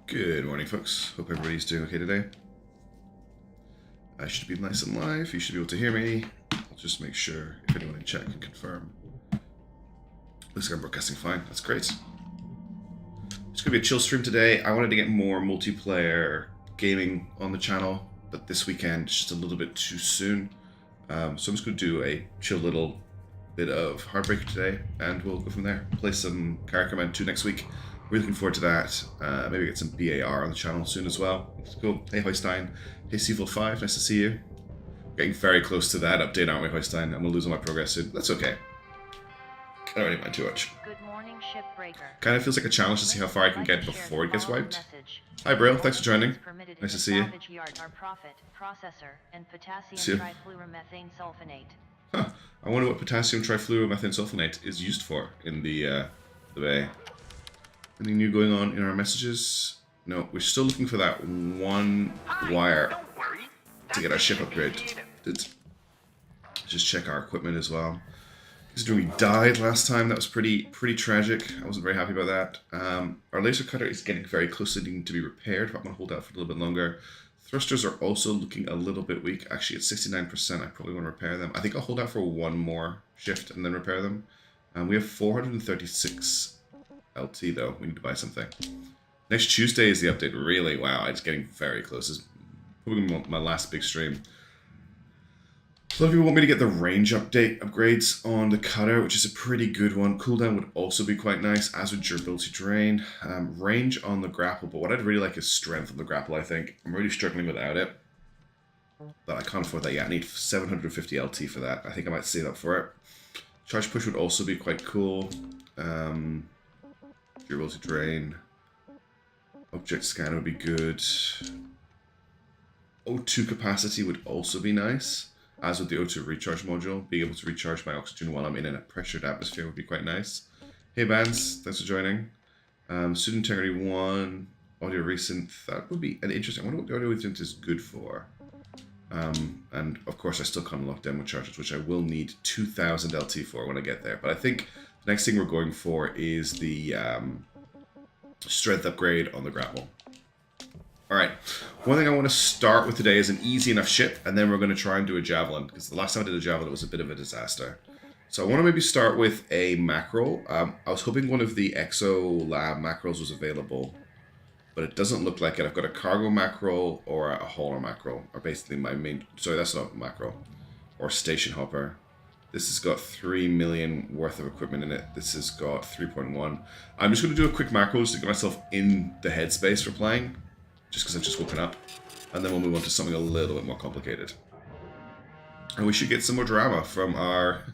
Good morning, folks. Hope everybody's doing okay today. I should be nice and live. You should be able to hear me. I'll just make sure if anyone in chat can confirm. Looks like I'm broadcasting fine. That's great. It's going to be a chill stream today. I wanted to get more multiplayer gaming on the channel, but this weekend is just a little bit too soon. So I'm just going to do a chill little bit of Heartbreaker today, and we'll go from there. Play some Character Man 2 next week. We're looking forward to that. Maybe get some BAR on the channel soon as well. It's cool. Hey, Hoystein. Hey, Seafold5. Nice to see you. Getting very close to that update, aren't we, Hoystein? I'm going to lose all my progress soon. That's okay. I don't really mind too much. Good morning, Shipbreaker. Kind of feels like a challenge to see how far I can get before it gets wiped. Hi, Braille. Thanks for joining. Nice to see you. See you. Huh. I wonder what potassium trifluoromethane sulfonate is used for in the bay. Anything new going on in our messages? No, we're still looking for that one wire to get our ship upgraded. Just check our equipment as well. Considering we died last time, that was pretty tragic. I wasn't very happy about that. Our laser cutter is getting very close to needing to be repaired, but I'm going to hold out for a little bit longer. Thrusters are also looking a little bit weak. Actually, at 69%, I probably want to repair them. I think I'll hold out for one more shift and then repair them. We have 436 LT though. We need to buy something. Next Tuesday is the update. Really? Wow, it's getting very close. It's probably my last big stream. A lot of people want me to get the range update upgrades on the cutter, which is a pretty good one. Cooldown would also be quite nice, as would durability drain. Range on the grapple, but what I'd really like is strength on the grapple, I think. I'm really struggling without it. But I can't afford that yet. I need 750 LT for that. I think I might save up for it. Charge push would also be quite cool. Durability drain. Object scan would be good. O2 capacity would also be nice. As with the O2 recharge module, being able to recharge my oxygen while I'm in a pressured atmosphere would be quite nice. Hey Bands, thanks for joining. Student Integrity 1, Audio Resynth, that would be an interesting. I wonder what the Audio Resynth is good for. And of course I still can't unlock demo charges, which I will need 2000 LT for when I get there. But I think the next thing we're going for is the strength upgrade on the grapple. Alright, one thing I want to start with today is an easy enough ship, and then we're going to try and do a Javelin, because the last time I did a Javelin it was a bit of a disaster. So I want to maybe start with a mackerel. I was hoping one of the Exo Lab mackerels was available, but it doesn't look like it. I've got a cargo mackerel or a hauler mackerel, or basically my main... Sorry, that's not a mackerel. Or station hopper. This has got 3 million worth of equipment in it. This has got 3.1. I'm just going to do a quick macro to get myself in the headspace for playing. Just because I've just woken up, and then we'll move on to something a little bit more complicated. And we should get some more drama from our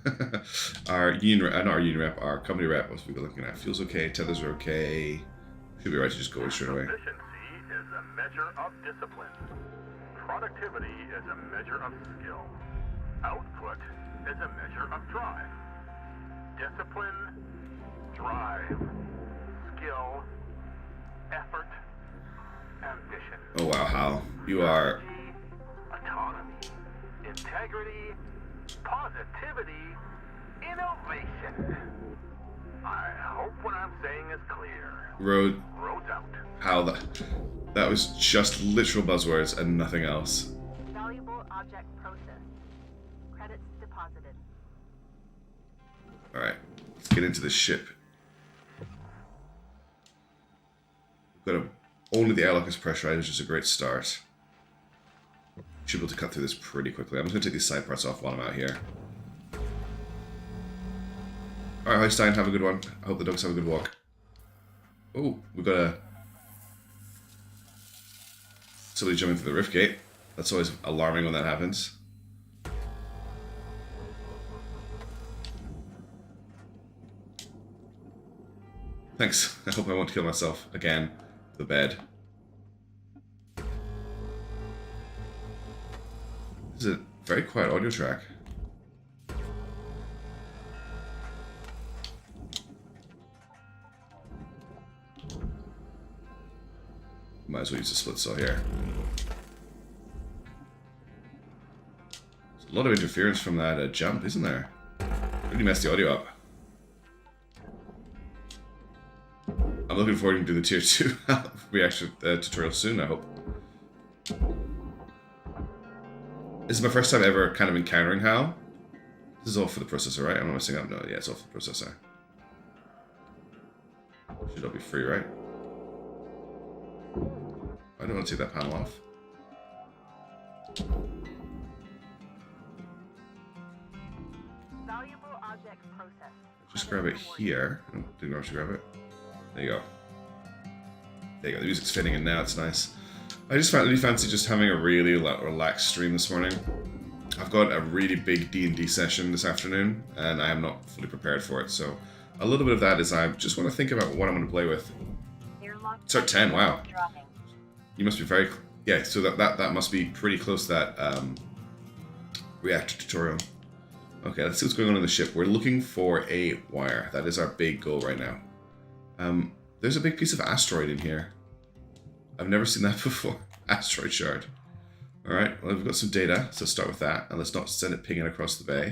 our union rep, not our union rep, our company rep. What we looking at? Fuels okay, tethers are okay. Should be right to just go straight away. Efficiency is a measure of discipline. Productivity is a measure of skill. Output is a measure of drive. Discipline, drive, skill, effort. Ambition. Oh wow, Hal. You are... Autonomy, integrity, positivity, innovation. I hope what I'm saying is clear. Roads out. Hal, that was just literal buzzwords and nothing else. Valuable object processed. Credits deposited. Alright, let's get into this ship. We've got a... Only the airlock is pressurized, which is a great start. Should be able to cut through this pretty quickly. I'm just going to take these side parts off while I'm out here. Alright, Stein, have a good one. I hope the dogs have a good walk. Oh, we've got a... Somebody jumping through the rift gate. That's always alarming when that happens. Thanks. I hope I won't kill myself again. The bed. This is a very quiet audio track. Might as well use a split saw here. There's a lot of interference from that jump, isn't there? Really messed the audio up. I'm looking forward to do the tier 2 reaction tutorial soon, I hope. This is my first time ever kind of encountering HAL. This is all for the processor, right? I'm not messing up. No, yeah, it's all for the processor. Should all be free, right? I don't want to take that panel off. Valuable object processed. Just grab it here. Oh, didn't actually grab it. There you go. There you go. The music's fitting in now. It's nice. I just really fancy just having a really relaxed stream this morning. I've got a really big D&D session this afternoon, and I am not fully prepared for it. So a little bit of that is I just want to think about what I'm going to play with. It's our 10. Wow. You must be very... Yeah, so that must be pretty close to that reactor tutorial. Okay, let's see what's going on in the ship. We're looking for a wire. That is our big goal right now. There's a big piece of asteroid in here. I've never seen that before. Asteroid shard. Alright, well, we've got some data, so start with that. And let's not send it pinging across the bay.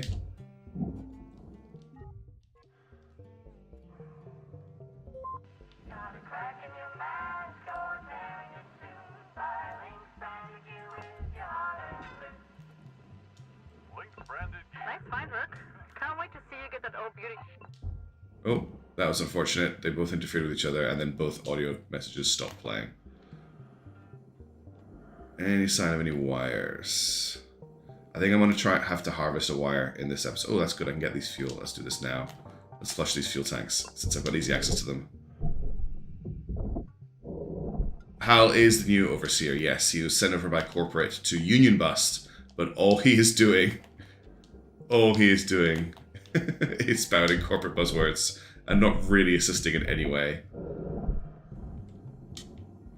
Nice find, Rook. Can't wait to see you get that old beauty. Oh, that was unfortunate. They both interfered with each other, and then both audio messages stopped playing. Any sign of any wires? I think I'm going to have to harvest a wire in this episode. Oh, that's good. I can get these fuel. Let's do this now. Let's flush these fuel tanks, since I've got easy access to them. Hal is the new overseer. Yes, he was sent over by corporate to union bust, but all he is doing is spouting corporate buzzwords and not really assisting in any way.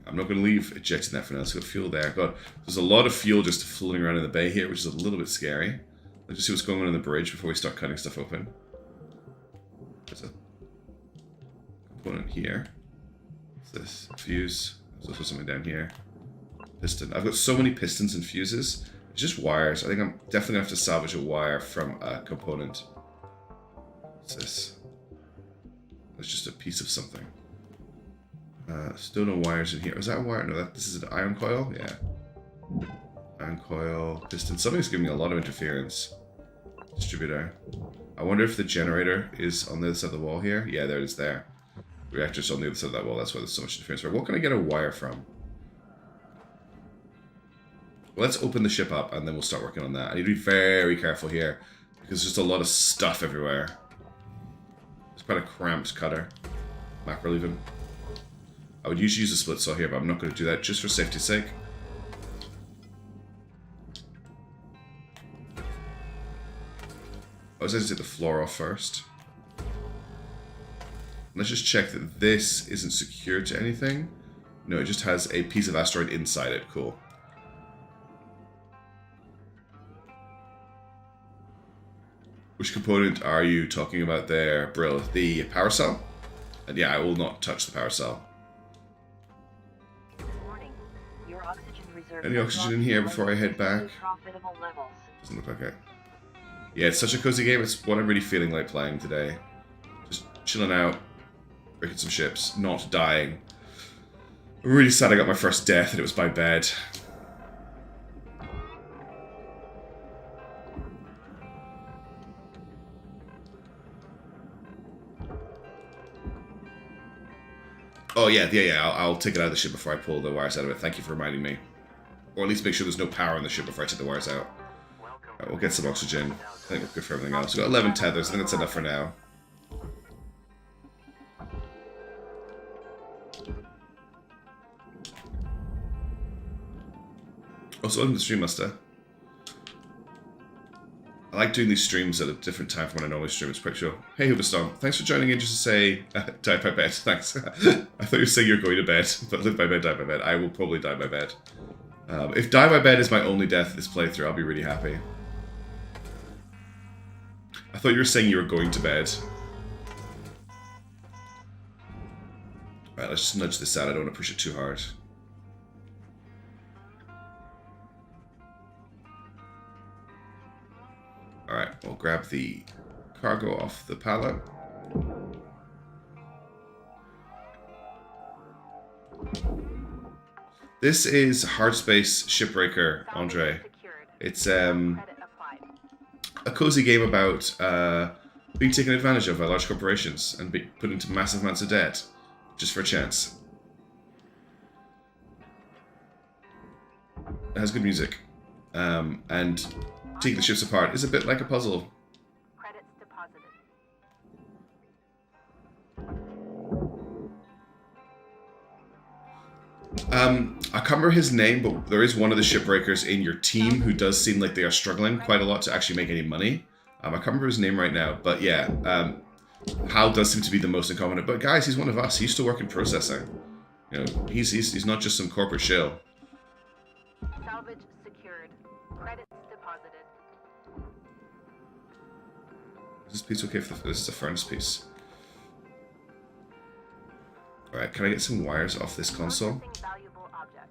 I'm not going to leave ejecting that for now. Let's go fuel there. God, there's a lot of fuel just floating around in the bay here, which is a little bit scary. Let's just see what's going on in the bridge before we start cutting stuff open. There's a component here. What's this? Fuse. There's also something down here. Piston. I've got so many pistons and fuses. It's just wires. I think I'm definitely going to have to salvage a wire from a component. What's this? That's just a piece of something. Still no wires in here. Is that a wire? No, this is an iron coil? Yeah. Iron coil, piston. Something's giving me a lot of interference. Distributor. I wonder if the generator is on the other side of the wall here. Yeah, there it is there. Reactor's on the other side of that wall. That's why there's so much interference. What can I get a wire from? Well, let's open the ship up and then we'll start working on that. I need to be very careful here because there's just a lot of stuff everywhere. It's quite a cramped cutter. Mackerel even. I would usually use a split saw here, but I'm not going to do that just for safety's sake. I was going to take the floor off first. Let's just check that this isn't secured to anything. No, it just has a piece of asteroid inside it. Cool. Which component are you talking about there, Brill? The power cell? And yeah, I will not touch the power cell. Any oxygen in here before I head back? Doesn't look like it. Yeah, it's such a cozy game. It's what I'm really feeling like playing today. Just chilling out, breaking some ships, not dying. I'm really sad I got my first death and it was by bed. Oh yeah, I'll take it out of the ship before I pull the wires out of it. Thank you for reminding me. Or at least make sure there's no power in the ship before I take the wires out. Alright, we'll get some oxygen. I think we're good for everything else. We've got 11 tethers. I think that's enough for now. Also, welcome to the stream, Master. I like doing these streams at a different time from when I normally stream. It's quite chill. Hey, Hooverstorm. Thanks for joining in just to say, die by bed. Thanks. I thought you were saying you were going to bed, but live by bed, die by bed. I will probably die by bed. If die by bed is my only death this playthrough, I'll be really happy. I thought you were saying you were going to bed. Alright, let's just nudge this out. I don't want to push it too hard. Alright, we'll grab the cargo off the pallet. This is Hardspace Shipbreaker, Andre. Secured. It's Credit applied. a cozy game about being taken advantage of by large corporations and be put into massive amounts of debt just for a chance. It has good music, and taking the ships apart is a bit like a puzzle. Credits deposited. I can't remember his name, but there is one of the shipbreakers in your team who does seem like they are struggling quite a lot to actually make any money. I can't remember his name right now, but yeah, Hal does seem to be the most incompetent. But guys, he's one of us. He used to work in processing. You know, he's not just some corporate shill. Salvage secured. Credits deposited. Is this piece okay for this is a furnace piece? Alright, can I get some wires off this console? Processing valuable object.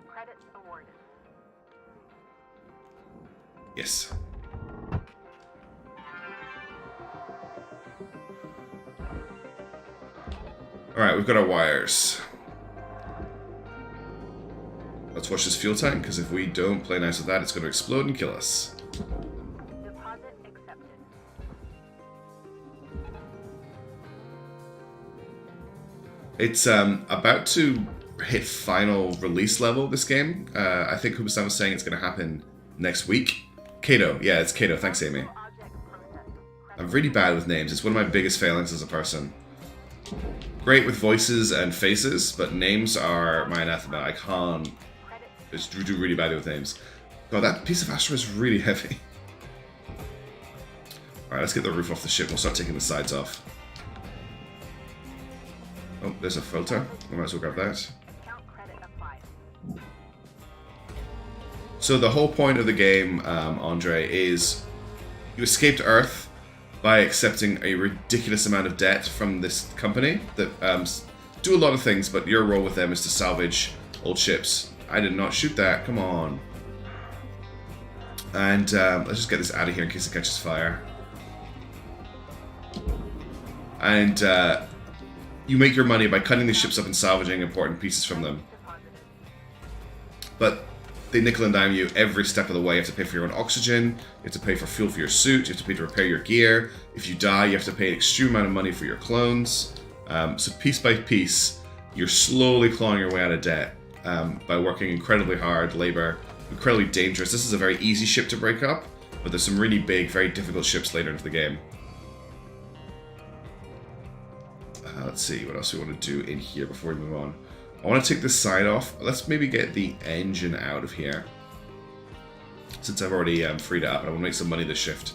Credits awarded. Yes. Alright, we've got our wires. Let's watch this fuel tank, because if we don't play nice with that, it's going to explode and kill us. Deposit accepted. It's about to hit final release level, this game. I think Kubasan was saying it's going to happen next week. Kato. Yeah, it's Kato. Thanks, Amy. Object processed. I'm really bad with names. It's one of my biggest failings as a person. Great with voices and faces, but names are my anathema. I can't... Credits Just do really badly with names. God, that piece of asteroid is really heavy. Alright, let's get the roof off the ship. We'll start taking the sides off. Oh, there's a filter. I might as well grab that. count credit applied. So the whole point of the game, Andre, is you escaped Earth by accepting a ridiculous amount of debt from this company that do a lot of things, but your role with them is to salvage old ships. I did not shoot that. Come on. And let's just get this out of here in case it catches fire. And you make your money by cutting these ships up and salvaging important pieces from them. Deposited. But they nickel and dime you every step of the way. You have to pay for your own oxygen, you have to pay for fuel for your suit, you have to pay to repair your gear. If you die, you have to pay an extreme amount of money for your clones. So piece by piece, you're slowly clawing your way out of debt by working incredibly hard, labor, incredibly dangerous. This is a very easy ship to break up, but there's some really big, very difficult ships later into the game. Let's see, what else we want to do in here before we move on. I want to take this side off. Let's maybe get the engine out of here. Since I've already freed it up, and I want to make some money this shift.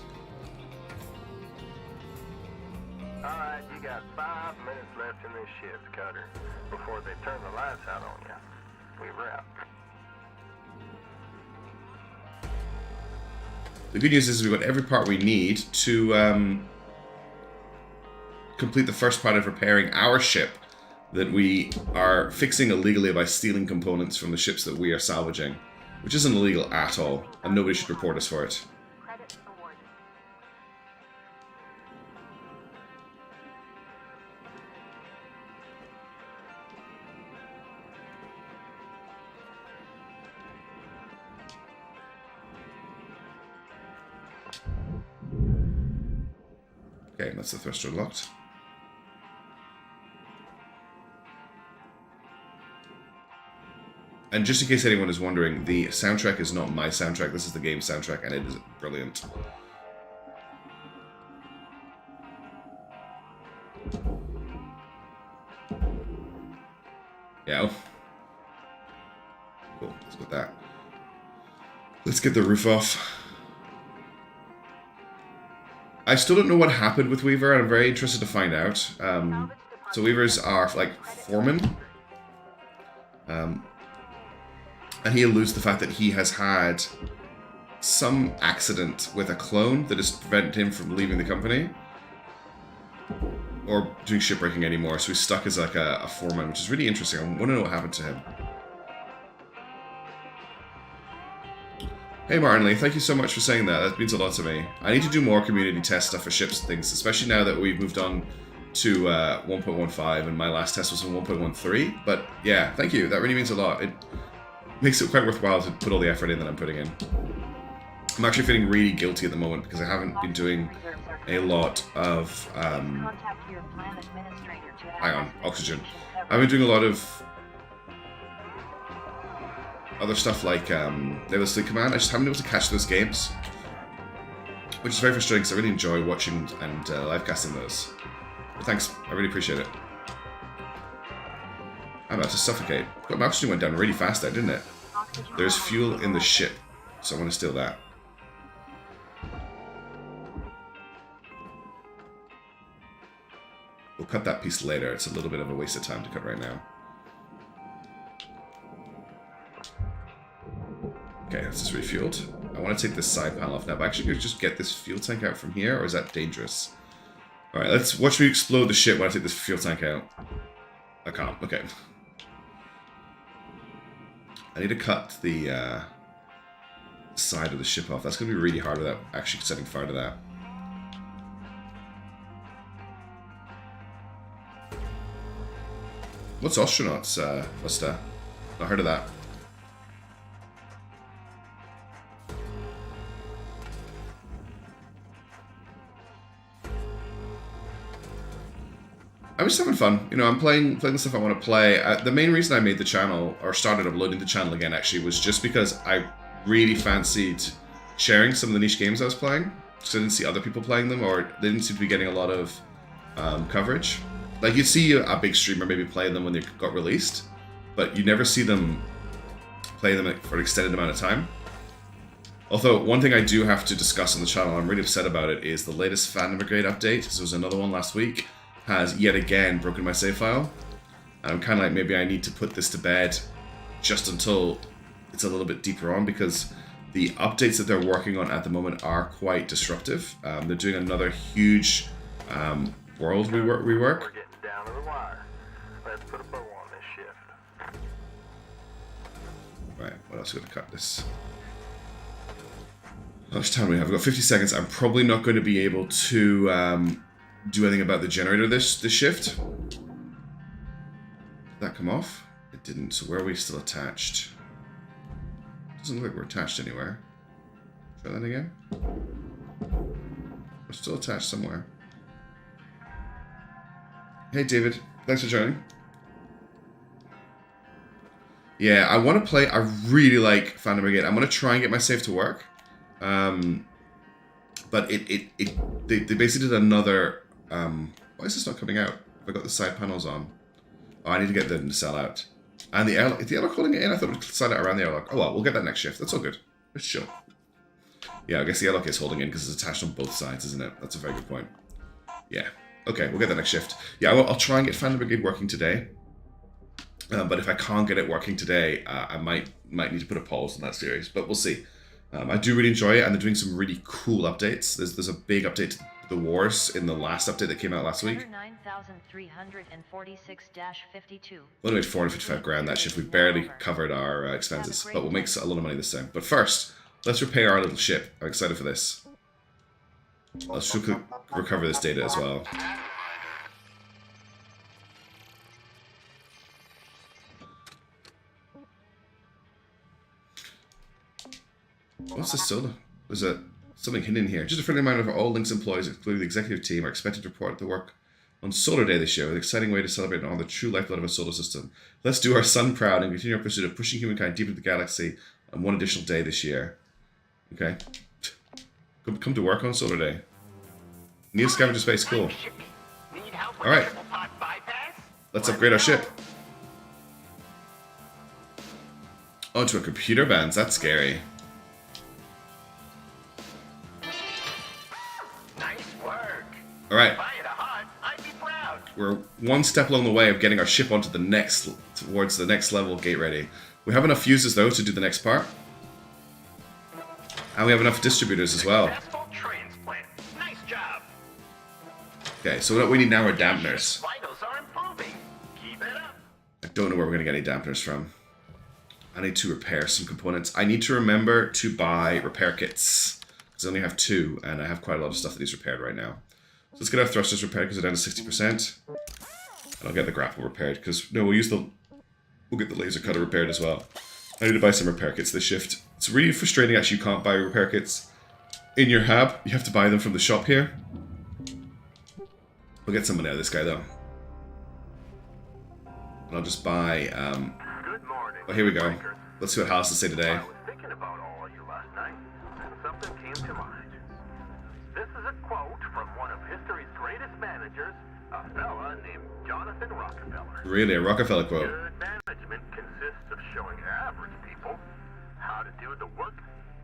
Alright, you got 5 minutes left in this shift, Cutter, before they turn the lights out on you. We wrap. The good news is we've got every part we need to complete the first part of repairing our ship that we are fixing illegally by stealing components from the ships that we are salvaging, which isn't illegal at all, and nobody should report us for it. Credit awarded. Okay, that's the thruster unlocked. And just in case anyone is wondering, the soundtrack is not my soundtrack, this is the game soundtrack, and it is brilliant. Yeah. Cool, let's get that. Let's get the roof off. I still don't know what happened with Weaver, and I'm very interested to find out. So Weavers are like foremen. And he alludes to the fact that he has had some accident with a clone that has prevented him from leaving the company or doing shipbreaking anymore. So he's stuck as like a foreman, which is really interesting. I want to know what happened to him. Hey Martinley, thank you so much for saying that. That means a lot to me. I need to do more community test stuff for ships and things, especially now that we've moved on to 1.15 and my last test was on 1.13. But yeah, thank you. That really means a lot. makes it quite worthwhile to put all the effort in that I'm putting in. I'm actually feeling really guilty at the moment because I haven't been doing a lot of hang on, oxygen. I've been doing a lot of other stuff like Naval Sleep Command. I just haven't been able to catch those games, which is very frustrating because I really enjoy watching and live casting those. But thanks, I really appreciate it. I'm about to suffocate. God, my oxygen went down really fast there, didn't it? There's fuel in the ship, so I want to steal that. We'll cut that piece later. It's a little bit of a waste of time to cut right now. Okay, that's just refueled. I want to take this side panel off now, but actually could just get this fuel tank out from here, or is that dangerous? Alright, let's watch me explode the ship when I take this fuel tank out. I can't, okay. I need to cut the side of the ship off. That's going to be really hard without actually setting fire to that. What's astronauts, Busta? Not heard of that. I'm just having fun. You know, I'm playing the stuff I want to play. The main reason I made the channel, or started uploading the channel again, actually, was just because I really fancied sharing some of the niche games I was playing. Because I didn't see other people playing them, or they didn't seem to be getting a lot of coverage. Like, you'd see a big streamer maybe play them when they got released, but you never see them play them for an extended amount of time. Although, one thing I do have to discuss on the channel, I'm really upset about it, is the latest Phantom Brigade update. So there was another one last week. Has yet again broken my save file. And I'm kind of like, maybe I need to put this to bed just until it's a little bit deeper on, because the updates that they're working on at the moment are quite disruptive. They're doing another huge world rework. We're getting down to the wire. Let's put a bow on this shift. Right, what else are we going to cut this? How much time do we have? We've got 50 seconds. I'm probably not going to be able to do anything about the generator this shift. Did that come off? It didn't. So where are we still attached? Doesn't look like we're attached anywhere. Try that again. We're still attached somewhere. Hey David, thanks for joining. Yeah, I want to play. I really like Phantom Brigade. I'm going to try and get my save to work. But they basically did another. Why is this not coming out? Have I got the side panels on? Oh, I need to get them to sell out. And the airlock, is the airlock holding it in? I thought we'd slide it around the airlock. Oh well, we'll get that next shift. That's all good. Let's chill. Yeah, I guess the airlock is holding in because it's attached on both sides, isn't it? That's a very good point. Yeah. Okay, we'll get that next shift. Yeah, I'll try and get Phantom Brigade working today. But if I can't get it working today, I might need to put a pause on that series. But we'll see. I do really enjoy it, and they're doing some really cool updates. There's a big update to the wars in the last update that came out last week. 9,346-52. Only made 455 grand that shift. We barely covered our expenses, but we'll make a lot of money this time. But first, let's repair our little ship. I'm excited for this. Let's recover this data as well. What's this soda? There's something hidden in here. Just a friendly reminder of all Link's employees, including the executive team, are expected to report their work on Solar Day this year, an exciting way to celebrate all the true lifeblood of a solar system. Let's do our sun proud and continue our pursuit of pushing humankind deeper into the galaxy on one additional day this year. Okay. Come to work on Solar Day. Need scavenger space, cool. Alright. Let's upgrade our ship. Oh, to a computer bands, that's scary. Alright. We're one step along the way of getting our ship onto the towards the next level gate ready. We have enough fuses though to do the next part. And we have enough distributors as well. Nice job. Okay, so what we need now are dampeners. Vitals are improving. Keep it up. I don't know where we're going to get any dampeners from. I need to repair some components. I need to remember to buy repair kits. Because I only have 2, and I have quite a lot of stuff that needs repaired right now. So let's get our thrusters repaired because they're down to 60%. And I'll get the grapple repaired because, no, we'll get the laser cutter repaired as well. I need to buy some repair kits this shift. It's really frustrating actually you can't buy repair kits in your hab. You have to buy them from the shop here. We'll get some money out of this guy though. And I'll just buy, Good morning. oh, here we go. Shipbreakers. Let's see what House has to say today. I was thinking about all of you last night, and something came to mind. This is a quote from one of history's greatest managers, a fella named Jonathan Rockefeller. Really, a Rockefeller quote. Good management consists of showing average people how to do the work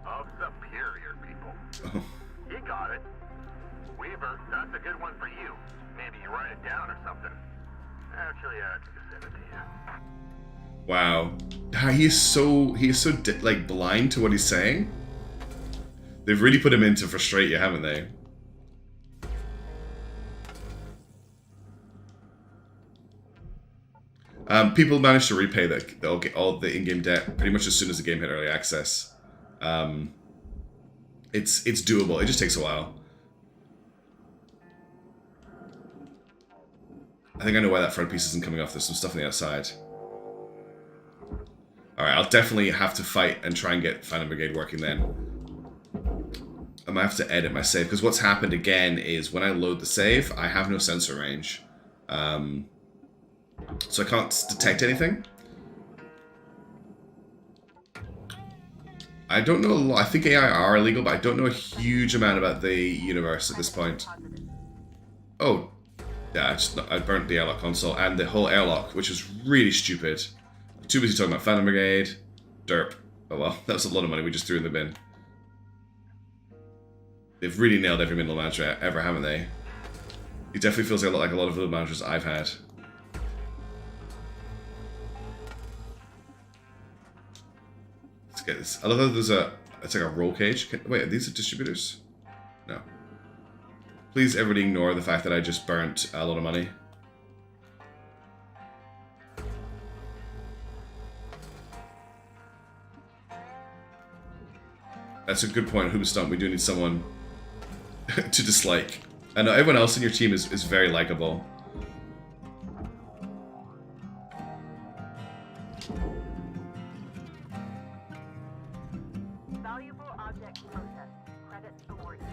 of superior people. Oh. You got it. Weaver, that's a good one for you. Maybe you write it down or something. Actually, I just send it to you. Wow. He is so like blind to what he's saying. They've really put him in to frustrate you, haven't they? People managed to repay all the in-game debt pretty much as soon as the game hit early access. It's doable. It just takes a while. I think I know why that front piece isn't coming off. There's some stuff on the outside. Alright, I'll definitely have to fight and try and get Phantom Brigade working then. I might have to edit my save, because what's happened again is when I load the save, I have no sensor range. So I can't detect anything. I don't know a lot. I think AI are illegal, but I don't know a huge amount about the universe at this point. Oh, yeah, I burnt the airlock console and the whole airlock, which is really stupid. Too busy talking about Phantom Brigade. Derp. Oh well, that was a lot of money we just threw in the bin. They've really nailed every middle manager ever, haven't they? It definitely feels like a lot of middle managers I've had. Let's get this. I love that there's it's like a roll cage. Wait, are these distributors? No. Please everybody ignore the fact that I just burnt a lot of money. That's a good point, Hoobstomp. We do need someone to dislike. I know everyone else in your team is very likable. Valuable object processed. Credit awarded.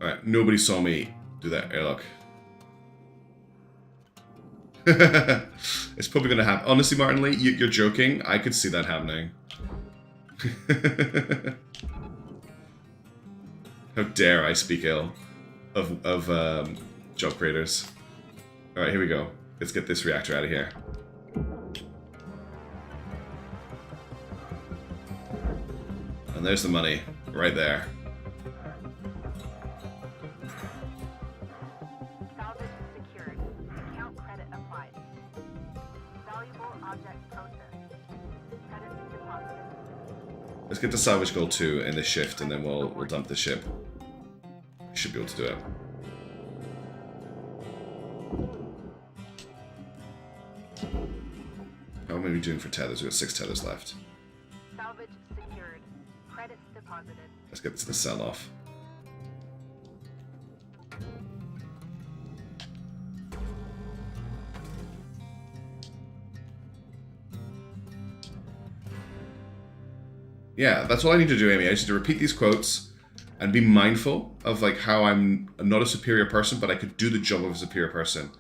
Alright, nobody saw me do that airlock. It's probably gonna happen. Honestly, Martin Lee, you're joking. I could see that happening. How dare I speak ill of job creators. Alright, here we go. Let's get this reactor out of here. And there's the money, right there. Salvage secured. Account credit applied. Valuable object processed. Credit deposited. Let's get the salvage goal 2 in this shift, and then we'll dump the ship. We should be able to do it. How am I doing for tethers? We've got 6 tethers left. Salvage secured. Credits deposited. Let's get to the sell-off. Yeah, that's all I need to do, Amy. I just need to repeat these quotes and be mindful of like how I'm not a superior person, but I could do the job of a superior person,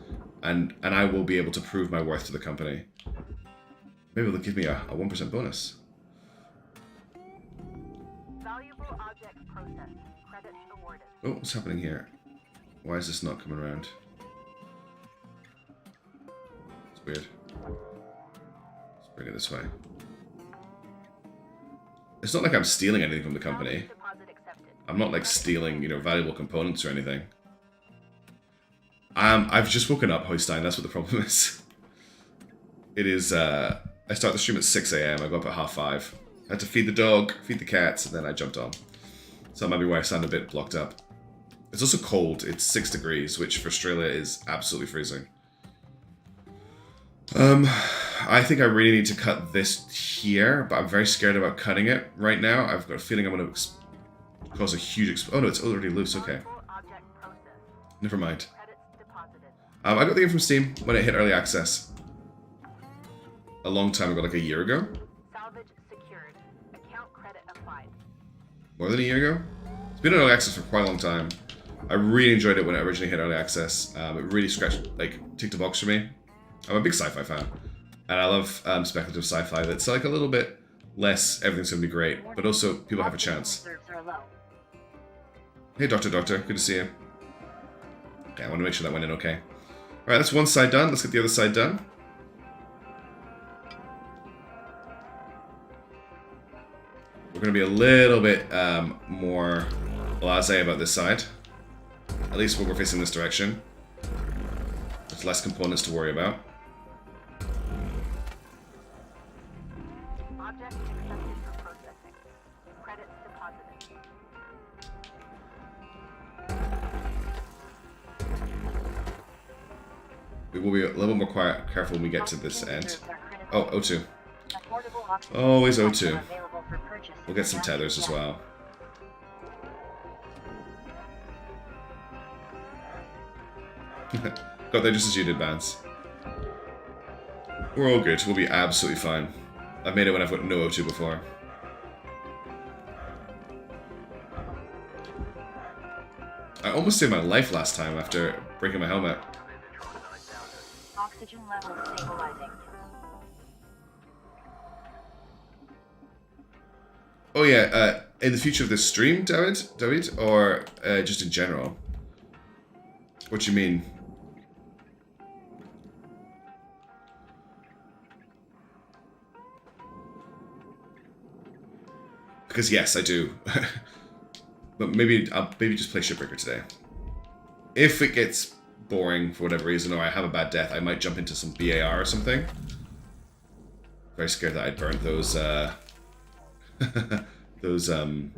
and I will be able to prove my worth to the company. Maybe they'll give me a 1% bonus. Valuable object processed. Credits awarded. Oh, what's happening here? Why is this not coming around? It's weird. Let's bring it this way. It's not like I'm stealing anything from the company. Deposit accepted. I'm not like stealing, you know, valuable components or anything. I've just woken up, Hoystein. That's what the problem is. It is, I start the stream at 6 AM. I go up at 5:30. I had to feed the dog, feed the cats, and then I jumped on. So that might be why I sound a bit blocked up. It's also cold. It's 6 degrees, which for Australia is absolutely freezing. I think I really need to cut this here, but I'm very scared about cutting it right now. I've got a feeling I'm going to cause a huge oh no, it's already loose, okay. Never mind. I got the game from Steam when it hit early access. A long time ago, like a year ago. Salvage secured. Account credit applied. More than a year ago? It's been in early access for quite a long time. I really enjoyed it when it originally hit early access. It really scratched, like, ticked a box for me. I'm a big sci-fi fan. And I love speculative sci-fi that's like a little bit less, everything's going to be great, but also people have a chance. Hey, Doctor, good to see you. Okay, I want to make sure that went in okay. Alright, that's one side done. Let's get the other side done. We're going to be a little bit more blasé about this side. At least when we're facing this direction. There's less components to worry about. Object accepted for processing. Credits deposited. We will be a little more careful when we get to this end. Oh, O2. Always O2. We'll get some tethers as well. Got there just as you did, Vance. We're all good. We'll be absolutely fine. I've made it when I've got no O2 before. I almost saved my life last time after breaking my helmet. Oxygen levels stabilizing. Oh yeah, in the future of this stream, David, or just in general? What do you mean? Because yes, I do. But maybe I'll just play Shipbreaker today. If it gets boring for whatever reason, or I have a bad death, I might jump into some BAR or something. Very scared that I'd burnt those those in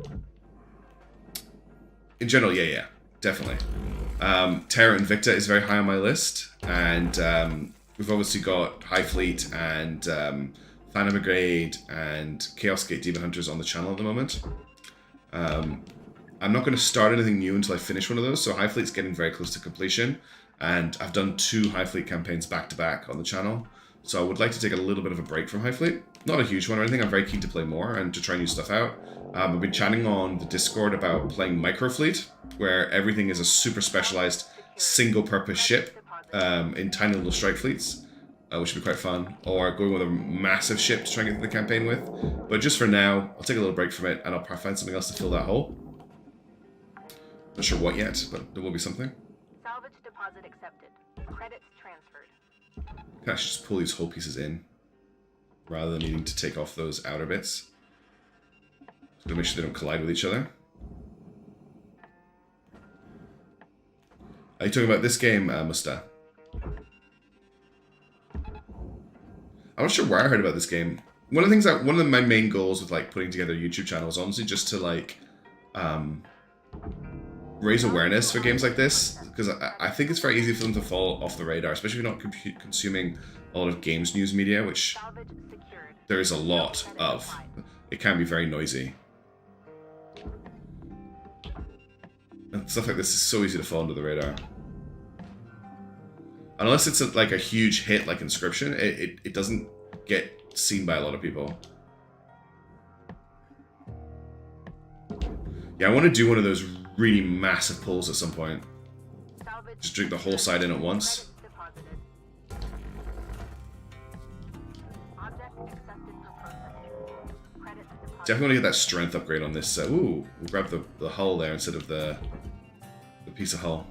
general, yeah, definitely. Terra Invicta is very high on my list, and we've obviously got High Fleet and Phantom Brigade and Chaos Gate Demon Hunters on the channel at the moment. I'm not going to start anything new until I finish one of those, so High Fleet's getting very close to completion, and I've done 2 High Fleet campaigns back to back on the channel, so I would like to take a little bit of a break from High Fleet. Not a huge one or anything, I'm very keen to play more and to try new stuff out. I've been chatting on the Discord about playing Microfleet, where everything is a super specialized single-purpose ship in tiny little strike fleets, which would be quite fun, or going with a massive ship to try and get through the campaign with. But just for now, I'll take a little break from it, and I'll probably find something else to fill that hole. Not sure what yet, but there will be something. Salvage deposit accepted. Credits transferred. I should just pull these whole pieces in, rather than needing to take off those outer bits. To make sure they don't collide with each other. Are you talking about this game, Musta? I'm not sure where I heard about this game. One of my main goals with like putting together a YouTube channel is honestly just to like raise awareness for games like this, because I think it's very easy for them to fall off the radar, especially if you're not consuming a lot of games news media, which there is a lot of. It can be very noisy. And stuff like this is so easy to fall under the radar. Unless it's like a huge hit like Inscription, it doesn't get seen by a lot of people. Yeah, I want to do one of those really massive pulls at some point. Just drink the whole side in at once. Definitely want to get that strength upgrade on this. Ooh, we'll grab the hull there instead of the piece of hull.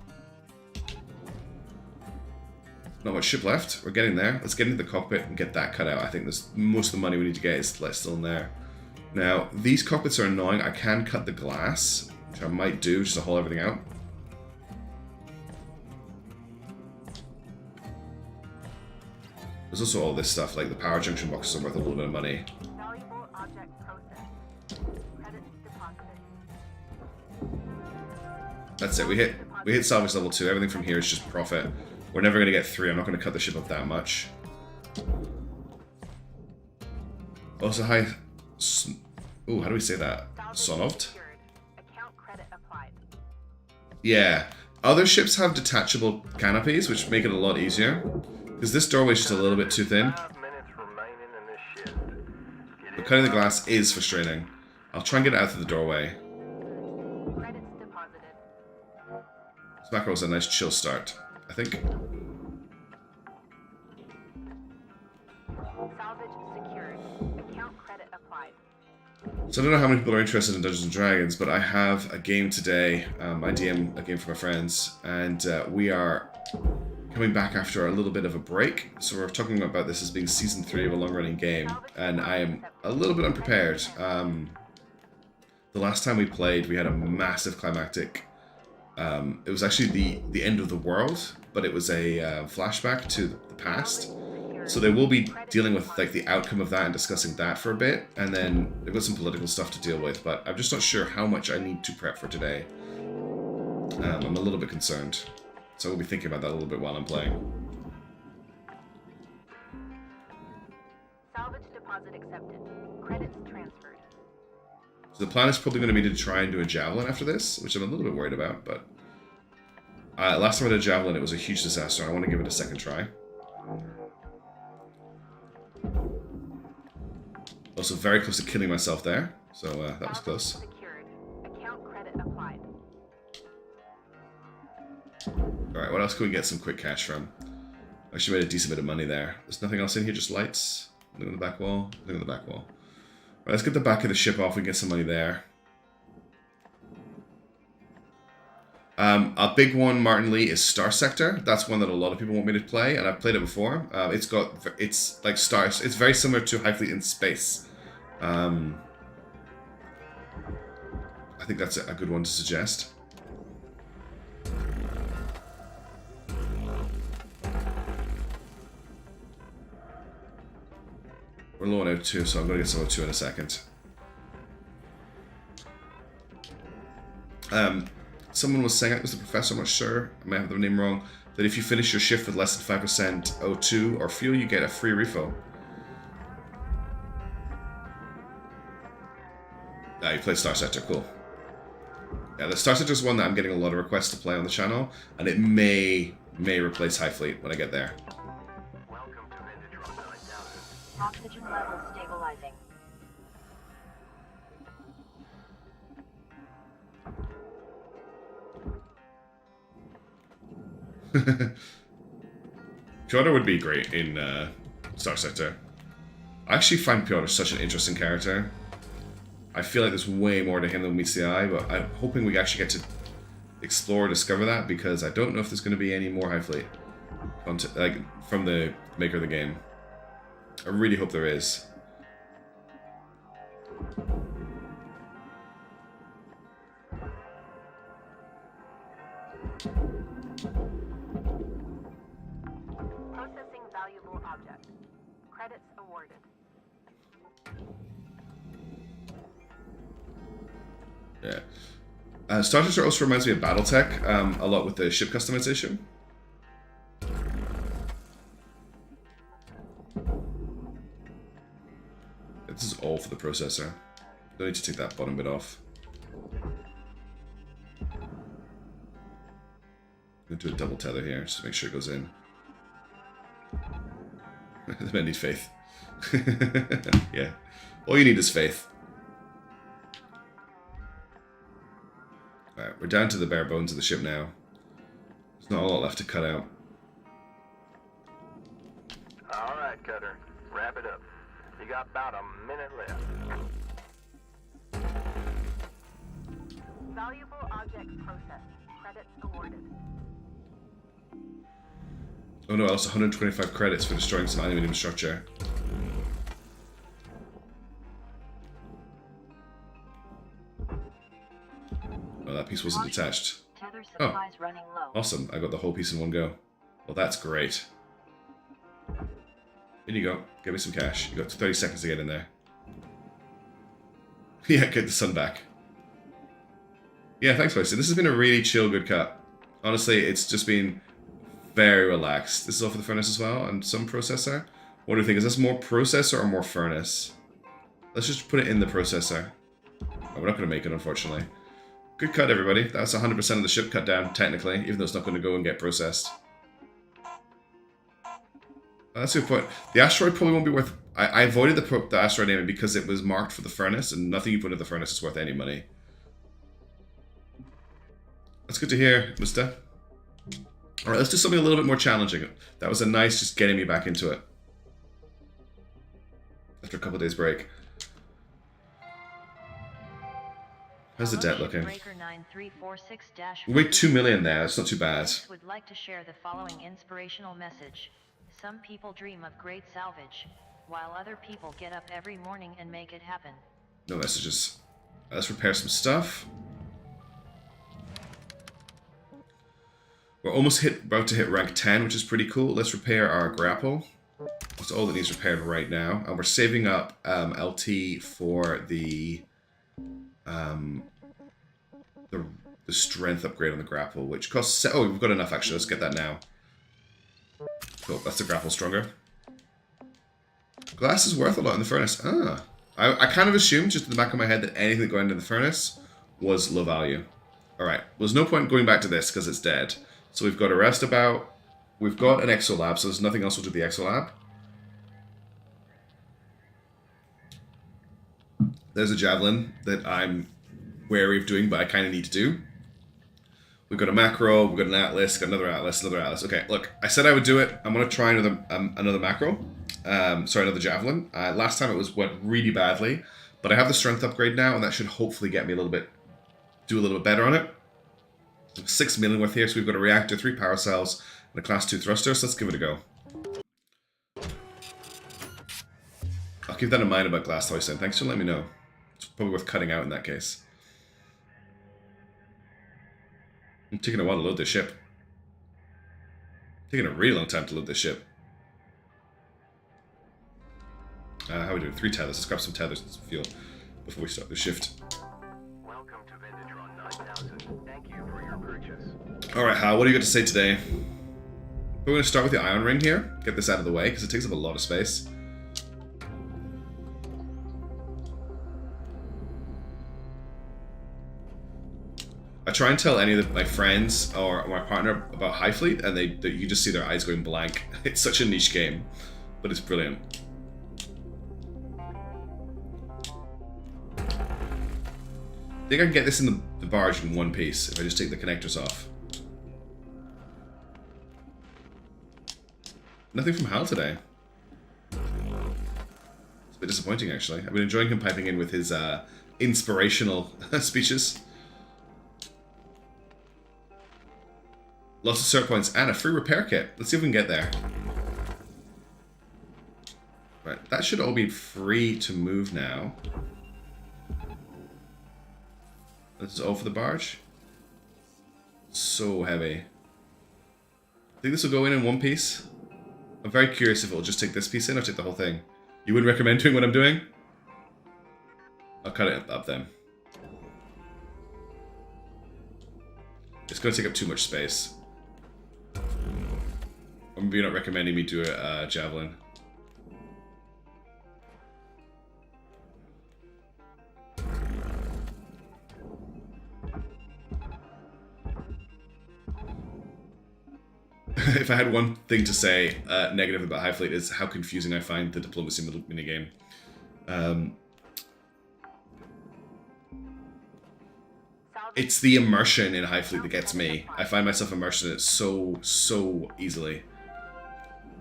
Not much ship left. We're getting there. Let's get into the cockpit and get that cut out. I think there's most of the money we need to get is still in there. Now, these cockpits are annoying. I can cut the glass, which I might do just to haul everything out. There's also all this stuff, like the power junction boxes are worth a little bit of money. Valuable object processed. Credits deposited. That's it. We hit salvage level 2. Everything from here is just profit. We're never going to get 3. I'm not going to cut the ship up that much. Also, hi. Oh, how do we say that? Salvaging Sonovt? secured. Account credit applied. Yeah. Other ships have detachable canopies, which make it a lot easier. Because this doorway's just a little bit too thin. 5 minutes remaining in this shift. But cutting the glass is frustrating. I'll try and get it out through the doorway. Credits deposited. This macro was a nice chill start, I think. Salvage secured. Account credit applied. So I don't know how many people are interested in Dungeons & Dragons, but I have a game today. I DM a game for my friends, and we are coming back after a little bit of a break. So we're talking about this as being Season 3 of a long-running game, and I am a little bit unprepared. The last time we played, we had a massive climactic. It was actually the end of the world, but it was a flashback to the past. So they will be dealing with like the outcome of that and discussing that for a bit, and then they've got some political stuff to deal with. But I'm just not sure how much I need to prep for today. I'm a little bit concerned, so we'll be thinking about that a little bit while I'm playing. Salvage deposit accepted. Credits transferred. So the plan is probably going to be to try and do a Javelin after this, which I'm a little bit worried about. But last time I did a Javelin, it was a huge disaster. I want to give it a second try. Also very close to killing myself there, so that was close. Secured. Account credit applied. Alright, what else can we get some quick cash from? Actually made a decent bit of money there. There's nothing else in here, just lights. Look on the back wall. Look on the back wall. Alright, let's get the back of the ship off. We can get some money there. A big one, Martin Lee, is Star Sector. That's one that a lot of people want me to play, and I've played it before. It's like stars. It's very similar to Hive Fleet in space. I think that's a good one to suggest. We're low on O2, so I'm going to get some O2 in a second. Someone was saying, it was the professor, I'm not sure, I may have the name wrong, that if you finish your shift with less than 5% O2 or fuel, you get a free refill. You played Star Sector, cool. Yeah, the Star Sector is one that I'm getting a lot of requests to play on the channel, and it may replace Hive Fleet when I get there. Welcome to Vintage Rock, I doubt it. Oxygen levels stabilizing. Piotr would be great in Star Sector. I actually find Piotr such an interesting character. I feel like there's way more to him than meets the eye, but I'm hoping we actually get to explore, discover that, because I don't know if there's going to be any more Hive Fleet from the maker of the game. I really hope there is. Processing valuable object. Credits awarded. Yeah. Star Sector also reminds me of Battletech a lot with the ship customization. This is all for the processor. Don't need to take that bottom bit off. I'm going to do a double tether here just to make sure it goes in. The men need faith. Yeah. All you need is faith. Alright, we're down to the bare bones of the ship now. There's not a lot left to cut out. Alright, Cutter. Wrap it up. You got about a minute left. Valuable objects processed. Credits awarded. Oh no, I lost 125 credits for destroying some aluminium structure. Oh, that piece wasn't detached. Tether supplies running low. Awesome, I got the whole piece in one go. Well, that's great. In you go. Give me some cash. You got 30 seconds to get in there. Yeah, get the sun back. Yeah, thanks, Wasted. This has been a really chill, good cut. Honestly, it's just been very relaxed. This is all for the furnace as well, and some processor. What do you think? Is this more processor or more furnace? Let's just put it in the processor. Oh, we're not going to make it, unfortunately. Good cut, everybody. That's 100% of the ship cut down, technically, even though it's not going to go and get processed. That's a good point. The asteroid probably won't be worth... I avoided the asteroid naming because it was marked for the furnace, and nothing you put in the furnace is worth any money. That's good to hear, mister. Alright, let's do something a little bit more challenging. That was a nice just getting me back into it. After a couple of days break. How's the debt looking? We weighed 2 million there, that's not too bad. Would like to share the following inspirational message. Some people dream of great salvage, while other people get up every morning and make it happen. No messages. Let's repair some stuff. We're almost about to hit rank 10, which is pretty cool. Let's repair our grapple. That's all that needs repaired right now. And we're saving up LT for the strength upgrade on the grapple, which costs... Oh, we've got enough, actually. Let's get that now. Cool, that's the grapple stronger. Glass is worth a lot in the furnace. Ah. I kind of assumed, just in the back of my head, that anything that going into the furnace was low value. Alright, there's no point going back to this because it's dead. So we've got a roustabout. We've got an exolab, so there's nothing else we'll do the exolab. There's a javelin that I'm wary of doing, but I kind of need to do. We've got a macro, we've got an atlas, got another atlas, another atlas. Okay, look, I said I would do it. I'm going to try another macro. Sorry, another javelin. Last time it went really badly, but I have the strength upgrade now, and that should hopefully get me do a little bit better on it. 6 million worth here, so we've got a reactor, 3 power cells, and a class 2 thruster, so let's give it a go. I'll keep that in mind about glass hoisting. Thanks for letting me know. It's probably worth cutting out in that case. I'm taking a while to load this ship. Taking a really long time to load this ship. How are we doing? 3 tethers. Let's grab some tethers and some fuel before we start the shift. Welcome to Vintage 9000. Thank you for your purchase. Alright, Hal, what do you got to say today? We're going to start with the ion ring here. Get this out of the way, because it takes up a lot of space. I try and tell any of my friends or my partner about Hive Fleet, and you just see their eyes going blank. It's such a niche game, but it's brilliant. I think I can get this in the barge in one piece if I just take the connectors off. Nothing from Hal today. It's a bit disappointing, actually. I've been enjoying him piping in with his inspirational speeches. Lots of cert points and a free repair kit. Let's see if we can get there. Right, that should all be free to move now. This is all for the barge. So heavy. I think this will go in one piece. I'm very curious if it'll just take this piece in or take the whole thing. You wouldn't recommend doing what I'm doing? I'll cut it up then. It's going to take up too much space. Or maybe you're not recommending me do a javelin. If I had one thing to say negative about Hive Fleet is how confusing I find the diplomacy minigame. It's the immersion in Hive Fleet that gets me. I find myself immersed in it so easily.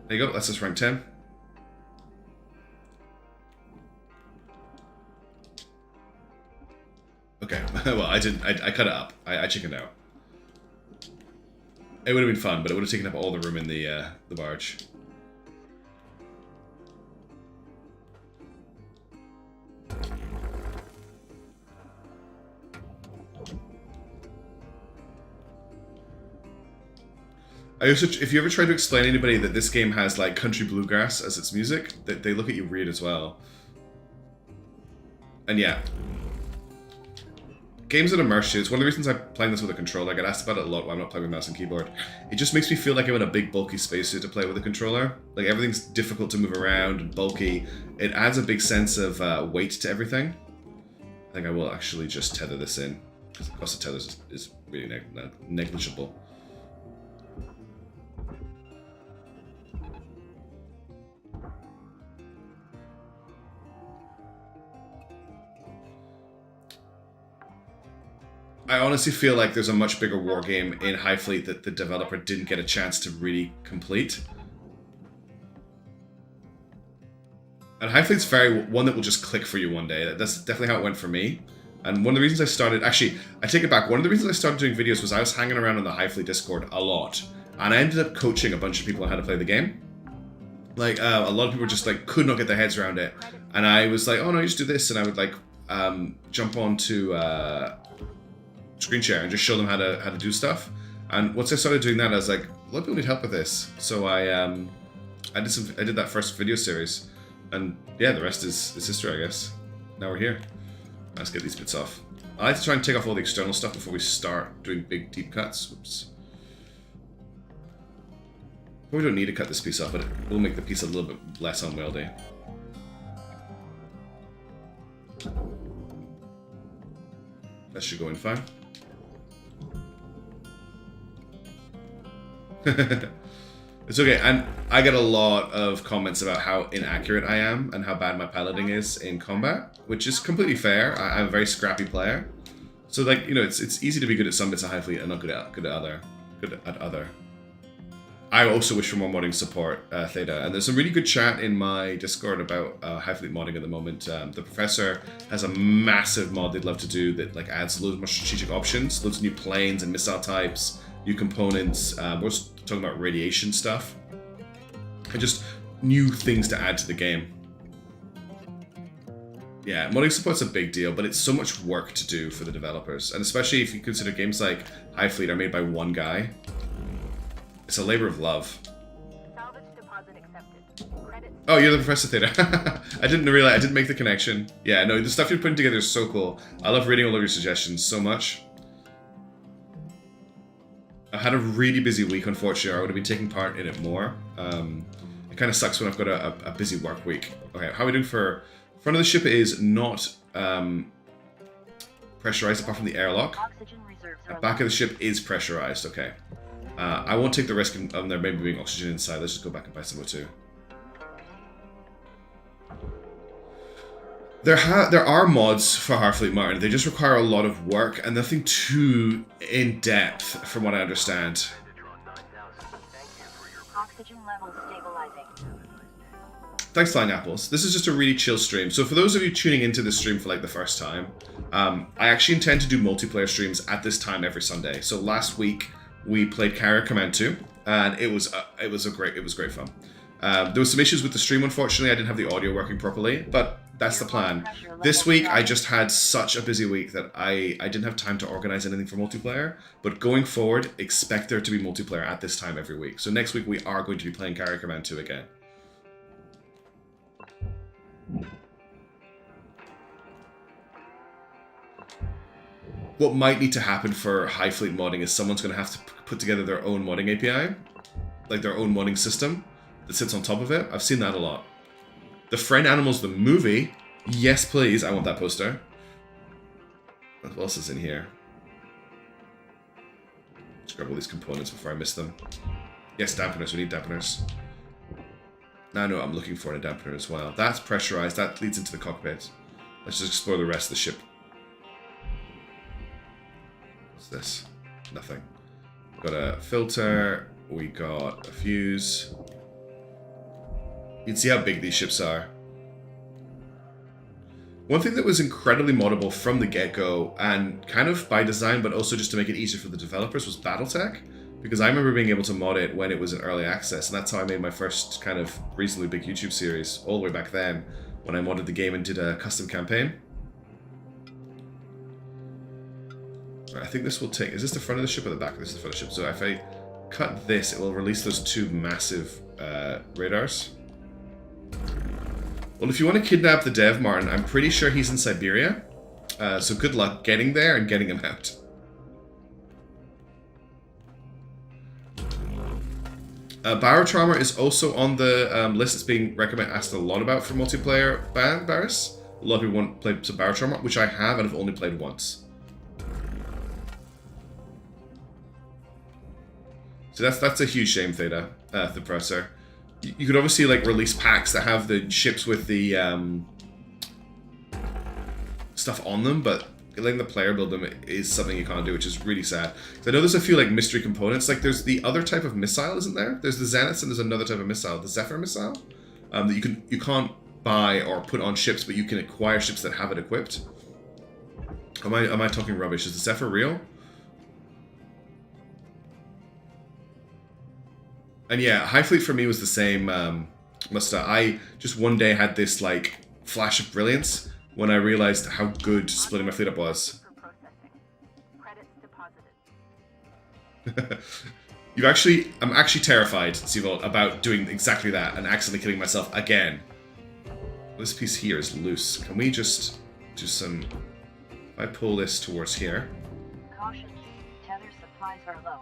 There you go, that's just rank 10. Okay, well I cut it up. I chickened out. It would have been fun, but it would have taken up all the room in the barge. I also, if you ever try to explain to anybody that this game has like country bluegrass as its music, they look at you weird as well. And yeah, games that immerse you. It's one of the reasons I'm playing this with a controller. I get asked about it a lot when I'm not playing with mouse and keyboard. It just makes me feel like I'm in a big bulky spacesuit to play with a controller. Like everything's difficult to move around and bulky. It adds a big sense of weight to everything. I think I will actually just tether this in, because the cost of tethers is really negligible. I honestly feel like there's a much bigger war game in Hive Fleet that the developer didn't get a chance to really complete. And Hive Fleet's one that will just click for you one day. That's definitely how it went for me. And one of the reasons I started, actually, I take it back. One of the reasons I started doing videos was I was hanging around on the Hive Fleet Discord a lot. And I ended up coaching a bunch of people on how to play the game. Like, a lot of people just like could not get their heads around it. And I was like, oh no, you just do this. And I would like jump onto screen share and just show them how to do stuff. And once I started doing that, I was like, a lot of people need help with this. So I did that first video series, and yeah, the rest is history, I guess. Now we're here. Let's get these bits off. I like to try and take off all the external stuff before we start doing big deep cuts. Whoops. Probably don't need to cut this piece off, but it will make the piece a little bit less unwieldy. That should go in fine. It's okay, and I get a lot of comments about how inaccurate I am and how bad my piloting is in combat, which is completely fair. I'm a very scrappy player, so like, you know, it's easy to be good at some bits of Hive Fleet and not good at other. I also wish for more modding support, Theta, and there's some really good chat in my Discord about Hive Fleet modding at the moment. The professor has a massive mod they'd love to do that like adds loads more strategic options, loads of new planes and missile types, new components. We're also talking about radiation stuff, and just new things to add to the game. Yeah, modding support's a big deal, but it's so much work to do for the developers, and especially if you consider games like Hive Fleet are made by one guy. It's a labor of love. Salvage deposit accepted. Credit. Oh, you're the Professor Theta. I didn't realize, I didn't make the connection. Yeah, no, the stuff you're putting together is so cool. I love reading all of your suggestions so much. I had a really busy week, unfortunately. I would have been taking part in it more. It kind of sucks when I've got a busy work week. Okay, how are we doing for... Front of the ship is not pressurized apart from the airlock. Oxygen reserves are Back of the ship is pressurized, okay. I won't take the risk of there maybe being oxygen inside. Let's just go back and buy some O2. There are mods for Harfleet Martin. They just require a lot of work and nothing too in-depth, from what I understand. oxygen levels stabilizing. Thanks, Flying Apples. This is just a really chill stream. So for those of you tuning into this stream for like the first time, I actually intend to do multiplayer streams at this time every Sunday. So last week we played Carrier Command 2, and it was great fun. There was some issues with the stream, unfortunately. I didn't have the audio working properly, but that's the plan. This week I just had such a busy week that I didn't have time to organize anything for multiplayer. But going forward, expect there to be multiplayer at this time every week. So next week we are going to be playing Carrier Command 2 again. What might need to happen for Hive Fleet modding is someone's going to have to put together their own modding API, like their own modding system that sits on top of it. I've seen that a lot. The Friend Animals, the movie, yes please, I want that poster. What else is in here? Let's grab all these components before I miss them. Yes, dampeners, we need dampeners. Now I know what I'm looking for in a dampener as well. That's pressurized, that leads into the cockpit. Let's just explore the rest of the ship. What's this? Nothing. Got a filter, we got a fuse. You can see how big these ships are. One thing that was incredibly moddable from the get-go, and kind of by design, but also just to make it easier for the developers, was Battletech. Because I remember being able to mod it when it was in early access, and that's how I made my first kind of reasonably big YouTube series, all the way back then, when I modded the game and did a custom campaign. I think this will take... Is this the front of the ship or the back? This is the front of the ship. So if I cut this, it will release those two massive radars. Well, if you want to kidnap the dev, Martin, I'm pretty sure he's in Siberia. So good luck getting there and getting him out. Barotrauma is also on the list. It's being asked a lot about for multiplayer Barris. A lot of people want to play some Barotrauma, which I have and have only played once. So that's a huge shame, Theta, the presser. You could obviously like release packs that have the ships with the stuff on them, but letting the player build them is something you can't do, which is really sad. I know there's a few like mystery components. Like there's the other type of missile, isn't there? There's the Zeniths and there's another type of missile, the Zephyr missile, that you can't buy or put on ships, but you can acquire ships that have it equipped. Am I talking rubbish? Is the Zephyr real? And yeah, High Fleet for me was the same, Musta. I just one day had this like flash of brilliance when I realized how good splitting my fleet up was. I'm actually terrified, Seavolt, about doing exactly that and accidentally killing myself again. This piece here is loose. Can we just do some... If I pull this towards here... Caution, tether supplies are low.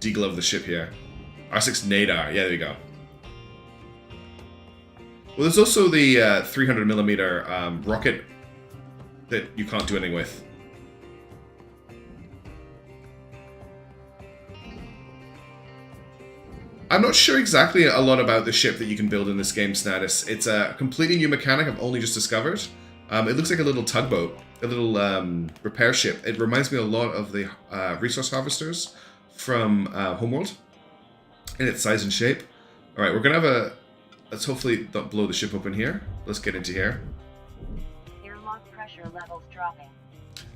Deglove the ship here. R6 Nadar. Yeah, there we go. Well, there's also the 300mm rocket that you can't do anything with. I'm not sure exactly a lot about the ship that you can build in this game, Snatus. It's a completely new mechanic I've only just discovered. It looks like a little tugboat, a little repair ship. It reminds me a lot of the resource harvesters from Homeworld in its size and shape. Alright, we're going to have a... Let's hopefully not blow the ship open here. Let's get into here. Airlock pressure levels dropping.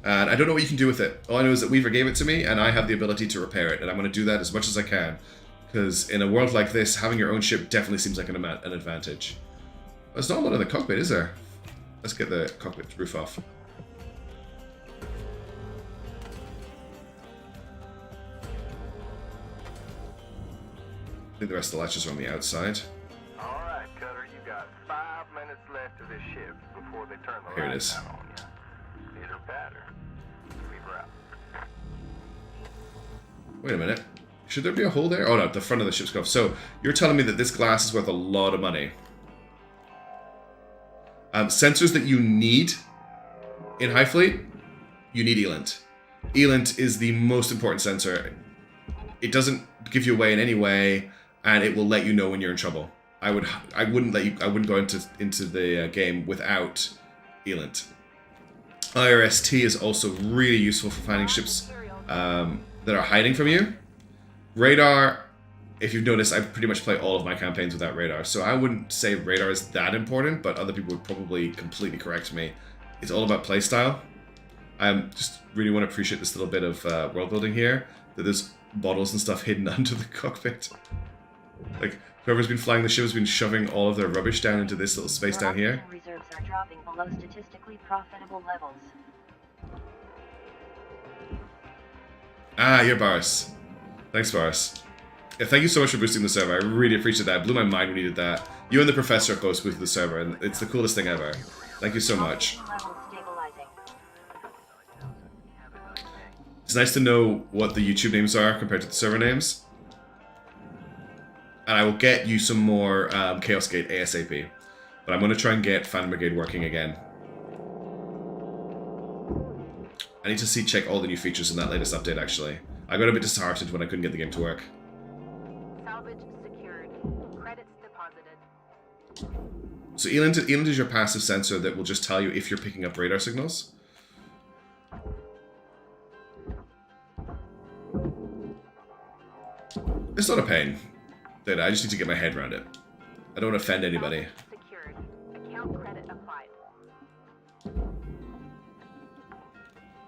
And I don't know what you can do with it. All I know is that Weaver gave it to me, and I have the ability to repair it. And I'm going to do that as much as I can. Because in a world like this, having your own ship definitely seems like an advantage. There's not a lot in the cockpit, is there? Let's get the cockpit roof off. I think the rest of the latches are on the outside. Alright, Cutter, you got 5 minutes left of this ship before they turn the Here it lights is. down on you. Hit her better. Leave her out. Wait a minute. Should there be a hole there? Oh no, the front of the ship's off. So, you're telling me that this glass is worth a lot of money. Sensors that you need in High Fleet, you need Elint. Elint is the most important sensor. It doesn't give you away in any way, and it will let you know when you're in trouble. I wouldn't go into the game without Elint. IRST is also really useful for finding ships that are hiding from you. Radar, if you've noticed, I pretty much play all of my campaigns without radar, so I wouldn't say radar is that important, but other people would probably completely correct me. It's all about playstyle. I just really want to appreciate this little bit of world building here, that there's bottles and stuff hidden under the cockpit. Like, whoever's been flying the ship has been shoving all of their rubbish down into this little space down here. Reserves are dropping below statistically profitable levels. Ah, you're Boris. Thanks, Boris. Yeah, thank you so much for boosting the server. I really appreciate that. It blew my mind when you did that. You and the professor both boosted the server, and it's the coolest thing ever. Thank you so much. Levels stabilizing. It's nice to know what the YouTube names are compared to the server names. And I will get you some more Chaos Gate ASAP. But I'm going to try and get Phantom Brigade working again. I need to check all the new features in that latest update, actually. I got a bit disheartened when I couldn't get the game to work. Salvage secured. Credits deposited. So Elint is your passive sensor that will just tell you if you're picking up radar signals. It's not a pain. I just need to get my head around it. I don't want to offend anybody. Secured. Account credit applied.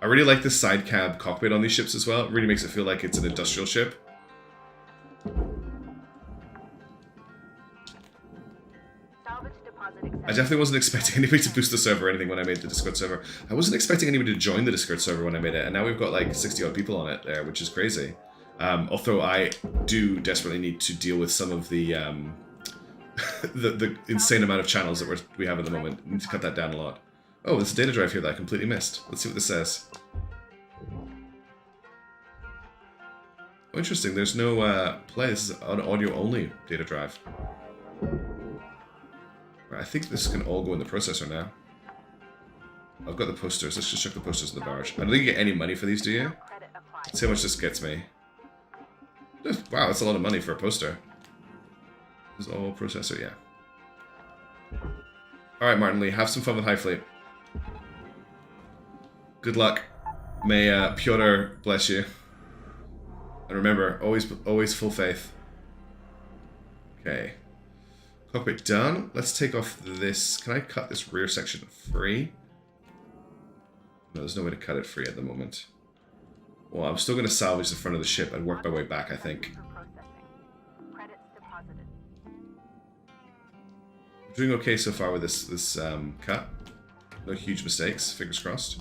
I really like the side cab cockpit on these ships as well. It really makes it feel like it's an industrial ship. Salvage deposit accepted. I definitely wasn't expecting anybody to boost the server or anything when I made the Discord server. I wasn't expecting anybody to join the Discord server when I made it, and now we've got like 60 odd people on it there, which is crazy. Although I do desperately need to deal with some of the the insane amount of channels that we have at the moment. I need to cut that down a lot. Oh, there's a data drive here that I completely missed. Let's see what this says. Oh, interesting. There's no play. This is an audio-only data drive. Right, I think this can all go in the processor now. I've got the posters. Let's just check the posters in the barge. I don't think you get any money for these, do you? Let's see how much this gets me. Wow, that's a lot of money for a poster. This is all processor, yeah. Alright, Martin Lee, have some fun with High Fleet. Good luck. May Pyotr bless you. And remember, always full faith. Okay. Cockpit done. Let's take off this. Can I cut this rear section free? No, there's no way to cut it free at the moment. Well, I'm still going to salvage the front of the ship and work my way back, I think. I'm doing okay so far with this cut. No huge mistakes, fingers crossed.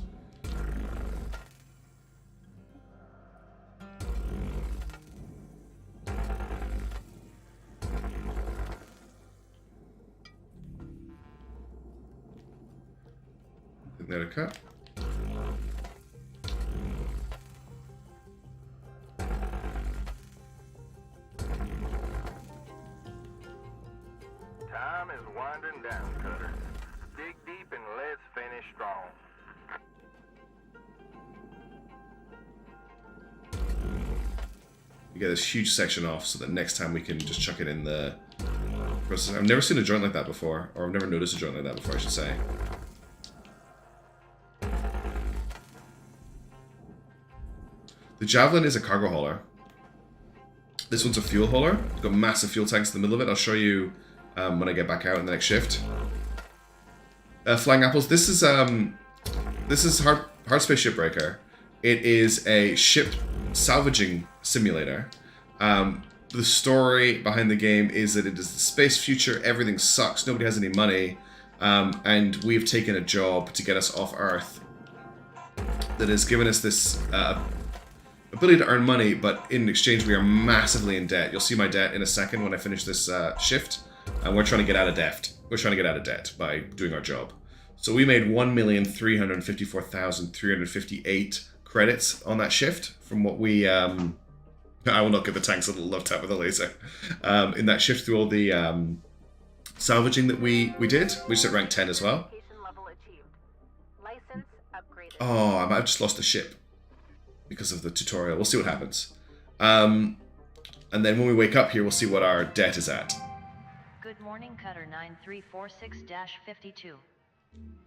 Isn't that a cut? Time is winding down, Cutter. Dig deep and let's finish strong. We get this huge section off so that next time we can just chuck it in the process. I've never seen a joint like that before, or I've never noticed a joint like that before, I should say. The Javelin is a cargo hauler. This one's a fuel hauler. It's got massive fuel tanks in the middle of it. I'll show you when I get back out in the next shift. Flying Apples. This is Hardspace Shipbreaker. It is a ship salvaging simulator. The story behind the game is that it is the space future. Everything sucks. Nobody has any money, and we've taken a job to get us off Earth that has given us this ability to earn money, but in exchange we are massively in debt. You'll see my debt in a second when I finish this shift, and we're trying to get out of debt. We're trying to get out of debt by doing our job. So we made 1,354,358 credits on that shift from what we I will not give the tanks a little love tap with a laser. In that shift through all the salvaging that we did, we just at rank 10 as well. Oh, I might have just lost the ship because of the tutorial. We'll see what happens. And then when we wake up here, we'll see what our debt is at. Good morning, Cutter 9346-52.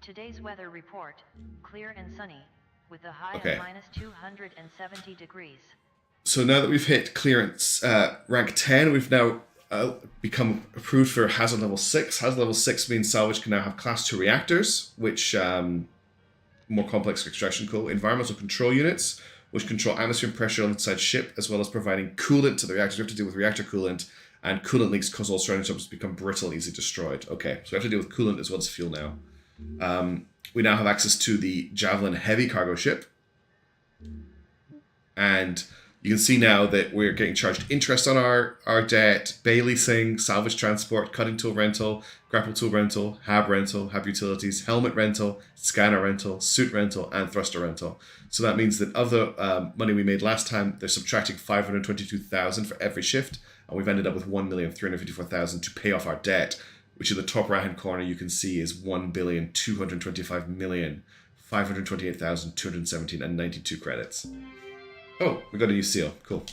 Today's weather report, clear and sunny, with a high of minus 270 degrees. So now that we've hit clearance rank 10, we've now become approved for hazard level 6. Hazard level 6 means salvage can now have class 2 reactors, which more complex extraction cool. Environmental control units, which control atmosphere and pressure inside ship, as well as providing coolant to the reactors. We have to deal with reactor coolant, and coolant leaks cause all surrounding substances to become brittle, easily destroyed. Okay, so we have to deal with coolant as well as fuel now. We now have access to the Javelin heavy cargo ship, and you can see now that we're getting charged interest on our debt, bay leasing, salvage transport, cutting tool rental, grapple tool rental, hab utilities, helmet rental, scanner rental, suit rental, and thruster rental. So that means that of the money we made last time, they're subtracting 522,000 for every shift, and we've ended up with 1,354,000 to pay off our debt, which in the top right-hand corner you can see is 1,225,528,217 and 92 credits. Oh, we got a new seal. Cool.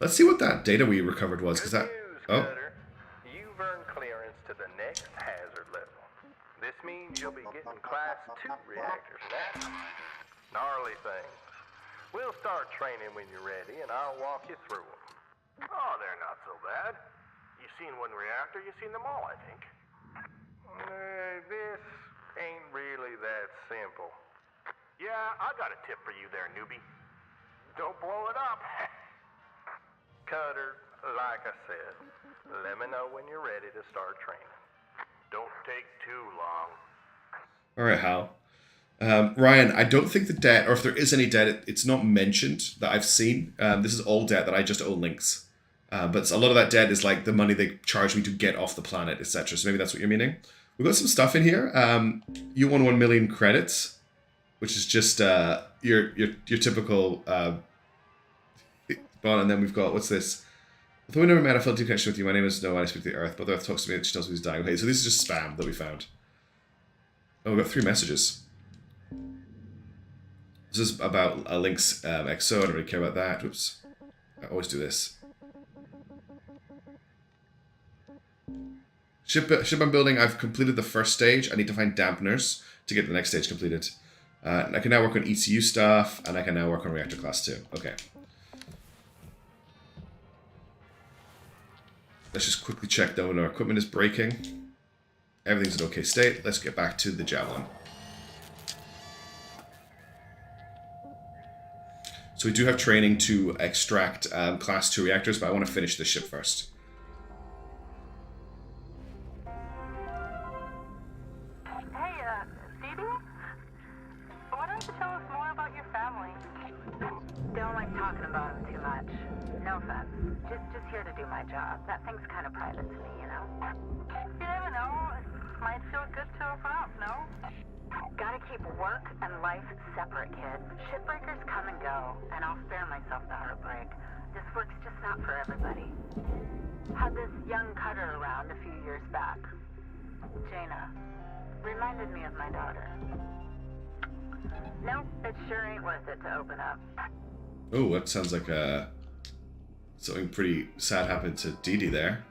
Let's see what that data we recovered was, because that... Oh. You've earned clearance to the next hazard level. This means you'll be getting class 2 reactors now. Gnarly things. We'll start training when you're ready, and I'll walk you through them. Oh, they're not so bad. You've seen one reactor, you've seen them all, I think. This ain't really that simple. Yeah, I got a tip for you there, newbie. Don't blow it up. Cutter, like I said, let me know when you're ready to start training. Don't take too long. All right, Hal. Ryan, I don't think the debt, or if there is any debt, it's not mentioned that I've seen. This is all debt that I just owe links. But a lot of that debt is like the money they charge me to get off the planet, etc. So maybe that's what you're meaning. We've got some stuff in here. You won 1 million credits, which is just your typical bond. And then we've got, what's this? Although we never met, I felt deep connection with you. My name is Noah, I speak to the Earth. But the Earth talks to me and she tells me he's dying. Okay, so this is just spam that we found. Oh, we've got 3 messages. This is about Link's XO. I don't really care about that. Oops. I always do this. Ship I'm building, I've completed the first stage. I need to find dampeners to get the next stage completed. I can now work on ECU stuff, and I can now work on reactor class 2. Okay. Let's just quickly check though when our equipment is breaking. Everything's in okay state. Let's get back to the Javelin. So we do have training to extract class 2 reactors, but I want to finish the ship first. Don't like talking about him too much. No offense. Just here to do my job. That thing's kind of private to me, you know? You never know. It might feel good to open up, no? Gotta keep work and life separate, kid. Shipbreakers come and go, and I'll spare myself the heartbreak. This work's just not for everybody. Had this young cutter around a few years back. Jaina. Reminded me of my daughter. Nope, it sure ain't worth it to open up. Oh, that sounds like something pretty sad happened to Dee Dee there.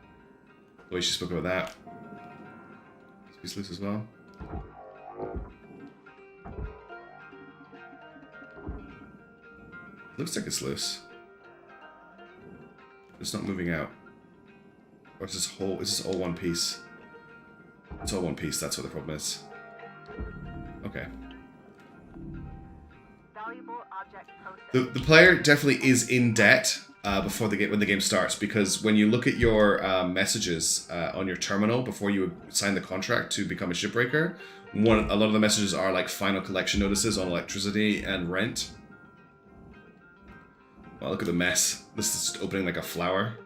The way she spoke about that. Is loose as well? Looks like it's loose. It's not moving out. Or is this all one piece? It's all one piece, that's what the problem is. Okay. The player definitely is in debt before when the game starts, because when you look at your messages on your terminal before you sign the contract to become a shipbreaker, a lot of the messages are like final collection notices on electricity and rent. Wow, look at the mess. This is just opening like a flower.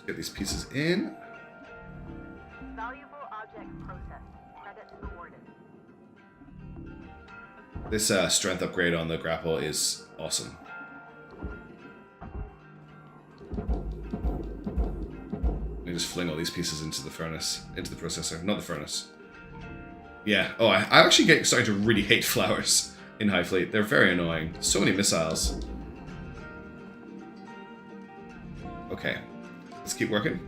Get these pieces in. Valuable object processed. Credits awarded. This strength upgrade on the grapple is awesome. Let me just fling all these pieces into the furnace, into the processor, not the furnace. Yeah. Oh, I actually starting to really hate flowers in High Fleet. They're very annoying. So many missiles. Okay. Let's keep working.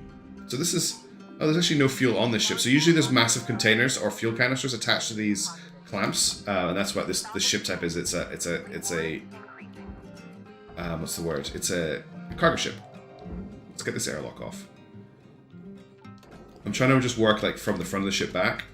So this is... Oh, there's actually no fuel on this ship. So usually there's massive containers or fuel canisters attached to these clamps. And that's what this ship type is. It's a what's the word? It's a cargo ship. Let's get this airlock off. I'm trying to just work like from the front of the ship back.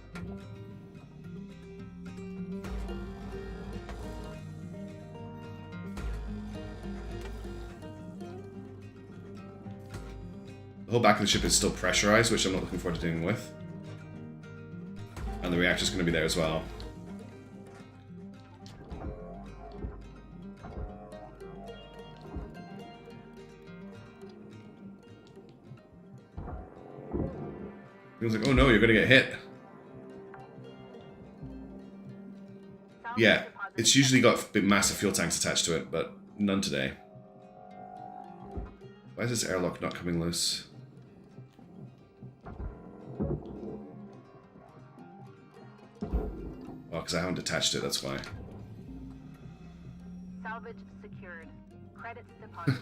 The whole back of the ship is still pressurized, which I'm not looking forward to dealing with. And the reactor's going to be there as well. He was like, oh no, you're going to get hit. Yeah, it's usually got massive fuel tanks attached to it, but none today. Why is this airlock not coming loose? Oh, because I haven't attached it, that's why. Salvage secured. Credits deposited.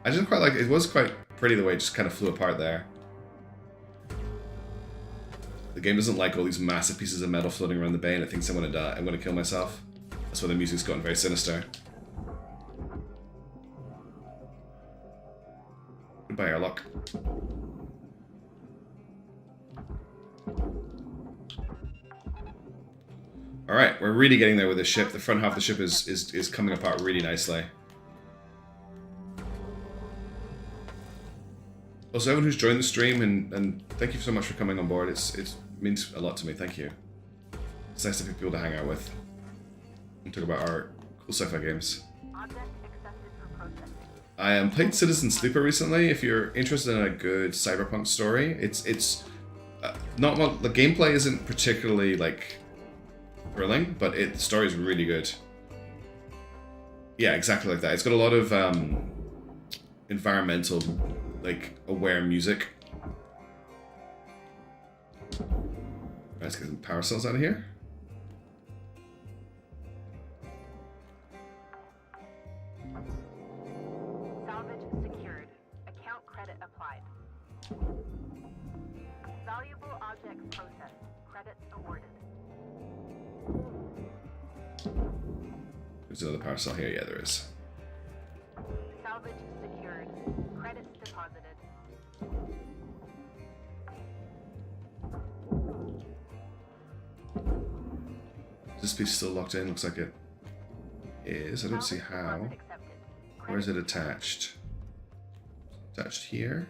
I didn't quite like it. It was quite pretty the way it just kind of flew apart there. The game doesn't like all these massive pieces of metal floating around the bay, and it thinks I'm gonna die. I'm gonna kill myself. That's why the music's gotten very sinister. Goodbye, airlock. Alright, we're really getting there with this ship. The front half of the ship is coming apart really nicely. Also, everyone who's joined the stream, and thank you so much for coming on board. It's means a lot to me. Thank you. It's nice to have people to hang out with and talk about our cool sci-fi games. Object accepted for processing. I played Citizen Sleeper recently. If you're interested in a good cyberpunk story, it's not well, the gameplay isn't particularly like thrilling, but the story is really good. Yeah, exactly like that. It's got a lot of environmental, like, aware music. Let's get some power cells out of here. Salvage secured. Account credit applied. Valuable objects processed. Credits awarded. There's another power cell here. Yeah, there is. Salvage secured. Credits deposited. Is this piece still locked in? Looks like it is. I don't see how. Deposit accepted. Where is it attached? Attached here?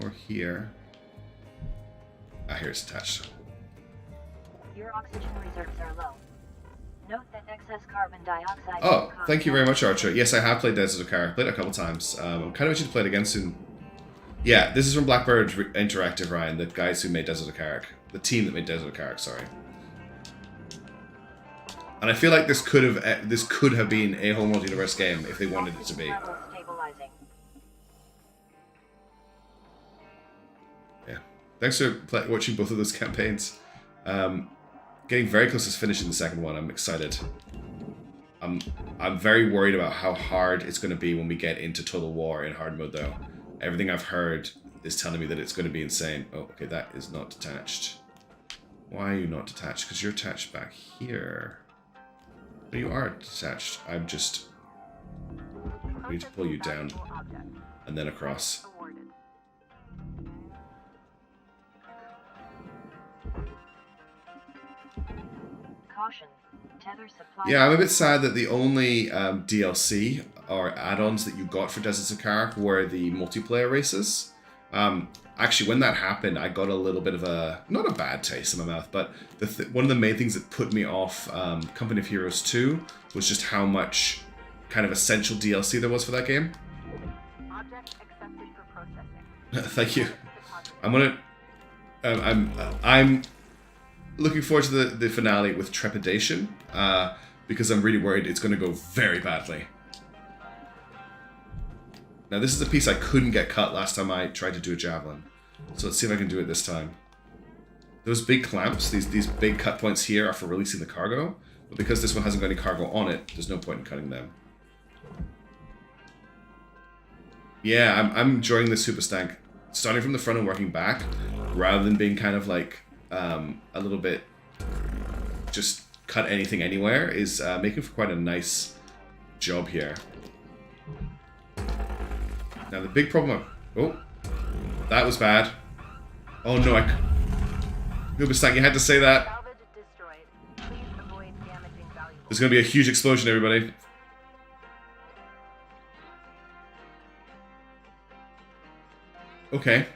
Or here? Ah, here it's attached. Your oxygen reserves are low. Note that excess carbon dioxide. Oh, thank you very much, Archer. Yes, I have played Desert of Kara. Played it a couple times. I'm kind of itching to play it again soon. Yeah, this is from Blackbird Interactive, Ryan, the guys who made Desert of Kara. The team that made Desert of Kara, sorry. And I feel like this could have been a Homeworld Universe game if they wanted it to be. Yeah. Thanks for watching both of those campaigns. Getting very close to finishing the second one. I'm excited. I'm very worried about how hard it's going to be when we get into Total War in hard mode, though. Everything I've heard is telling me that it's going to be insane. Oh, okay, that is not detached. Why are you not detached? Because you're attached back here. No, you are detached. I'm just... I need to pull you down and then across. Awarded. Caution. Tether supply. Yeah, I'm a bit sad that the only DLC or add-ons that you got for Deserts of Kara were the multiplayer races. Actually, when that happened, I got a little bit of a, not a bad taste in my mouth, but one of the main things that put me off Company of Heroes 2 was just how much kind of essential DLC there was for that game. Object accepted for processing. Thank you. I'm looking forward to the finale with trepidation, because I'm really worried it's going to go very badly. Now this is a piece I couldn't get cut last time I tried to do a Javelin. So let's see if I can do it this time. Those big clamps, these big cut points here are for releasing the cargo, but because this one hasn't got any cargo on it, there's no point in cutting them. Yeah, I'm enjoying this super stank. Starting from the front and working back, rather than being kind of like a little bit just cut anything anywhere, is making for quite a nice job here. Now the big problem... Oh, that was bad. Oh no, Uberstank, you had to say that. Salvage destroyed. Please avoid damaging valuables. There's going to be a huge explosion, everybody. Okay.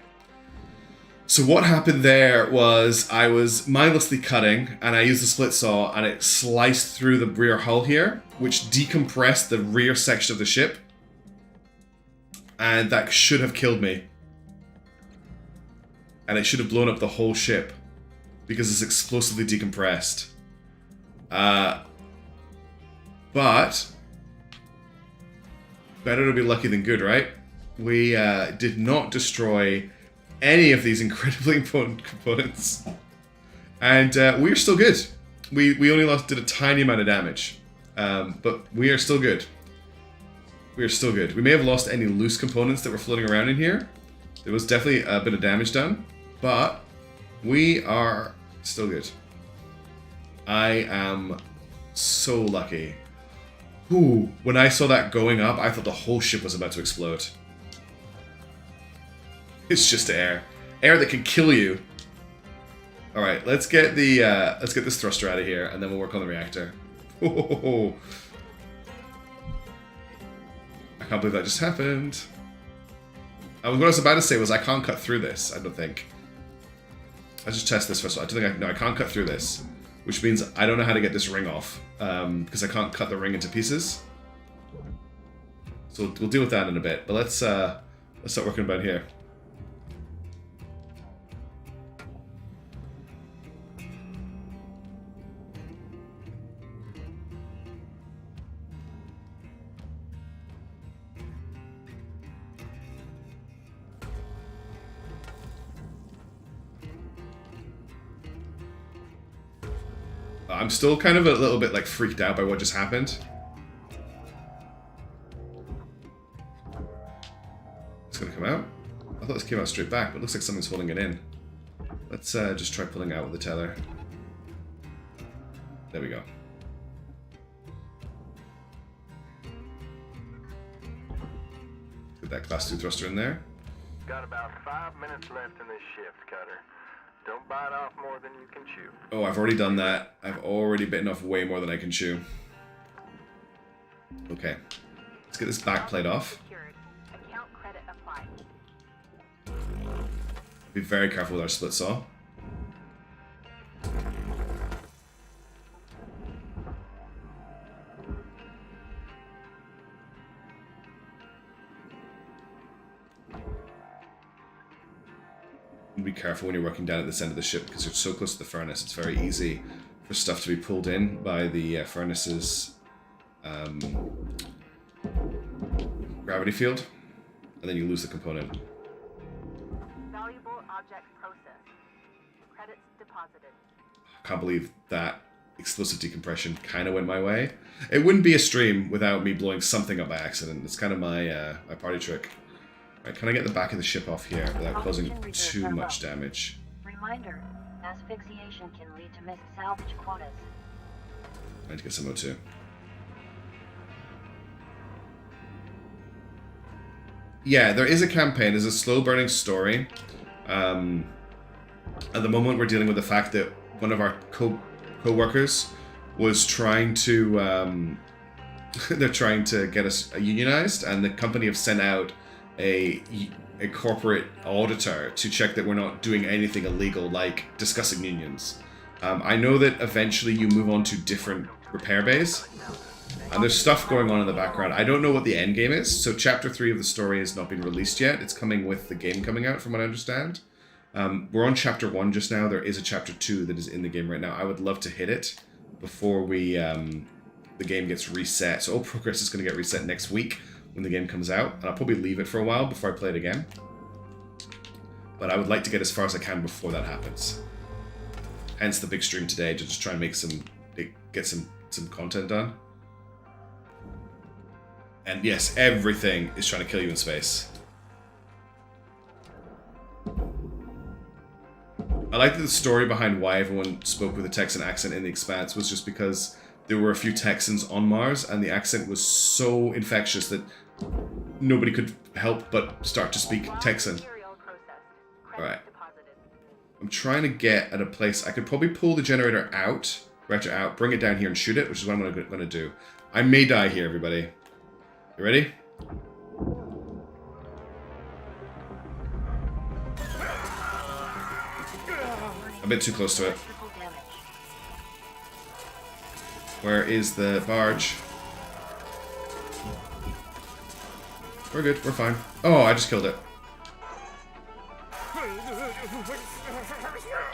So what happened there was I was mindlessly cutting, and I used the split saw, and it sliced through the rear hull here, which decompressed the rear section of the ship. And that should have killed me. And it should have blown up the whole ship, because it's explosively decompressed. But better to be lucky than good, right? We did not destroy any of these incredibly important components. And we're still good. We only did a tiny amount of damage. But we are still good. We are still good. We may have lost any loose components that were floating around in here. There was definitely a bit of damage done. But we are still good. I am so lucky. Ooh, when I saw that going up, I thought the whole ship was about to explode. It's just air. Air that can kill you. Alright, let's get this thruster out of here, and then we'll work on the reactor. Oh, I can't believe that just happened. What I was about to say was I can't cut through this, I don't think. Let's just test this first. I don't think I can't cut through this, which means I don't know how to get this ring off because I can't cut the ring into pieces. So we'll deal with that in a bit. But let's start working about here. I'm still kind of a little bit like freaked out by what just happened. It's gonna come out. I thought this came out straight back, but it looks like something's holding it in. Let's just try pulling out with the tether. There we go. Get that class 2 thruster in there. Got about 5 minutes left in this shift, Cutter. Don't bite off more than you can chew. Oh, I've already done that. I've already bitten off way more than I can chew. Okay. Let's get this back plate off. Account credit applied. Be very careful with our split saw. Be careful when you're working down at this end of the ship because you're so close to the furnace. It's very easy for stuff to be pulled in by the furnace's gravity field, and then you lose the component. Valuable object processed. Credits deposited. I can't believe that explosive decompression kind of went my way. It wouldn't be a stream without me blowing something up by accident. It's kind of my my party trick. Right, can I get the back of the ship off here without causing too much damage? Reminder, asphyxiation can lead to missed salvage quotas. I need to get some O2. Yeah, there is a campaign. There's a slow-burning story. At the moment, we're dealing with the fact that one of our co-workers was trying to... they're trying to get us unionized, and the company have sent out a corporate auditor to check that we're not doing anything illegal, like discussing unions. I know that eventually you move on to different repair bays, and there's stuff going on in the background. I don't know what the end game is, so Chapter 3 of the story has not been released yet. It's coming with the game coming out, from what I understand. We're on Chapter 1 just now. There is a Chapter 2 that is in the game right now. I would love to hit it before we the game gets reset. So all progress is going to get reset next week when the game comes out, and I'll probably leave it for a while before I play it again. But I would like to get as far as I can before that happens. Hence the big stream today, to just try and make get some content done. And yes, everything is trying to kill you in space. I like that the story behind why everyone spoke with a Texan accent in The Expanse was just because there were a few Texans on Mars, and the accent was so infectious that nobody could help but start to speak Texan. Alright. I'm trying to get at a place... I could probably pull the generator out, reactor out, bring it down here and shoot it, which is what I'm going to do. I may die here, everybody. You ready? A bit too close to it. Where is the barge? We're good, we're fine. Oh, I just killed it.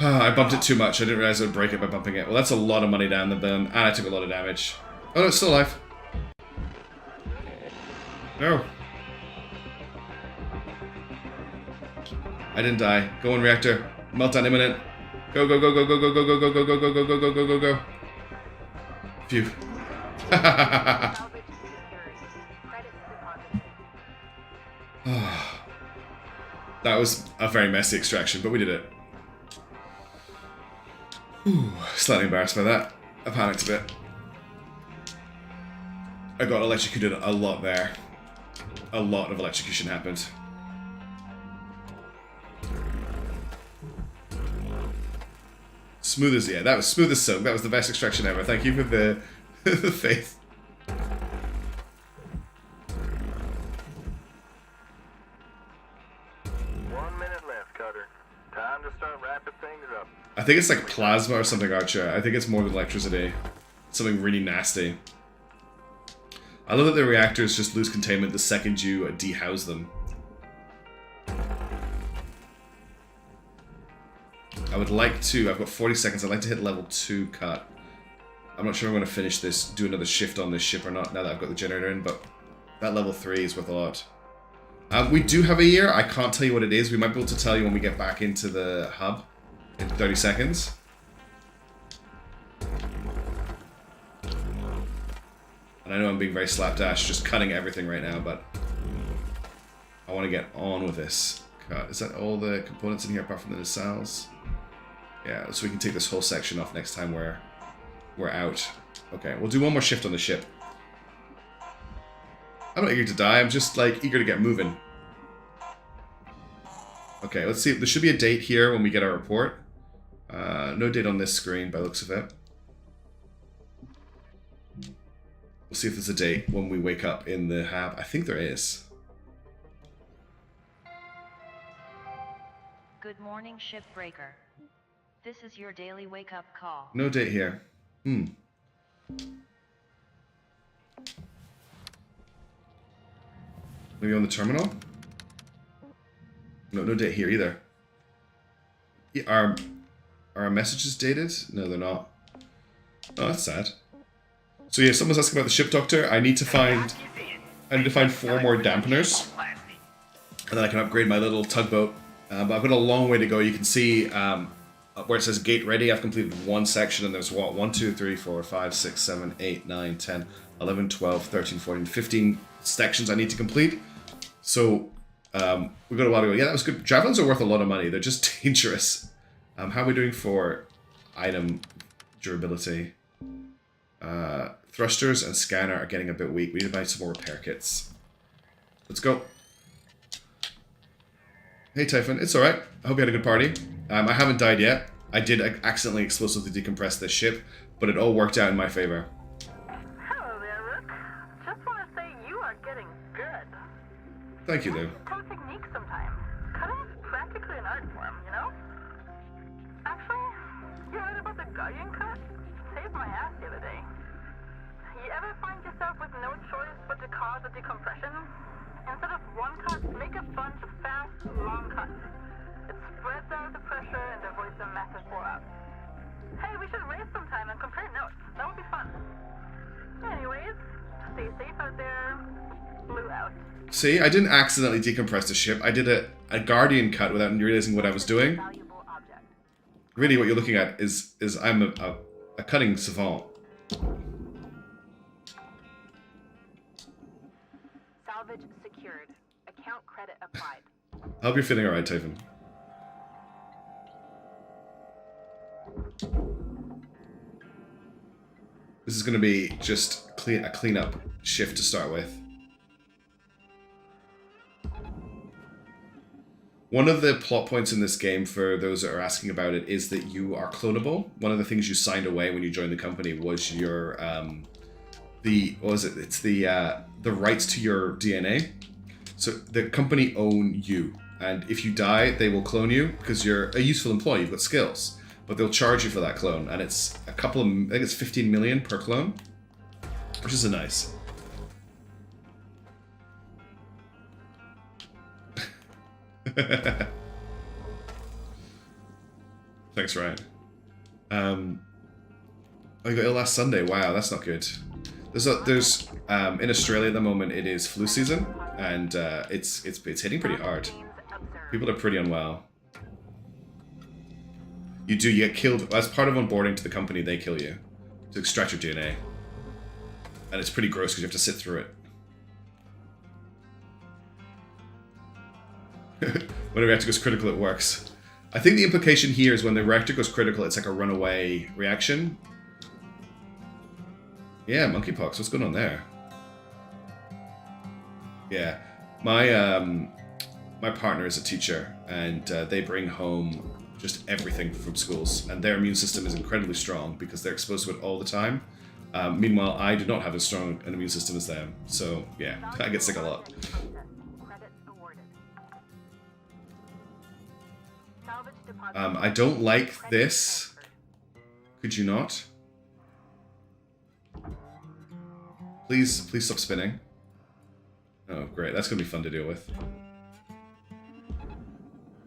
I bumped it too much. I didn't realize I would break it by bumping it. Well, that's a lot of money down the bin, and I took a lot of damage. Oh, no, it's still alive. No. I didn't die. Go in, reactor. Meltdown imminent. Go, go, go, go, go, go, go, go, go, go, go, go, go, go, go, go, go. Phew. That was a very messy extraction, but we did it. Whew, slightly embarrassed by that. I panicked a bit. I got electrocuted a lot there. A lot of electrocution happened. Smooth as, yeah, that was smooth as silk. That was the best extraction ever. Thank you for the, the faith. Time to start wrapping things up. I think it's like plasma or something, Archer. I think it's more than electricity. Something really nasty. I love that the reactors just lose containment the second you dehouse them. I would like to, I've got 40 seconds, I'd like to hit level 2 cut. I'm not sure I'm going to finish this, do another shift on this ship or not now that I've got the generator in, but that level 3 is worth a lot. We do have a year, I can't tell you what it is, we might be able to tell you when we get back into the hub in 30 seconds. And I know I'm being very slapdash, just cutting everything right now, but I want to get on with this. Cut. Is that all the components in here apart from the nacelles? Yeah, so we can take this whole section off next time we're out. Okay, we'll do one more shift on the ship. I'm not eager to die, I'm just like eager to get moving. Okay, let's see. There should be a date here when we get our report. No date on this screen by the looks of it. We'll see if there's a date when we wake up in the hab. I think there is. Good morning, Shipbreaker. This is your daily wake-up call. No date here. Maybe on the terminal? No date here either. Yeah, are our messages dated? No, they're not. Oh, that's sad. So yeah, someone's asking about the ship doctor. I need to find 4 more dampeners, and then I can upgrade my little tugboat. But I've got a long way to go. You can see where it says gate ready. I've completed one section, and there's what 1, 2, 3, 4, 5, 6, 7, 8, 9, 10, 11, 12, 13, 14, 15 sections I need to complete. So we've got a while to go. Yeah, that was good. Javelins are worth a lot of money. They're just dangerous. How are we doing for item durability? Thrusters and scanner are getting a bit weak. We need to buy some more repair kits. Let's go. Hey Typhon, it's alright. I hope you had a good party. I haven't died yet. I did accidentally explosively decompress this ship, but it all worked out in my favor. Hello there, Rook. Just want to say you are getting good. Thank you, Lou. Pro technique sometimes. Cutting's practically an art form, you know? Actually, you heard about the Guardian cut? Saved my ass the other day. You ever find yourself with no choice but to cause a decompression? Instead of one cut, make a bunch of fast, long cuts. It spreads out the pressure and avoids a massive blowout. Hey, we should race sometime and compare notes. That would be fun. Anyways, stay safe out there. Blue out. See, I didn't accidentally decompress the ship. I did a Guardian cut without realizing what I was doing. Valuable object. Really, what you're looking at is I'm a cutting savant. Salvage secured. Account credit applied. I hope you're feeling alright, Typhon. This is going to be just a cleanup shift to start with. One of the plot points in this game, for those that are asking about it, is that you are clonable. One of the things you signed away when you joined the company was your the rights to your DNA. So the company own you, and if you die, they will clone you because you're a useful employee. You've got skills, but they'll charge you for that clone, and it's I think it's 15 million per clone, which is nice. Thanks, Ryan. I got ill last Sunday. Wow, that's not good. There's in Australia at the moment it is flu season, and it's hitting pretty hard. People are pretty unwell. You get killed as part of onboarding to the company. They kill you to extract your DNA, and it's pretty gross because you have to sit through it. When a reactor goes critical, it works. I think the implication here is when the reactor goes critical, it's like a runaway reaction. Yeah, monkeypox. What's going on there? Yeah, my partner is a teacher, and they bring home just everything from schools, and their immune system is incredibly strong because they're exposed to it all the time. Meanwhile, I do not have as strong an immune system as them, so yeah, I get sick a lot. Credit awarded. Salvage deposit. I don't like Credits this. transferred. Could you not? Please stop spinning. Oh, great. That's going to be fun to deal with.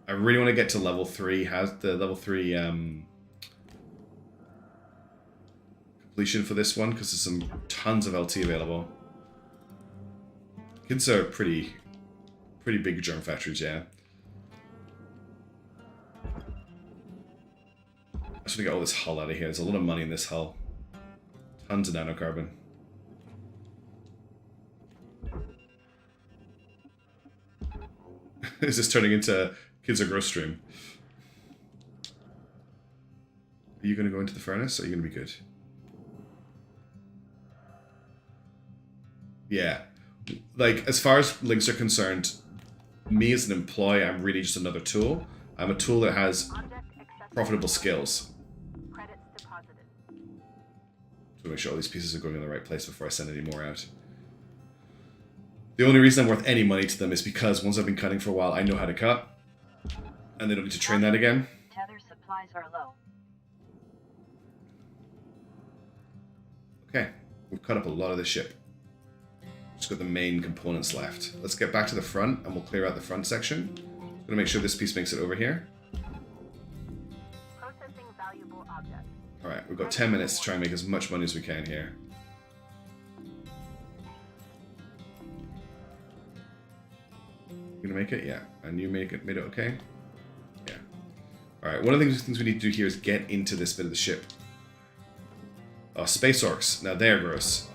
I really want to get to level 3. How's the level 3 completion for this one? Because there's some tons of LT available. Kids are pretty big germ factories, yeah. I just want to get all this hull out of here. There's a lot of money in this hull. Tons of nanocarbon. Is this turning into Kids Are Gross stream? Are you going to go into the furnace? Or are you going to be good? Yeah. Like, as far as links are concerned, me as an employee, I'm really just another tool. I'm a tool that has Object accessible. profitable skills. Credits deposited. To make sure all these pieces are going in the right place before I send any more out. The only reason I'm worth any money to them is because once I've been cutting for a while, I know how to cut. And they don't need to train that again. Tether supplies are low. Okay, we've cut up a lot of the ship. Just got the main components left. Let's get back to the front and we'll clear out the front section. I'm gonna make sure this piece makes it over here. Processing valuable object. Alright, we've got 10 minutes to try and make as much money as we can here. You gonna make it? Yeah. And you made it okay? Yeah. Alright, one of the things we need to do here is get into this bit of the ship. Oh, space orcs. Now they're gross.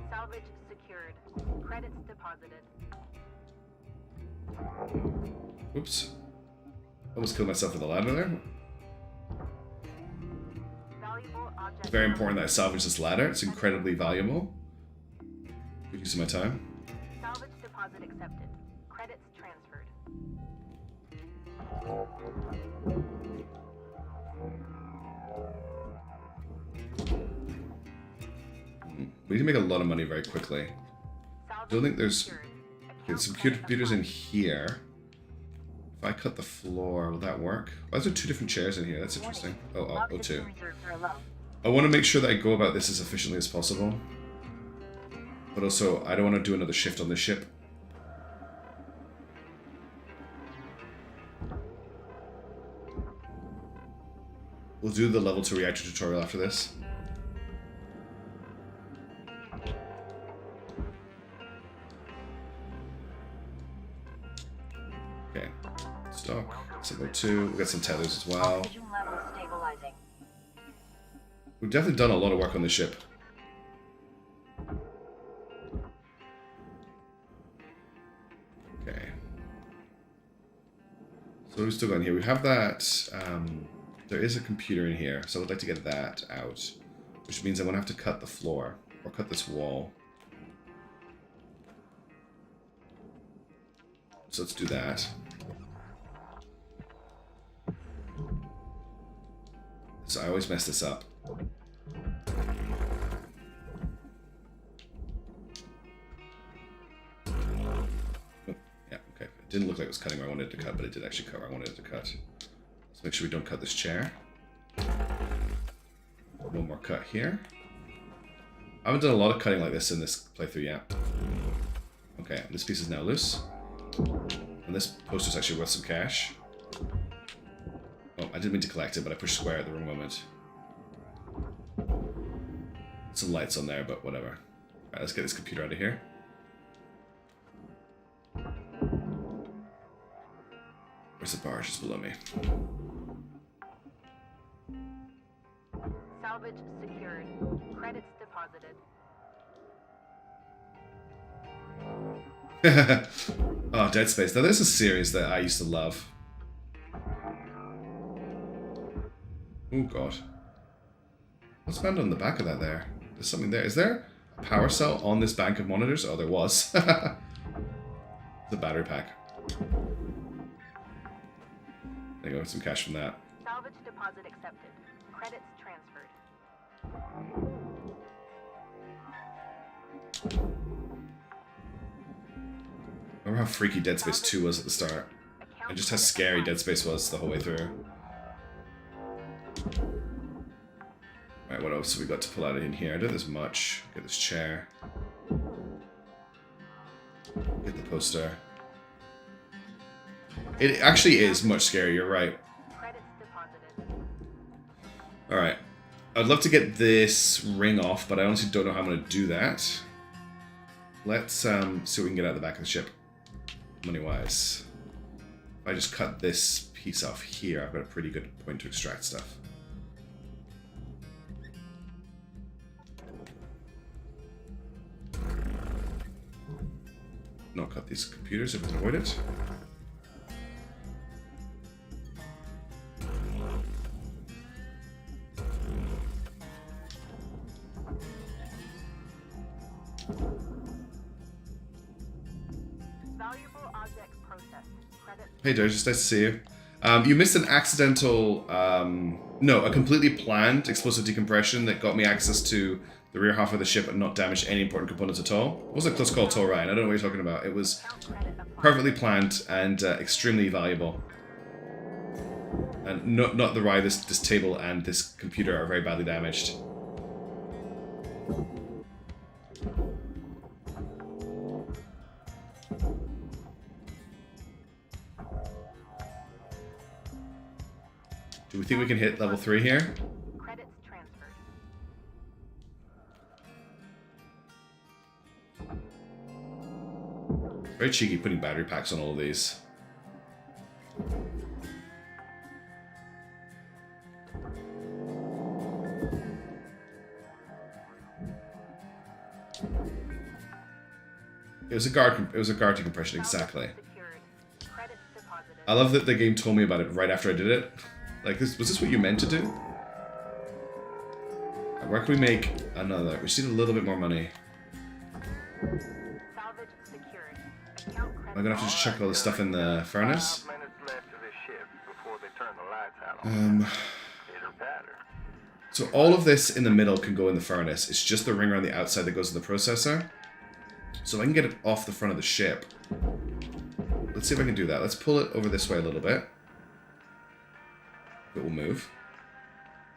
Salvage secured. Credits deposited. Oops. Almost killed myself with a ladder there. Valuable object. It's very important that I salvage this ladder. It's incredibly valuable. Good use of my time. Salvage deposit accepted. Credits transferred. We need to make a lot of money very quickly. Salvage Don't think there's... secured. Okay, Account some credit computers in applied. here. If I cut the floor, will that work? Why is there 2 different chairs in here? That's interesting. Oh, two. Reserves are low. I want to make sure that I go about this as efficiently as possible. But also, I don't want to do another shift on this ship. We'll do the level 2 reactor tutorial after this. Okay. Stock. Level 2. We've got some tethers as well. Oxygen level stabilizing. We've definitely done a lot of work on this ship. Okay. So we've still got in here. We have that. There is a computer in here, so I'd like to get that out. Which means I'm going to have to cut the floor. Or cut this wall. So let's do that. So I always mess this up. Yeah, okay. It didn't look like it was cutting where I wanted it to cut, but it did actually cut where I wanted it to cut. Let's make sure we don't cut this chair. One more cut here. I haven't done a lot of cutting like this in this playthrough yet. Okay, this piece is now loose. And this poster's actually worth some cash. Oh, I didn't mean to collect it, but I pushed square at the wrong moment. Some lights on there, but whatever. Alright, let's get this computer out of here. Where's the barge? It's below me. Salvage secured. Credits deposited. Oh, Dead Space. Now, this is a series that I used to love. Oh, God. What's found on the back of that there? There's something there. Is there a power cell on this bank of monitors? Oh, there was. The battery pack. There you go, some cash from that. Salvage deposit accepted. Credits transferred. remember how freaky Dead Space 2 was at the start. And just how scary Dead Space was the whole way through. Right, what else have we got to pull out in here? I don't think there's much. Get this chair. Get the poster. It actually is much scarier, you're right. Alright. I'd love to get this ring off, but I honestly don't know how I'm going to do that. Let's see what we can get out the back of the ship. Money-wise. If I just cut this piece off here, I've got a pretty good point to extract stuff. Not cut these computers if we can avoid it. Hey Doge, nice to see you. You missed an accidental, no, a completely planned explosive decompression that got me access to the rear half of the ship and not damaged any important components at all. It was a close call, Ryan. I don't know what you're talking about. It was perfectly planned and extremely valuable. And not the why this table and this computer are very badly damaged. Do we think we can hit level 3 here? Credits transferred. Very cheeky putting battery packs on all of these. It was a guard decompression, exactly. I love that the game told me about it right after I did it. Like, was this what you meant to do? Where can we make another? We just need a little bit more money. Salvage secured. Account I'm gonna have to just chuck all this stuff in the furnace. 5 minutes left of this ship before they turn the lights out on Pitter patter. So all of this in the middle can go in the furnace. It's just the ring around the outside that goes in the processor. So if I can get it off the front of the ship. Let's see if I can do that. Let's pull it over this way a little bit. It will move.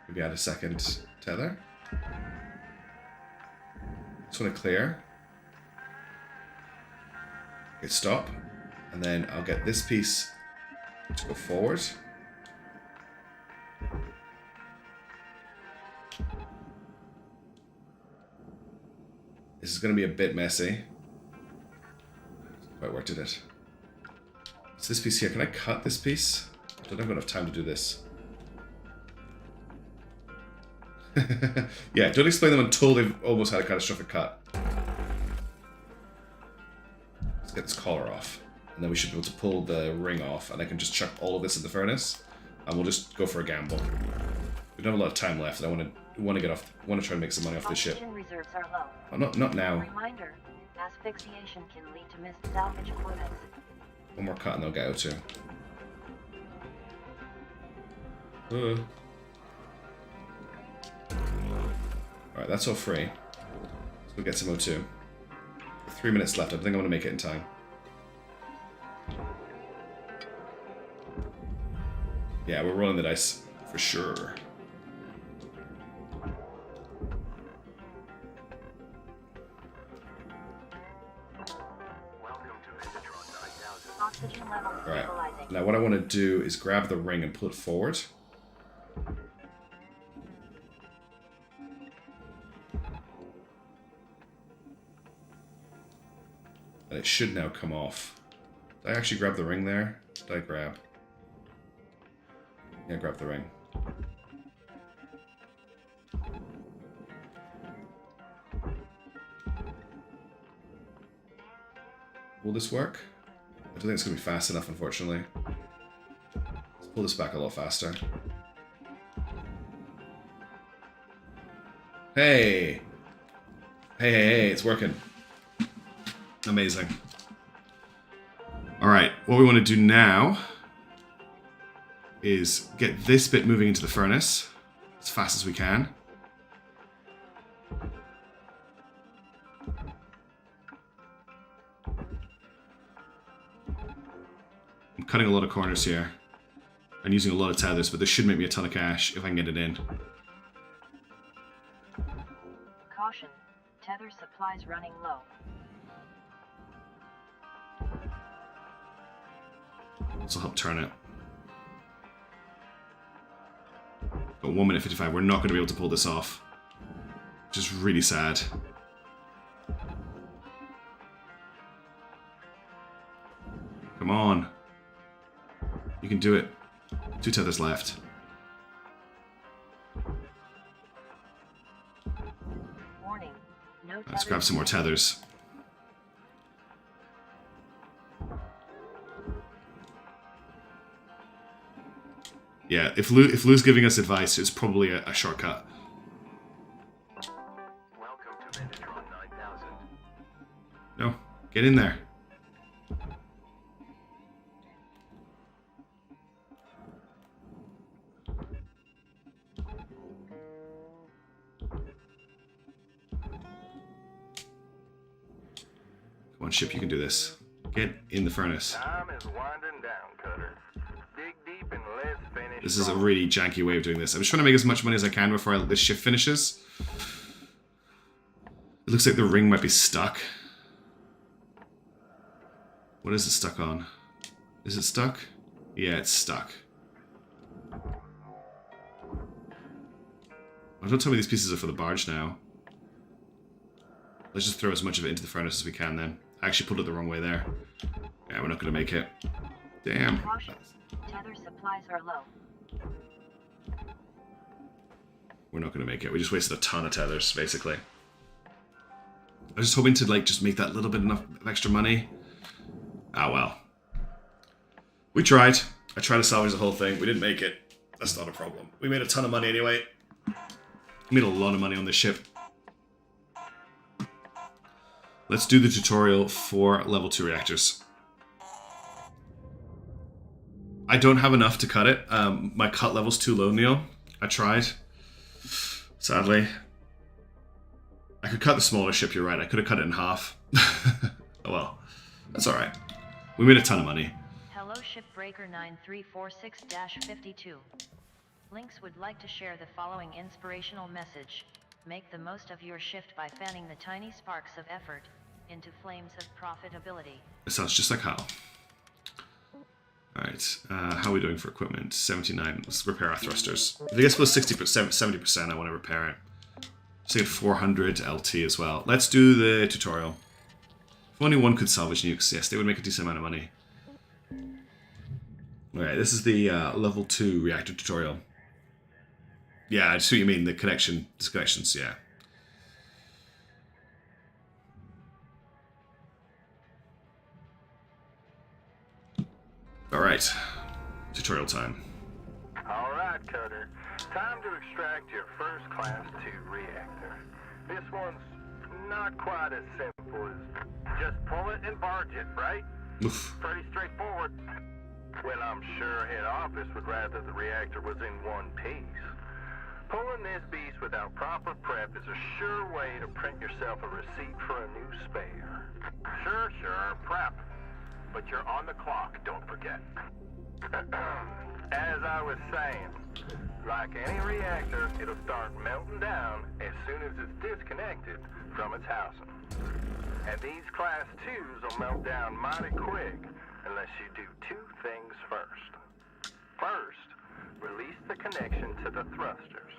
Maybe add a second tether. Just want to clear. Okay, stop. And then I'll get this piece to go forward. This is going to be a bit messy. Quite worked at it. So this piece here, can I cut this piece? I don't have enough time to do this. Yeah, don't explain them until they've almost had a catastrophic cut. Let's get this collar off. And then we should be able to pull the ring off, and I can just chuck all of this in the furnace, and we'll just go for a gamble. We don't have a lot of time left, and I want to get off. Want to try and make some money off this ship. Oxygen reserves are low. Oh, not now. Reminder: asphyxiation can lead to missed salvage quotas. One more cut, and they'll get out too. Alright, that's all free. Let's go get some O2. 3 minutes left. I think I'm going to make it in time. Yeah, we're rolling the dice for sure. Oxygen levels Alright, stabilizing. now what I want to do is grab the ring and pull it forward. And it should now come off. Did I actually grab the ring there? Did I grab? Yeah, grab the ring. Will this work? I don't think it's going to be fast enough, unfortunately. Let's pull this back a lot faster. Hey! Hey, it's working. Amazing. Alright, what we want to do now is get this bit moving into the furnace as fast as we can. cutting a lot of corners here. And using a lot of tethers, but this should make me a ton of cash if I can get it in. Caution, tether supplies running low. This will help turn it. Got 1 minute 55. We're not going to be able to pull this off. Which is really sad. Come on. You can do it. 2 tethers left. Warning, no Let's grab some more tethers. Yeah, if Lou's giving us advice, it's probably a shortcut. Welcome to Metatron 9000. No, get in there. Come on, ship, you can do this. Get in the furnace. Time is winding down, Cutter. Dig deep and let's finish. This is a really janky way of doing this. I'm just trying to make as much money as I can before this shift finishes. It looks like the ring might be stuck. What is it stuck on? Is it stuck? Yeah, it's stuck. Oh, don't tell me these pieces are for the barge now. Let's just throw as much of it into the furnace as we can then. I actually pulled it the wrong way there. Yeah, we're not going to make it. Damn. Caution, tether supplies are low. We're not going to make it. We just wasted a ton of tethers, basically. I was just hoping to, like, just make that little bit enough of extra money. Ah, well. We tried. I tried to salvage the whole thing. We didn't make it. That's not a problem. We made a ton of money anyway. We made a lot of money on this ship. Let's do the tutorial for level 2 reactors. I don't have enough to cut it. My cut level's too low, Neil. I tried. Sadly. I could cut the smaller ship, you're right. I could have cut it in half. Oh well. That's alright. We made a ton of money. Hello Shipbreaker 9346-52. Lynx would like to share the following inspirational message. Make the most of your shift by fanning the tiny sparks of effort into flames of profitability. It sounds just like Hal. Alright, how are we doing for equipment? 79. Let's repair our thrusters. If it gets below 60%, 70%, I want to repair it. Say 400 LT as well. Let's do the tutorial. If only one could salvage nukes, yes, they would make a decent amount of money. Alright, this is the level 2 reactor tutorial. Yeah, I see what you mean, the connections, yeah. Alright, tutorial time. Alright, Cutter. Time to extract your first class 2 reactor. This one's not quite as simple as just pull it and barge it, right? Oof. Pretty straightforward. Well, I'm sure head office would rather the reactor was in one piece. Pulling this beast without proper prep is a sure way to print yourself a receipt for a new spare. Sure, prep. But you're on the clock, don't forget. As I was saying, like any reactor, it'll start melting down as soon as it's disconnected from its housing. And these class 2s will melt down mighty quick unless you do 2 things first. First, release the connection to the thrusters.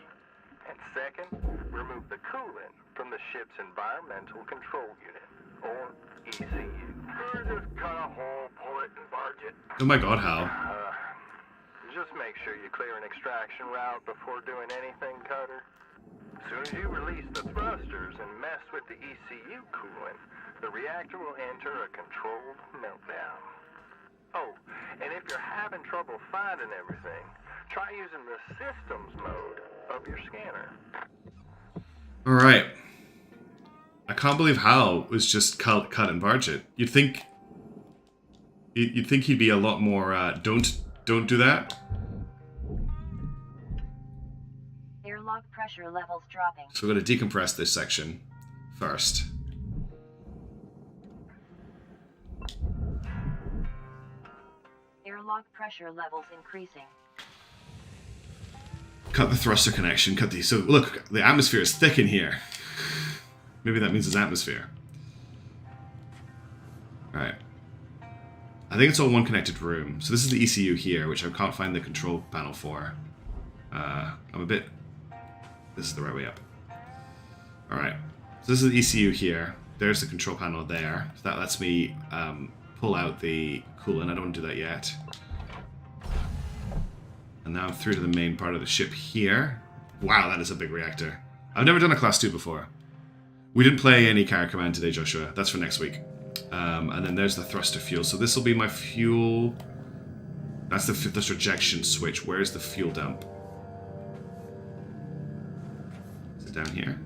And second, remove the coolant from the ship's environmental control unit, or ECU. Or just cut a hole, pull it, and barge it. Oh my god, Hal. Just make sure you clear an extraction route before doing anything, Cutter. As soon as you release the thrusters and mess with the ECU coolant, the reactor will enter a controlled meltdown. Oh, and if you're having trouble finding everything, try using the systems mode of your scanner. Alright. I can't believe Hal was just cut and barge it. You'd think he'd be a lot more don't do that. Airlock pressure levels dropping. So we're going to decompress this section first. Airlock Airlock pressure levels increasing. Cut the thruster connection. Cut the... So, look, the atmosphere is thick in here. Maybe that means it's atmosphere. Alright. I think it's all one connected room. So this is the ECU here, which I can't find the control panel for. I'm a bit... This is the right way up. Alright. So this is the ECU here. There's the control panel there. So that lets me pull out the coolant. I don't want to do that yet. And now I'm through to the main part of the ship here. Wow, that is a big reactor. I've never done a Class 2 before. We didn't play any carrier command today, Joshua. That's for next week. And then there's the thruster fuel. So this will be my fuel. That's the thruster ejection switch. Where's the fuel dump? Is it down here?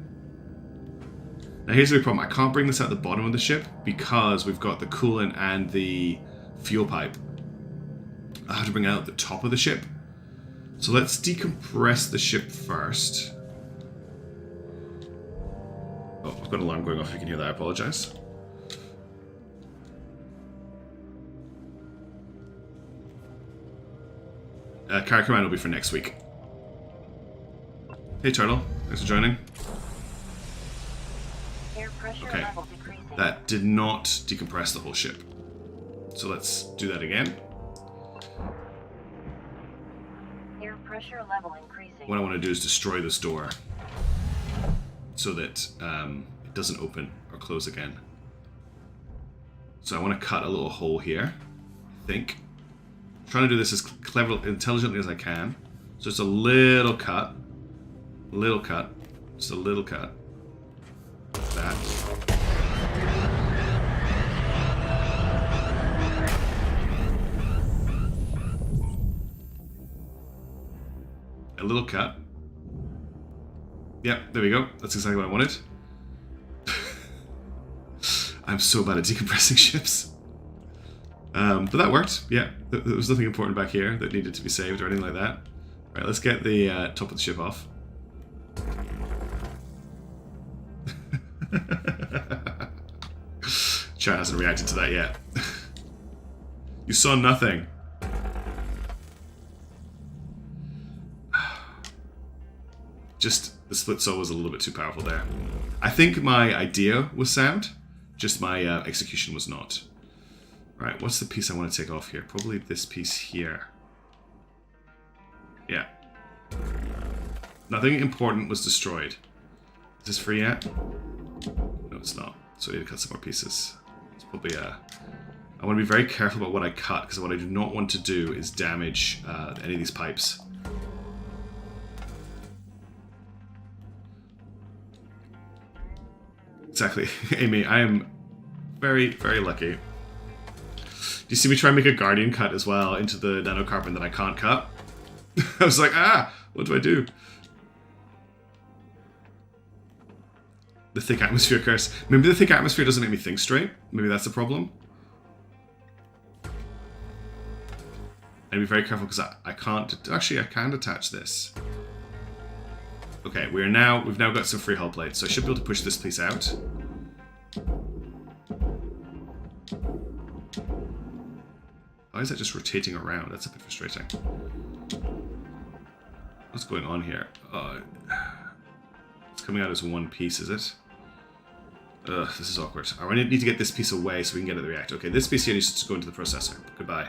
Now here's the big problem. I can't bring this out the bottom of the ship because we've got the coolant and the fuel pipe. I have to bring it out the top of the ship. So let's decompress the ship first. Oh, I've got an alarm going off if you can hear that. I apologize. Carrier command will be for next week. Hey Turtle, thanks for joining. Air pressure Okay, level decreasing. that did not decompress the whole ship. So let's do that again. Air pressure level increasing. What I want to do is destroy this door so that it doesn't open or close again. So I want to cut a little hole here, I think. I'm trying to do this as clever, intelligently as I can. So it's a little cut, just a little cut. Like that. A little cut. Yep, there we go. That's exactly what I wanted. I'm so bad at decompressing ships. But that worked. Yeah, there was nothing important back here that needed to be saved or anything like that. Right, let's get the top of the ship off. Chat hasn't reacted to that yet. You saw nothing. Just the split saw was a little bit too powerful there. I think my idea was sound, just my execution was not. Right, what's the piece I want to take off here? Probably this piece here. Yeah. Nothing important was destroyed. Is this free yet? No, it's not. So I need to cut some more pieces. It's probably I want to be very careful about what I cut, because what I do not want to do is damage any of these pipes. Exactly. Amy, I am very, very lucky. Do you see me try and make a Guardian cut as well into the nanocarbon that I can't cut? I was like, what do I do? The thick atmosphere curse. Maybe the thick atmosphere doesn't make me think straight. Maybe that's the problem. And be very careful because I can't... Actually, I can attach this. Okay, we've now got some free hull plates, so I should be able to push this piece out. Why is that just rotating around? That's a bit frustrating. What's going on here? It's coming out as one piece, is it? Ugh, this is awkward. I need to get this piece away so we can get at the reactor. Okay, this piece here needs to go into the processor. Goodbye.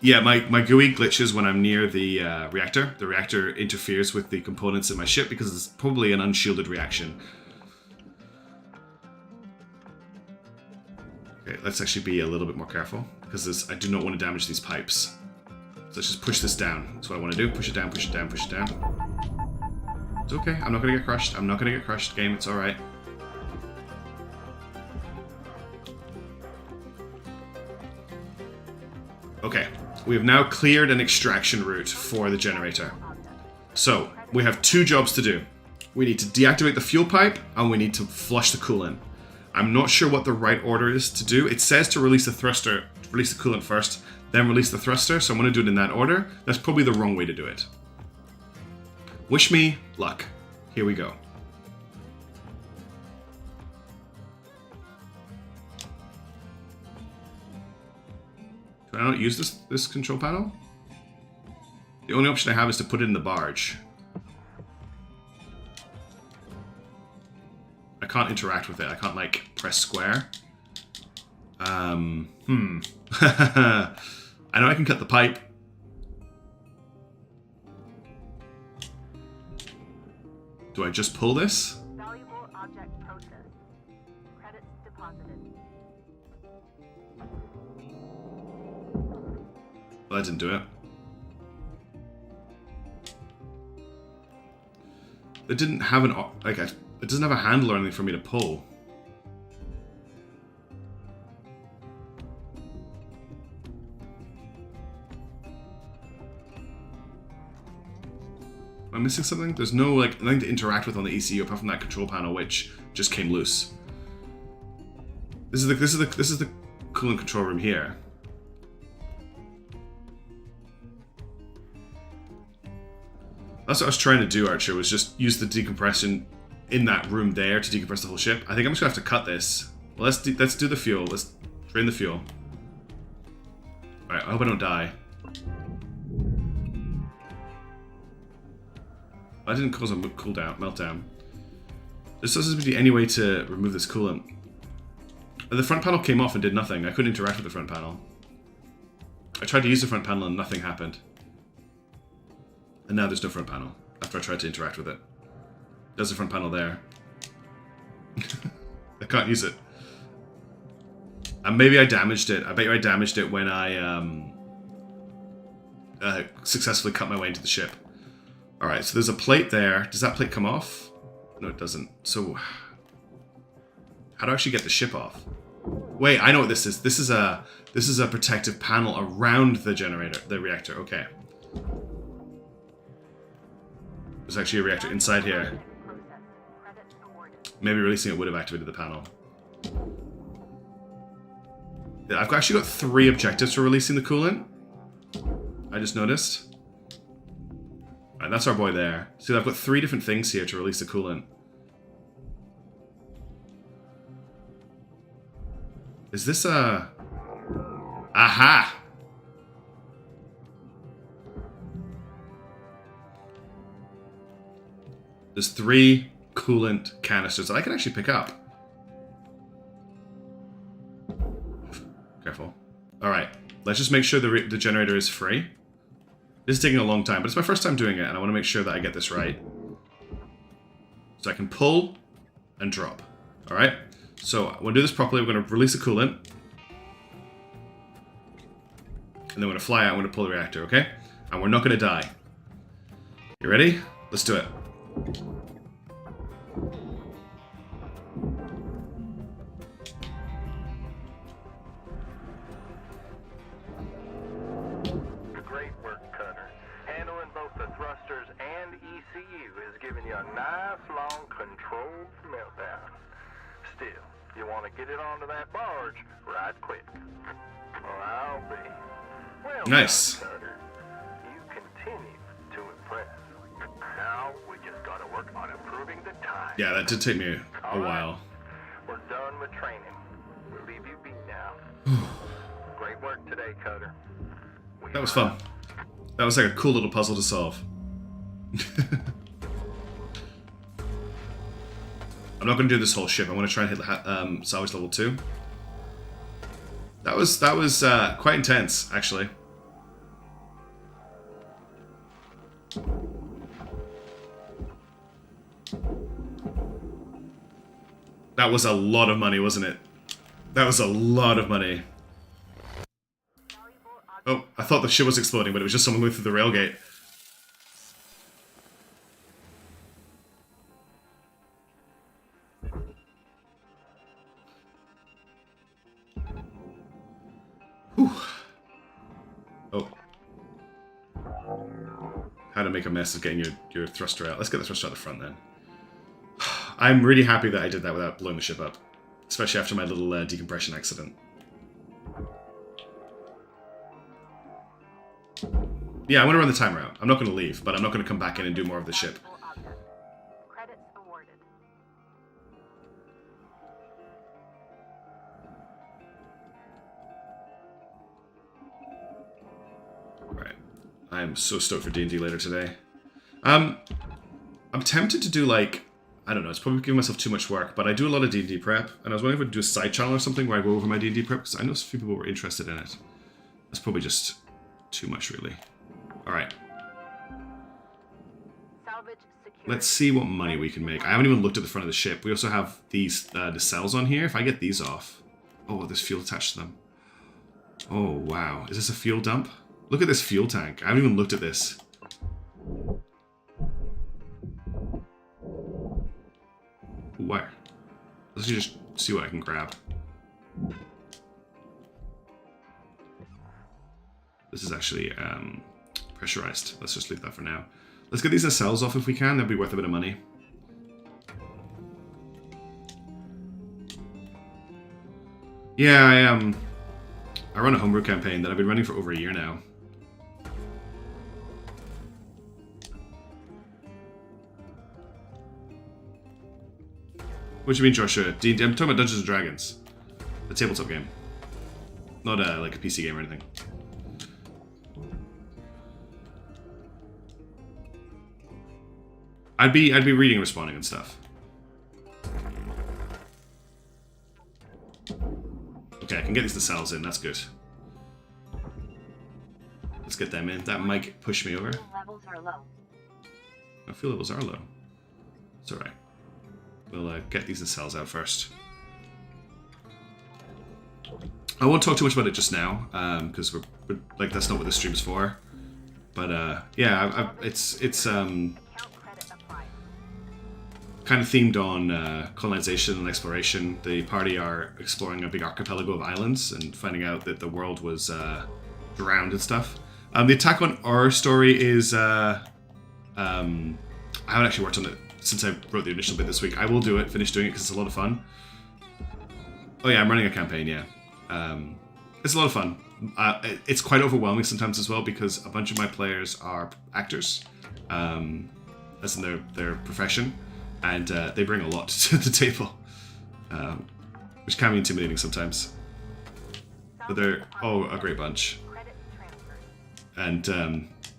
Yeah, my GUI glitches when I'm near the reactor. The reactor interferes with the components in my ship because it's probably an unshielded reaction. Okay, let's actually be a little bit more careful because I do not want to damage these pipes. So let's just push this down. That's what I want to do. Push it down, push it down, push it down. It's okay. I'm not going to get crushed. I'm not going to get crushed, game. It's alright. Okay. We have now cleared an extraction route for the generator. So, we have two jobs to do. We need to deactivate the fuel pipe, and we need to flush the coolant. I'm not sure what the right order is to do. It says to release the thruster, release the coolant first, then release the thruster, so I'm going to do it in that order. That's probably the wrong way to do it. Wish me luck. Here we go. Can I not use this control panel? The only option I have is to put it in the barge. I can't interact with it. I can't, like, press square. I know I can cut the pipe. Do I just pull this? Valuable object processed. Credits deposited. Well, that didn't do it. It didn't have an like it doesn't have a handle or anything for me to pull. Am I missing something? There's no like nothing to interact with on the ECU apart from that control panel, which just came loose. This is the coolant control room here. That's what I was trying to do, Archer, was just use the decompression in that room there to decompress the whole ship. I think I'm just gonna have to cut this. Well, let's do the fuel. Let's drain the fuel. All right, I hope I don't die. That didn't cause a meltdown. There doesn't seem to be any way to remove this coolant. The front panel came off and did nothing. I couldn't interact with the front panel. I tried to use the front panel and nothing happened. And now there's no front panel, after I tried to interact with it. There's a front panel there. I can't use it. And maybe I damaged it. I bet you I damaged it when I successfully cut my way into the ship. Alright, so there's a plate there. Does that plate come off? No, it doesn't. So, how do I actually get the ship off? Wait, I know what this is. This is a protective panel around the generator, the reactor. Okay. There's actually a reactor inside here. Maybe releasing it would have activated the panel. Yeah, I've actually got 3 objectives for releasing the coolant. I just noticed. Alright, that's our boy there. See, I've got 3 different things here to release the coolant. Is this a... Aha! There's 3 coolant canisters that I can actually pick up. Careful. Alright, let's just make sure the generator is free. This is taking a long time, but it's my first time doing it, and I want to make sure that I get this right. So I can pull and drop. Alright? So, I want to do this properly. We're going to release the coolant. And then we're going to fly out, I'm going to pull the reactor, okay? And we're not going to die. You ready? Let's do it. Great work, Cutter. Handling both the thrusters and ECU has given you a nice, long, controlled meltdown. Still, you want to get it onto that barge right quick. Well, I'll be. Well, nice. Cutter, you continue to impress. Now we just got to work on improving the time. Yeah, that did take me a while. We're done with training. We'll leave you be now. Great work today, Cutter. That was fun. That was like a cool little puzzle to solve. I'm not going to do this whole ship. I want to try and hit the salvage level 2. That was quite intense, actually. That was a lot of money, wasn't it? That was a lot of money. Oh, I thought the ship was exploding, but it was just someone going through the railgate. Whew. Oh. How to make a mess of getting your thruster out. Let's get the thruster out the front then. I'm really happy that I did that without blowing the ship up. Especially after my little decompression accident. Yeah, I want to run the timer out. I'm not going to leave, but I'm not going to come back in and do more of the ship. Credits awarded. I'm so stoked for D&D later today. I'm tempted to do like, I don't know, it's probably giving myself too much work, but I do a lot of D&D prep, and I was wondering if I would do a side channel or something where I go over my D&D prep, because I know a few people were interested in it. That's probably just too much, really. Alright. Let's see what money we can make. I haven't even looked at the front of the ship. We also have these, the cells on here. If I get these off... Oh, there's fuel attached to them. Oh, wow. Is this a fuel dump? Look at this fuel tank. I haven't even looked at this. Where? Let's just see what I can grab. This is actually pressurized. Let's just leave that for now. Let's get these cells off if we can. That'd be worth a bit of money. Yeah, I run a homebrew campaign that I've been running for over a year now. What do you mean, Joshua? I'm talking about Dungeons & Dragons. The tabletop game. Not like a PC game or anything. I'd be reading and responding and stuff. Okay, I can get these cells in, that's good. Let's get them in. That might push me over. Levels are low. My fuel levels are low. It's alright. We'll get these cells out first. I won't talk too much about it just now, because we're like, that's not what this stream is for. But yeah, it's kind of themed on colonization and exploration. The party are exploring a big archipelago of islands and finding out that the world was drowned and stuff. The attack on our story is... I haven't actually worked on it since I wrote the initial bit this week. I will do it, finish doing it, because it's a lot of fun. Oh yeah, I'm running a campaign, yeah. It's a lot of fun. It's quite overwhelming sometimes as well, because a bunch of my players are actors, as in their profession. And they bring a lot to the table, which can be intimidating sometimes. But they're, a great bunch. And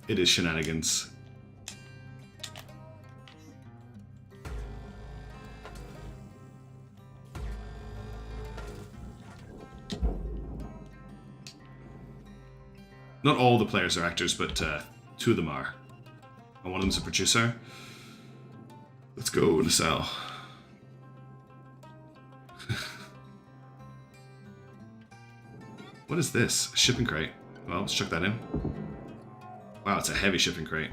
it is shenanigans. Not all the players are actors, but 2 of them are. And one of them's a producer. Let's go to Sal. What is this? A shipping crate. Well, let's chuck that in. Wow, it's a heavy shipping crate.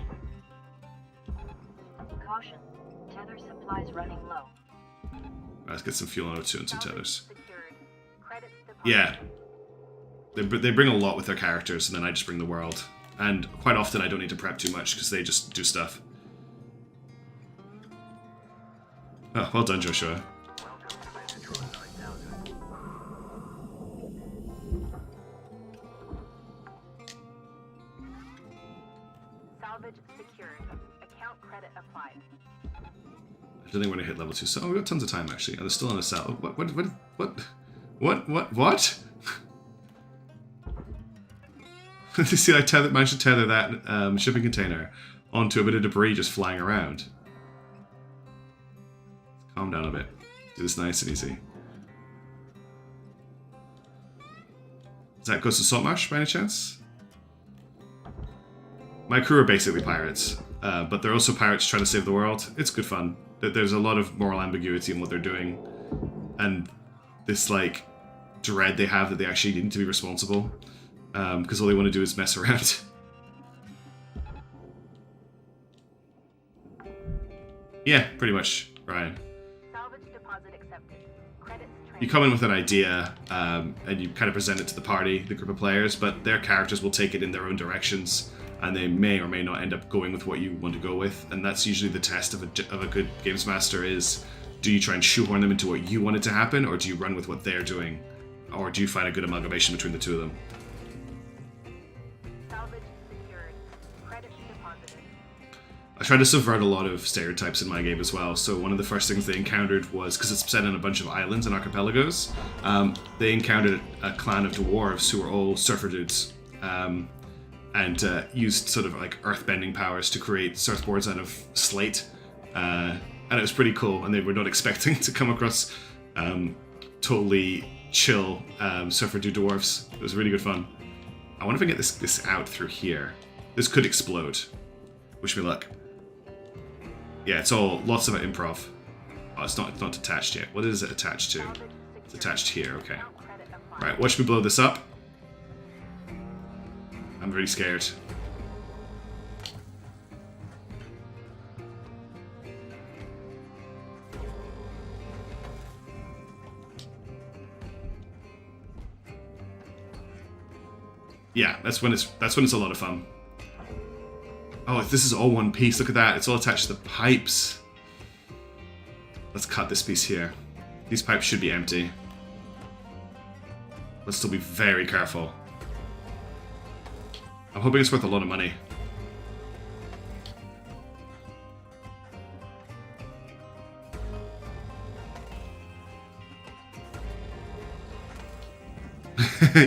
Caution. Tether supplies running low. Let's get some fuel on O2 and some tethers. Yeah. They bring a lot with their characters, and then I just bring the world. And quite often I don't need to prep too much, because they just do stuff. Oh, well done, Joshua. Salvage secured. Account credit applied. I don't think we're gonna hit level 2. So, we've got tons of time actually. And they're still on a cell. What? You see, I managed to tether that shipping container onto a bit of debris just flying around. Calm down a bit. Do this nice and easy. Is that Ghost of Saltmarsh by any chance? My crew are basically pirates, but they're also pirates trying to save the world. It's good fun. There's a lot of moral ambiguity in what they're doing, and this like dread they have that they actually need to be responsible, because all they want to do is mess around. Yeah, pretty much, Ryan. You come in with an idea, and you kind of present it to the party, the group of players, but their characters will take it in their own directions, and they may or may not end up going with what you want to go with, and that's usually the test of a good games master is, do you try and shoehorn them into what you want it to happen, or do you run with what they're doing? Or do you find a good amalgamation between the two of them? I tried to subvert a lot of stereotypes in my game as well, so one of the first things they encountered was, because it's set in a bunch of islands and archipelagos, they encountered a clan of dwarves who were all surfer dudes. and used sort of like earthbending powers to create surfboards out of slate. And it was pretty cool, and they were not expecting to come across totally chill surfer do dwarves. It was really good fun. I wonder if I can get this out through here. This could explode. Wish me luck. Yeah, it's all lots of improv. Oh, it's not attached yet. What is it attached to? It's attached here, okay. Right, watch me blow this up. I'm really scared. Yeah, that's when it's a lot of fun. Oh, this is all one piece. Look at that. It's all attached to the pipes. Let's cut this piece here. These pipes should be empty. Let's still be very careful. I'm hoping it's worth a lot of money.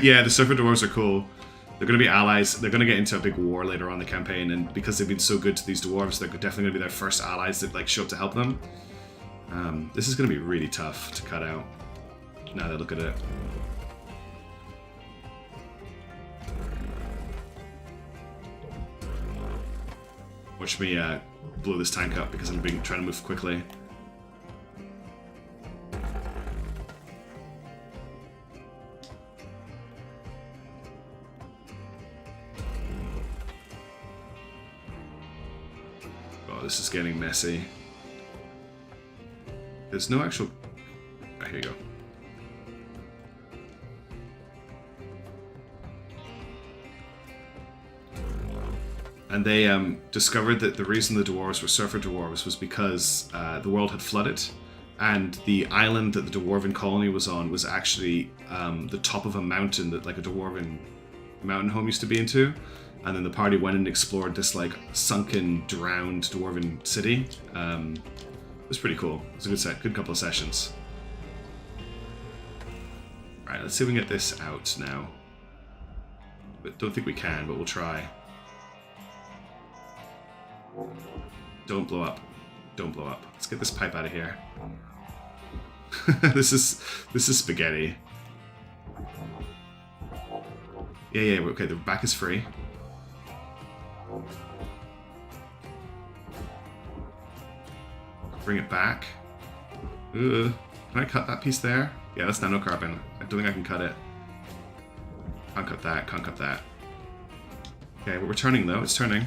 Yeah, the surfer dwarves are cool. They're going to be allies. They're going to get into a big war later on in the campaign, and because they've been so good to these dwarves, they're definitely going to be their first allies that like show up to help them. This is going to be really tough to cut out. Now that I look at it. Watch me blow this tank up because I'm trying to move quickly. Oh, this is getting messy. There's no actual... Oh, here you go. And they discovered that the reason the dwarves were surfer dwarves was because the world had flooded, and the island that the dwarven colony was on was actually the top of a mountain that like a dwarven mountain home used to be into. And then the party went and explored this like sunken, drowned dwarven city. It was pretty cool. It was a good couple of sessions. Right, let's see if we can get this out now. But don't think we can, but we'll try. Don't blow up. Don't blow up. Let's get this pipe out of here. This is spaghetti. Yeah, okay, the back is free. Bring it back. Can I cut that piece there? Yeah, that's nanocarbon. I don't think I can cut it. Can't cut that, can't cut that. Okay, but we're turning though, it's turning.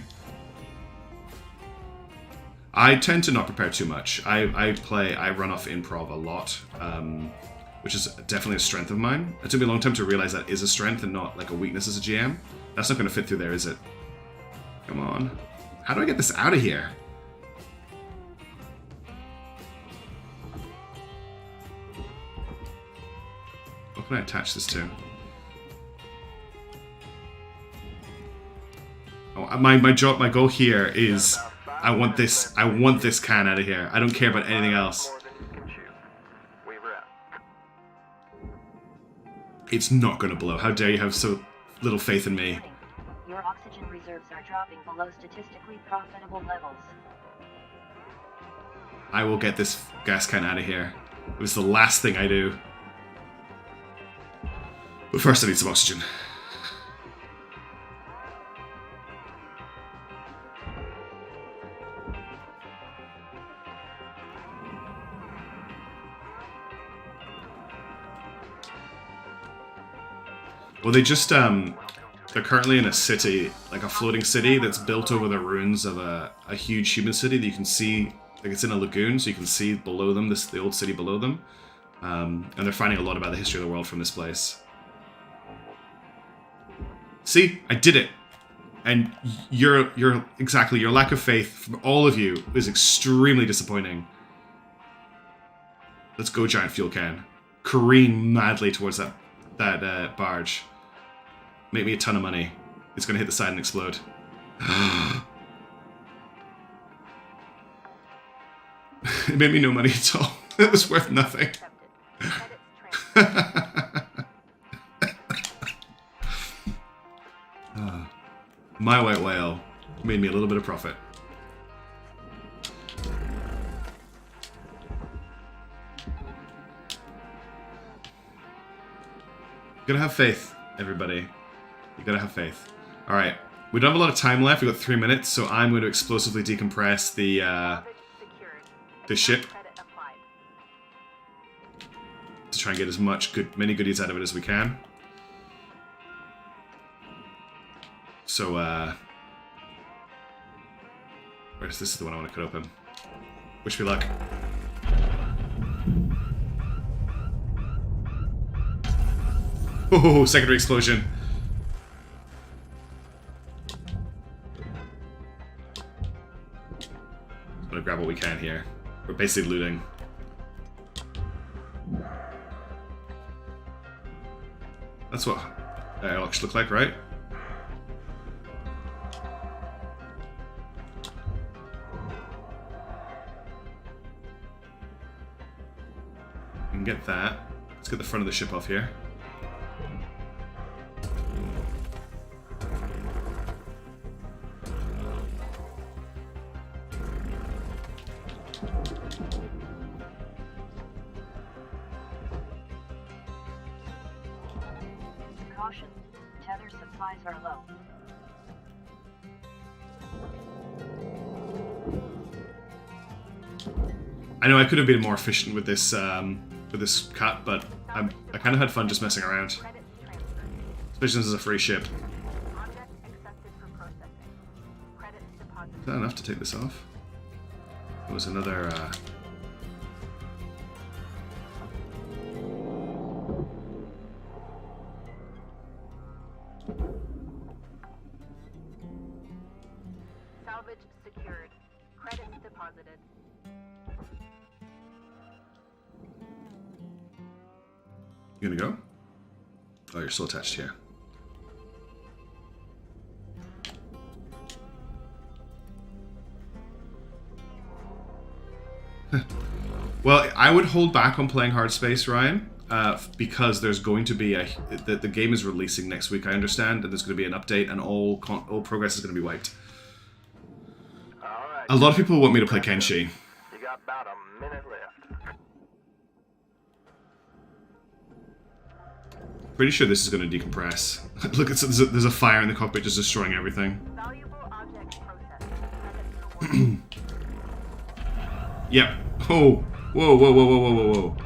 I tend to not prepare too much. I run off improv a lot, which is definitely a strength of mine. It took me a long time to realize that is a strength and not like a weakness as a GM. That's not going to fit through there, is it? Come on. How do I get this out of here? What can I attach this to? Oh, my goal here is I want this can out of here. I don't care about anything else. It's not going to blow. How dare you have so little faith in me? Your oxygen reserves are dropping below statistically profitable levels. I will get this gas can out of here. It was the last thing I do. But first I need some oxygen. Well, they just, they're currently in a city, like a floating city that's built over the ruins of a huge human city that you can see, like it's in a lagoon, so you can see below them, the old city below them. And they're finding a lot about the history of the world from this place. See? I did it! And your lack of faith from all of you is extremely disappointing. Let's go, giant fuel can. Careen madly towards that barge. Make me a ton of money. It's gonna hit the side and explode. It made me no money at all. It was worth nothing. My white whale made me a little bit of profit. You gotta have faith, everybody. You gotta have faith. Alright, we don't have a lot of time left. We've got 3 minutes, so I'm going to explosively decompress the ship to try and get as many goodies out of it as we can. So, this is the one I want to cut open. Wish me luck. Oh, secondary explosion. I'm gonna grab what we can here. We're basically looting. That's what airlocks look like, right? We can get that. Let's get the front of the ship off here. Caution, tether supplies are low. I know I could have been more efficient with this cut, but I kind of had fun just messing around. Credits transferred. Especially since it's a free ship. Object accepted for processing. Credits deposited. Is that enough to take this off? There was another... Salvage secured. Credits deposited. You gonna go? Oh, you're still attached here. Well, I would hold back on playing Hardspace, Ryan, because there's going to be the game is releasing next week, I understand, and there's going to be an update, and all progress is going to be wiped. All right. A lot of people want me to play Kenshi. You got about a minute left. Pretty sure this is going to decompress. Look, there's a fire in the cockpit just destroying everything. Valuable object processed. Credits rewarded. Yep. Oh. Whoa, whoa, whoa, whoa, whoa, whoa, whoa.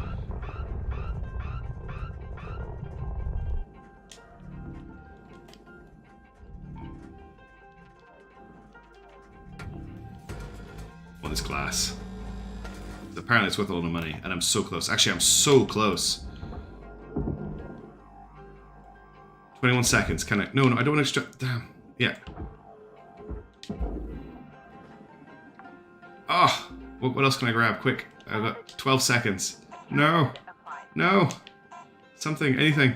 Well, this glass. Apparently it's worth a lot of money, and I'm so close. Actually, I'm so close. 21 seconds. Can I? No, I don't want to extract. Damn. Yeah. Oh. What else can I grab? Quick. I've got 12 seconds. No. No. Something. Anything.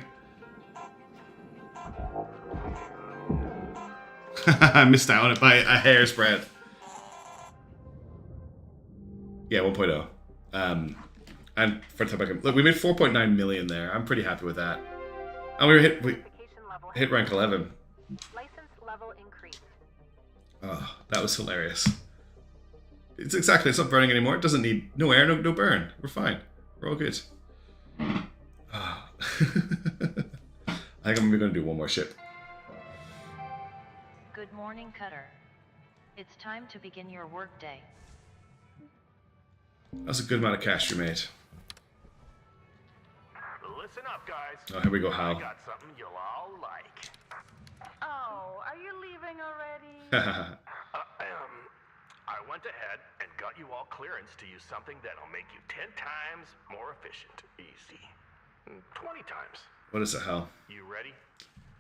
I missed out on it by a hair's breadth. Yeah, 1.0. And for Salvaging, look, we made 4.9 million there. I'm pretty happy with that. And we hit rank 11. License level increase. Oh, that was hilarious. It's not burning anymore. It doesn't need no air, no burn. We're fine. We're all good. Oh. I think I'm going to do one more ship. Good morning, Cutter. It's time to begin your workday. That's a good amount of cash we made. Listen up, guys. Oh, here we go, I Hal. got something you'll all like. Oh, are you leaving already? I went ahead and got you all clearance to use something that'll make you 10 times more efficient. Easy. 20 times. What is it, Hal? You ready?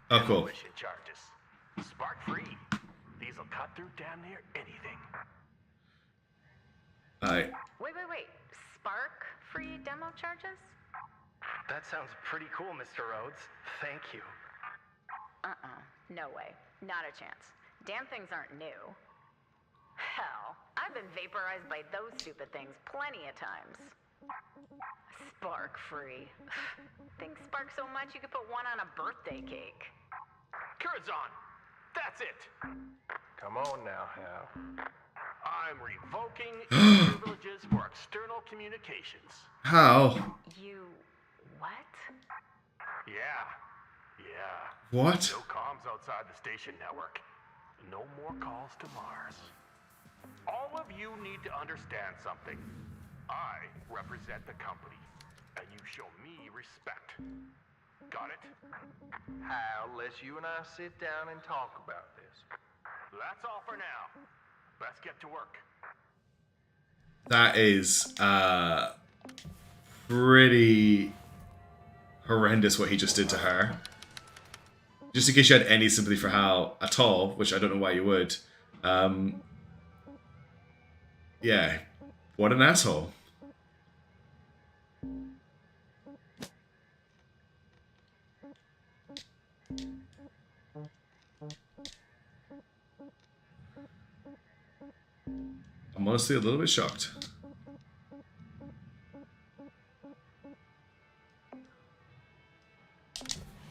Oh, cool. Demolition charges. Spark free. These'll cut through damn near anything. Wait. Spark free demo charges? That sounds pretty cool, Mr. Rhodes. Thank you. No way. Not a chance. Damn things aren't new. Hell, I've been vaporized by those stupid things plenty of times. Spark free. Think spark so much you could put one on a birthday cake. Curazon, That's it. Come on now, Hal. I'm revoking privileges for external communications. How? You... what? Yeah. What? No comms outside the station network. No more calls to Mars. All of you need to understand something. I represent the company, and you show me respect. Got it? Hal, let's you and I sit down and talk about this. That's all for now. Let's get to work. That is pretty horrendous what he just did to her. Just in case you had any sympathy for Hal at all, which I don't know why you would. Yeah, what an asshole. I'm honestly a little bit shocked.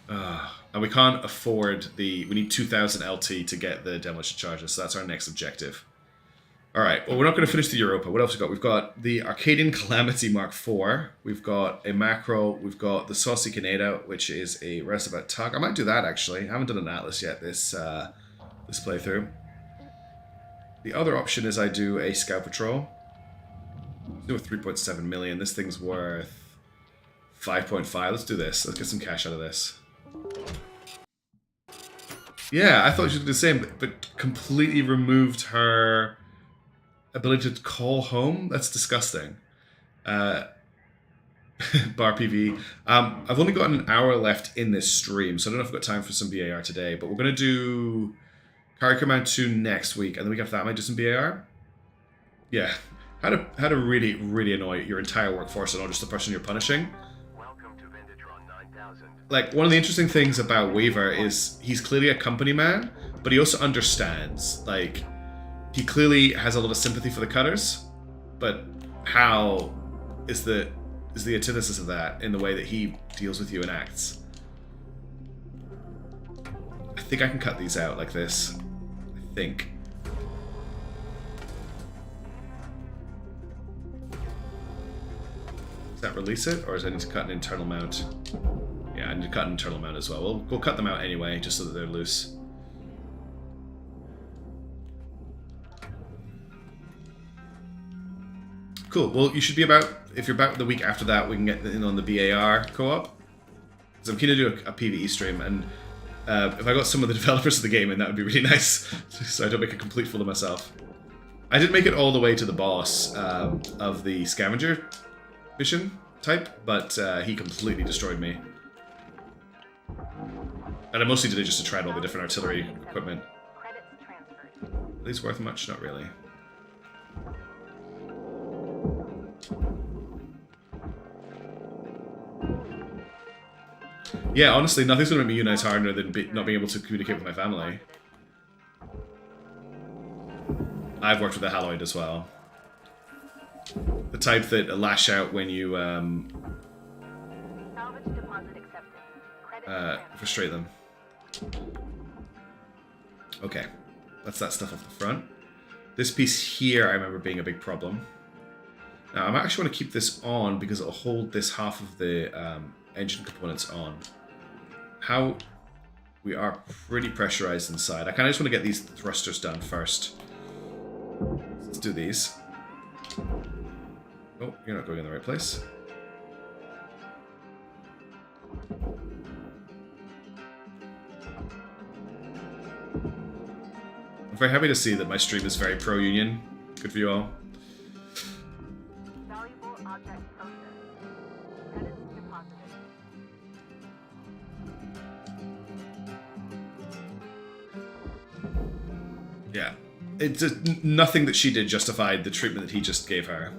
And we can't afford the... We need 2,000 LT to get the demolition charges, so that's our next objective. Alright, well, we're not going to finish the Europa. What else we got? We've got the Arcadian Calamity Mark IV. We've got a Macro. We've got the Saucy Canada, which is a Roustabout Tug. I might do that, actually. I haven't done an Atlas yet this playthrough. The other option is I do a Scout Patrol. Do a 3.7 million. This thing's worth 5.5. Let's do this. Let's get some cash out of this. Yeah, I thought she was the same, but completely removed her ability to call home. That's disgusting. Bar PV. I've only got an hour left in this stream, so I don't know if I've got time for some BAR today, but we're going to do Carry Command 2 next week, and the week after that I might do some BAR. Yeah. How to really, really annoy your entire workforce and not just the person you're punishing. Welcome to Vindatron 9000. Like, one of the interesting things about Waver is he's clearly a company man, but he also understands. Like, he clearly has a lot of sympathy for the cutters, but Hal is the antithesis of that in the way that he deals with you and acts. I think I can cut these out like this. I think. Does that release it, or does I need to cut an internal mount? Yeah, I need to cut an internal mount as well. We'll cut them out anyway, just so that they're loose. Cool. Well, you should be about... If you're about the week after that, we can get in on the BAR co-op. Because I'm keen to do a PvE stream, and if I got some of the developers of the game in, that would be really nice, so I don't make a complete fool of myself. I didn't make it all the way to the boss of the scavenger mission type, but he completely destroyed me. And I mostly did it just to try out all the different artillery equipment. Credits transferred. Are these worth much? Not really. Yeah, honestly, nothing's going to make me unite harder than not being able to communicate with my family. I've worked with a Haloid as well. The type that lash out when you Salvage deposit accepted. Credits transferred. frustrate them. Okay, that's that stuff off the front. This piece here I remember being a big problem. Now, I actually want to keep this on because it'll hold this half of the engine components on. How... We are pretty pressurized inside. I kind of just want to get these thrusters done first. Let's do these. Oh, you're not going in the right place. I'm very happy to see that my stream is very pro-union. Good for you all. Valuable object processed. Credits deposited. Yeah. It's just, nothing that she did justified the treatment that he just gave her.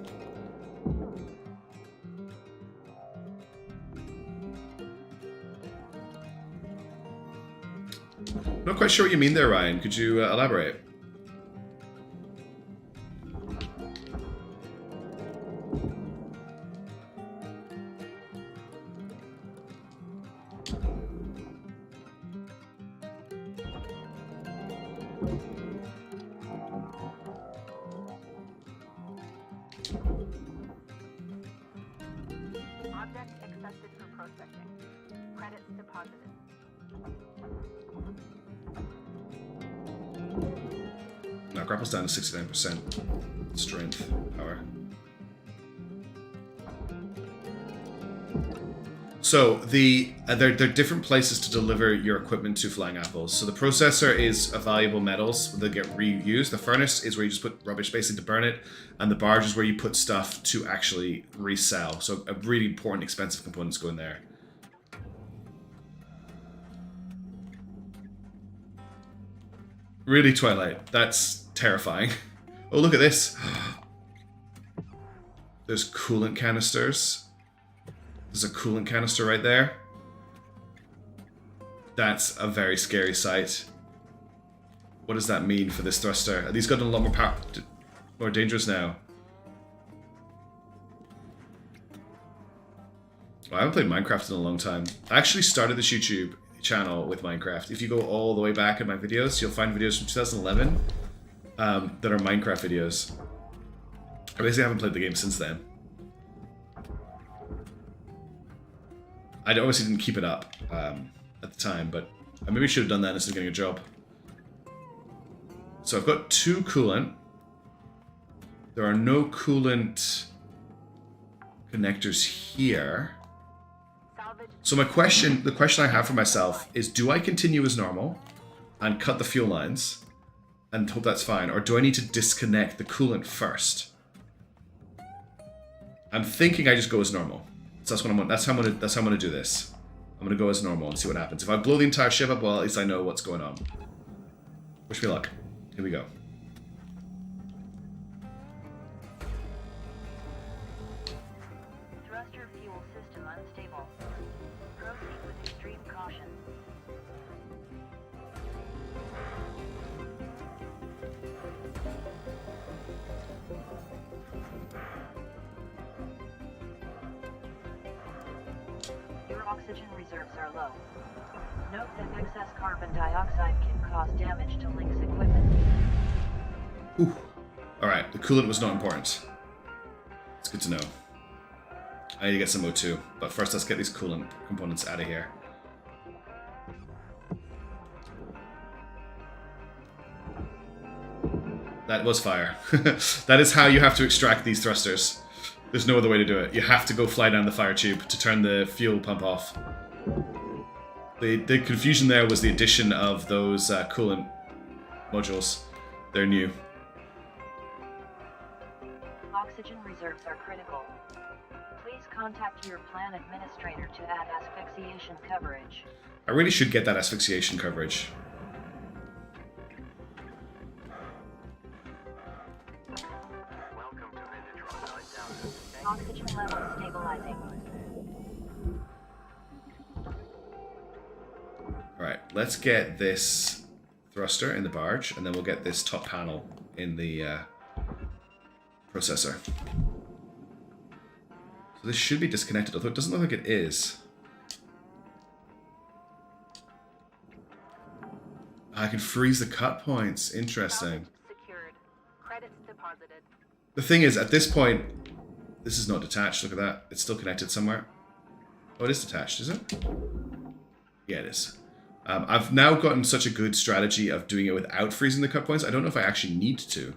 Not quite sure what you mean there, Ryan. Could you elaborate? Object accepted for processing. Credits deposited. Now grapple's down to 69% strength power. So there are different places to deliver your equipment to Flying Apples. So the processor is a valuable metals that get reused. The furnace is where you just put rubbish basically to burn it, and the barge is where you put stuff to actually resell. So a really important, expensive components go in there. Really, Twilight, that's terrifying. Oh, look at this. There's coolant canisters. There's a coolant canister right there. That's a very scary sight. What does that mean for this thruster? Are these gotten a lot more power, more dangerous now? Well, I haven't played Minecraft in a long time. I actually started this YouTube channel with Minecraft. If you go all the way back in my videos, you'll find videos from 2011 that are Minecraft videos. I basically haven't played the game since then. I obviously didn't keep it up at the time, but I maybe should have done that instead of getting a job. So I've got 2 coolant. There are no coolant connectors here. So the question I have for myself is, do I continue as normal and cut the fuel lines and hope that's fine, or do I need to disconnect the coolant first? I'm thinking I just go as normal. So that's what I'm. That's how I'm gonna do this. I'm gonna go as normal and see what happens. If I blow the entire ship up, well, at least I know what's going on. Wish me luck. Here we go. Thruster fuel system unstable. Proceed with extreme caution. Oxygen reserves are low. Note that excess carbon dioxide can cause damage to Link's equipment. Ooh. Alright, the coolant was not important. It's good to know. I need to get some O2, but first let's get these coolant components out of here. That was fire. That is how you have to extract these thrusters. There's no other way to do it. You have to go fly down the fire tube to turn the fuel pump off. The confusion there was the addition of those coolant modules. They're new. Oxygen reserves are critical. Please contact your plan administrator to add asphyxiation coverage. I really should get that asphyxiation coverage. Oxygen level stabilizing. Alright, let's get this thruster in the barge, and then we'll get this top panel in the processor. So this should be disconnected, although it doesn't look like it is. I can freeze the cut points. Interesting. Secured. Credits deposited. The thing is, at this point, this is not detached. Look at that. It's still connected somewhere. Oh, it is detached, is it? Yeah, it is. I've now gotten such a good strategy of doing it without freezing the cut points. I don't know if I actually need to.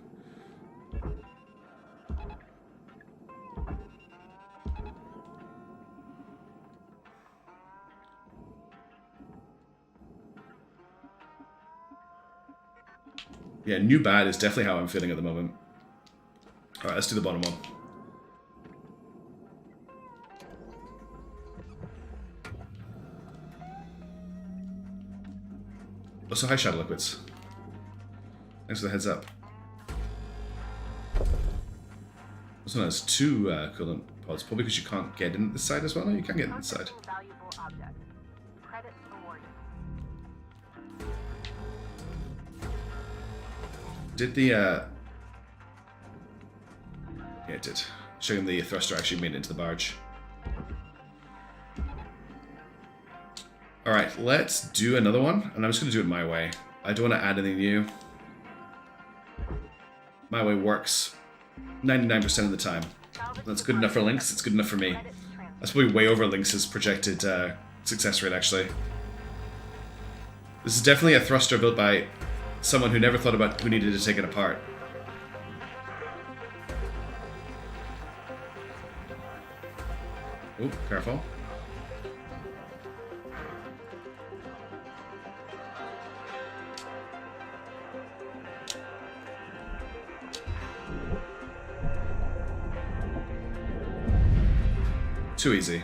Yeah, new bad is definitely how I'm feeling at the moment. Alright, let's do the bottom one. Also, hi Shadow Liquids. Thanks for the heads up. This one has 2 coolant pods, probably because you can't get in this side as well. No, you can get in this side. Valuable object. Credits awarded. Did the yeah, it did. Showing the thruster actually made it into the barge. Alright, let's do another one, and I'm just going to do it my way. I don't want to add anything new. My way works 99% of the time. That's good enough for Lynx, it's good enough for me. That's probably way over Lynx's projected success rate, actually. This is definitely a thruster built by someone who never thought about who needed to take it apart. Oh, careful. Too easy.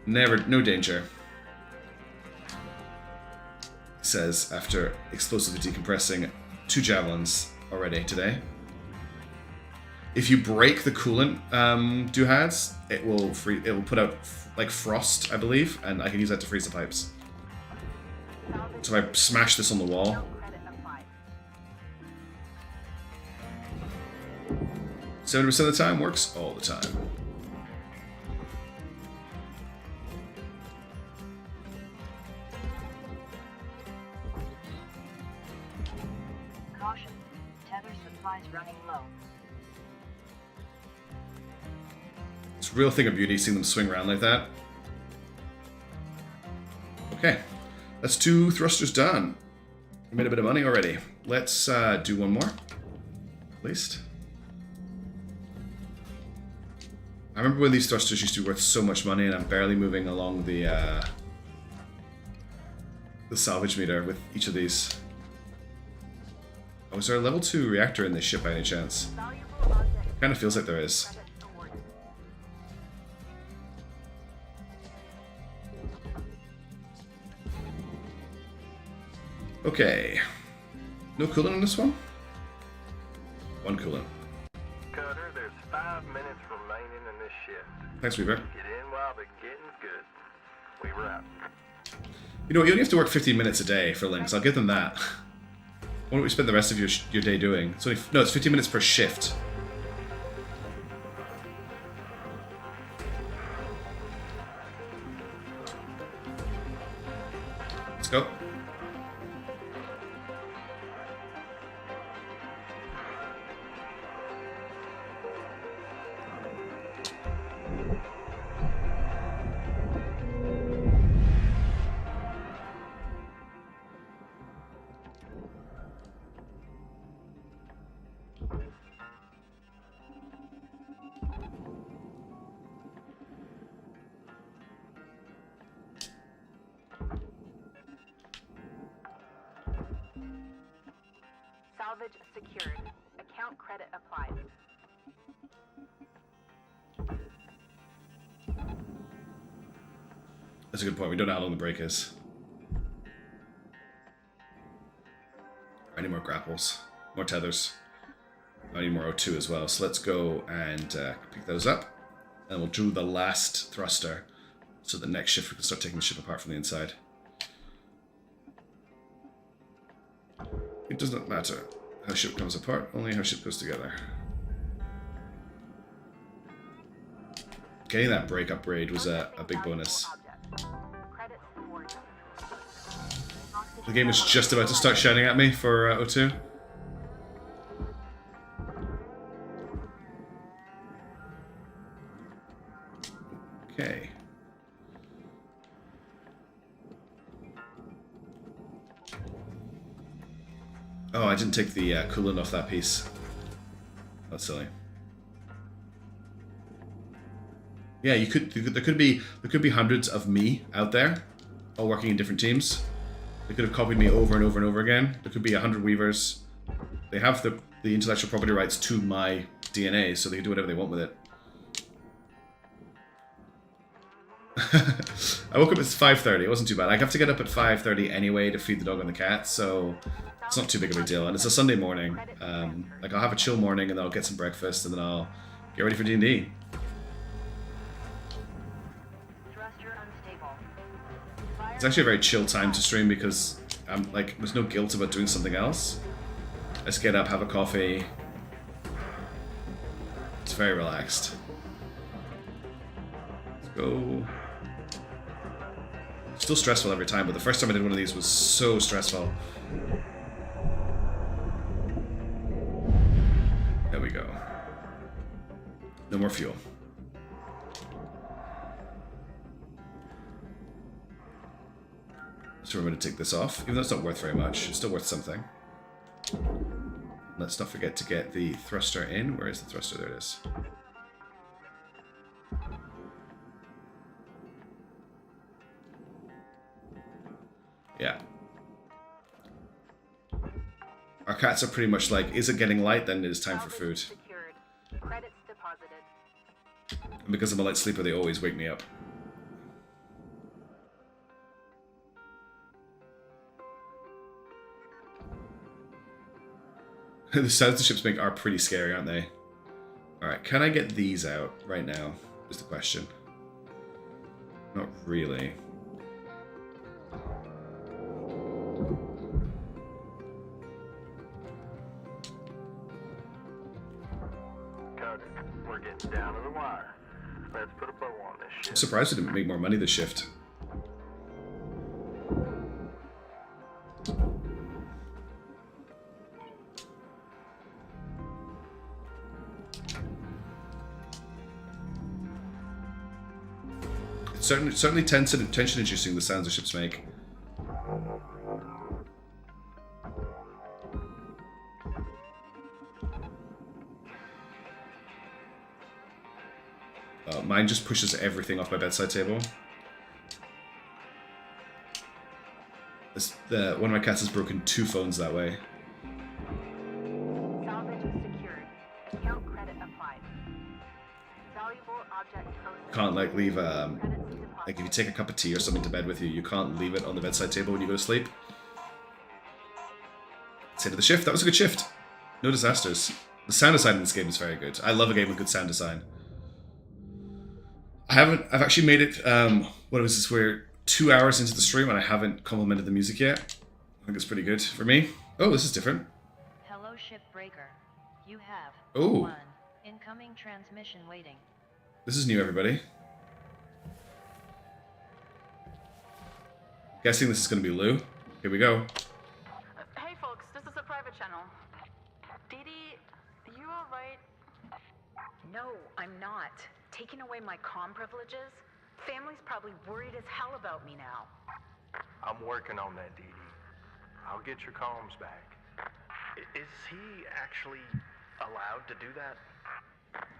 Never, no danger. Says after explosively decompressing 2 javelins already today. If you break the coolant doohads, it will put out like frost, I believe, and I can use that to freeze the pipes. So if I smash this on the wall. 70% of the time works all the time. Caution. Tether supplies running low. It's a real thing of beauty seeing them swing around like that. Okay, that's 2 thrusters done. We made a bit of money already. Let's do one more, at least. I remember when these thrusters used to be worth so much money, and I'm barely moving along the salvage meter with each of these. Oh, is there a level 2 reactor in this ship by any chance? Kind of feels like there is. Okay. No coolant on this one? 1 coolant. Cutter, there's 5 minutes remaining in this shift. Thanks, Weaver. Get in while the getting's good. Weaver out. You know, you only have to work 15 minutes a day for Lynx. I'll give them that. What do we spend the rest of your day doing? It's only, no, it's 15 minutes per shift. Let's go. Salvage secured. Account credit applied. That's a good point. We don't know how long the break is. I need more grapples. More tethers. I need more O2 as well. So let's go and pick those up. And we'll do the last thruster. So the next shift we can start taking the ship apart from the inside. It does not matter how ship comes apart, only how ship goes together. Getting that break upgrade was a big bonus. The game was just about to start shouting at me for O2. Okay. Oh, I didn't take the coolant off that piece. That's silly. Yeah, you could. There could be hundreds of me out there, all working in different teams. They could have copied me over and over and over again. There could be 100 weavers. They have the intellectual property rights to my DNA, so they can do whatever they want with it. I woke up at 5:30. It wasn't too bad. I have to get up at 5:30 anyway to feed the dog and the cat, so it's not too big of a deal. And it's a Sunday morning. Like I'll have a chill morning, and then I'll get some breakfast, and then I'll get ready for D&D. It's actually a very chill time to stream because I'm like, there's no guilt about doing something else. I just get up, have a coffee. It's very relaxed. Let's go. Still stressful every time, but the first time I did one of these was so stressful. go. No more fuel. So remember to take this off, even though it's not worth very much. It's still worth something. Let's not forget to get the thruster in. Where is the thruster? There it is. Yeah. Our cats are pretty much like, is it getting light? Then it is time for food. Secured. Credits deposited. And because I'm a light sleeper, they always wake me up. The sounds the ships make are pretty scary, aren't they? Alright, can I get these out right now? Is the question. Not really. Carter, we're getting down to the wire. Let's put a bow on this shit. I'm surprised we didn't make more money this shift. It's certainly tension inducing, the sounds the ships make. Mine just pushes everything off my bedside table. One of my cats has broken 2 phones that way. Salvage secured. Account credit applied. Valuable object posted. Can't like leave Credits deposited. like if you take a cup of tea or something to bed with you, you can't leave it on the bedside table when you go to sleep. Say to the shift. That was a good shift. No disasters. The sound design in this game is very good. I love a game with good sound design. I've actually made it, what was this, we're 2 hours into the stream and I haven't complimented the music yet. I think it's pretty good for me. Oh, this is different. Hello, Shipbreaker. You have Oh. 1 incoming transmission waiting. This is new, everybody. Guessing this is going to be Lou. Here we go. Hey folks, this is a private channel. Dee Dee, you alright? No, I'm not. Taking away my comm privileges? Family's probably worried as hell about me now. I'm working on that, Dee Dee. I'll get your comms back. Is he actually allowed to do that?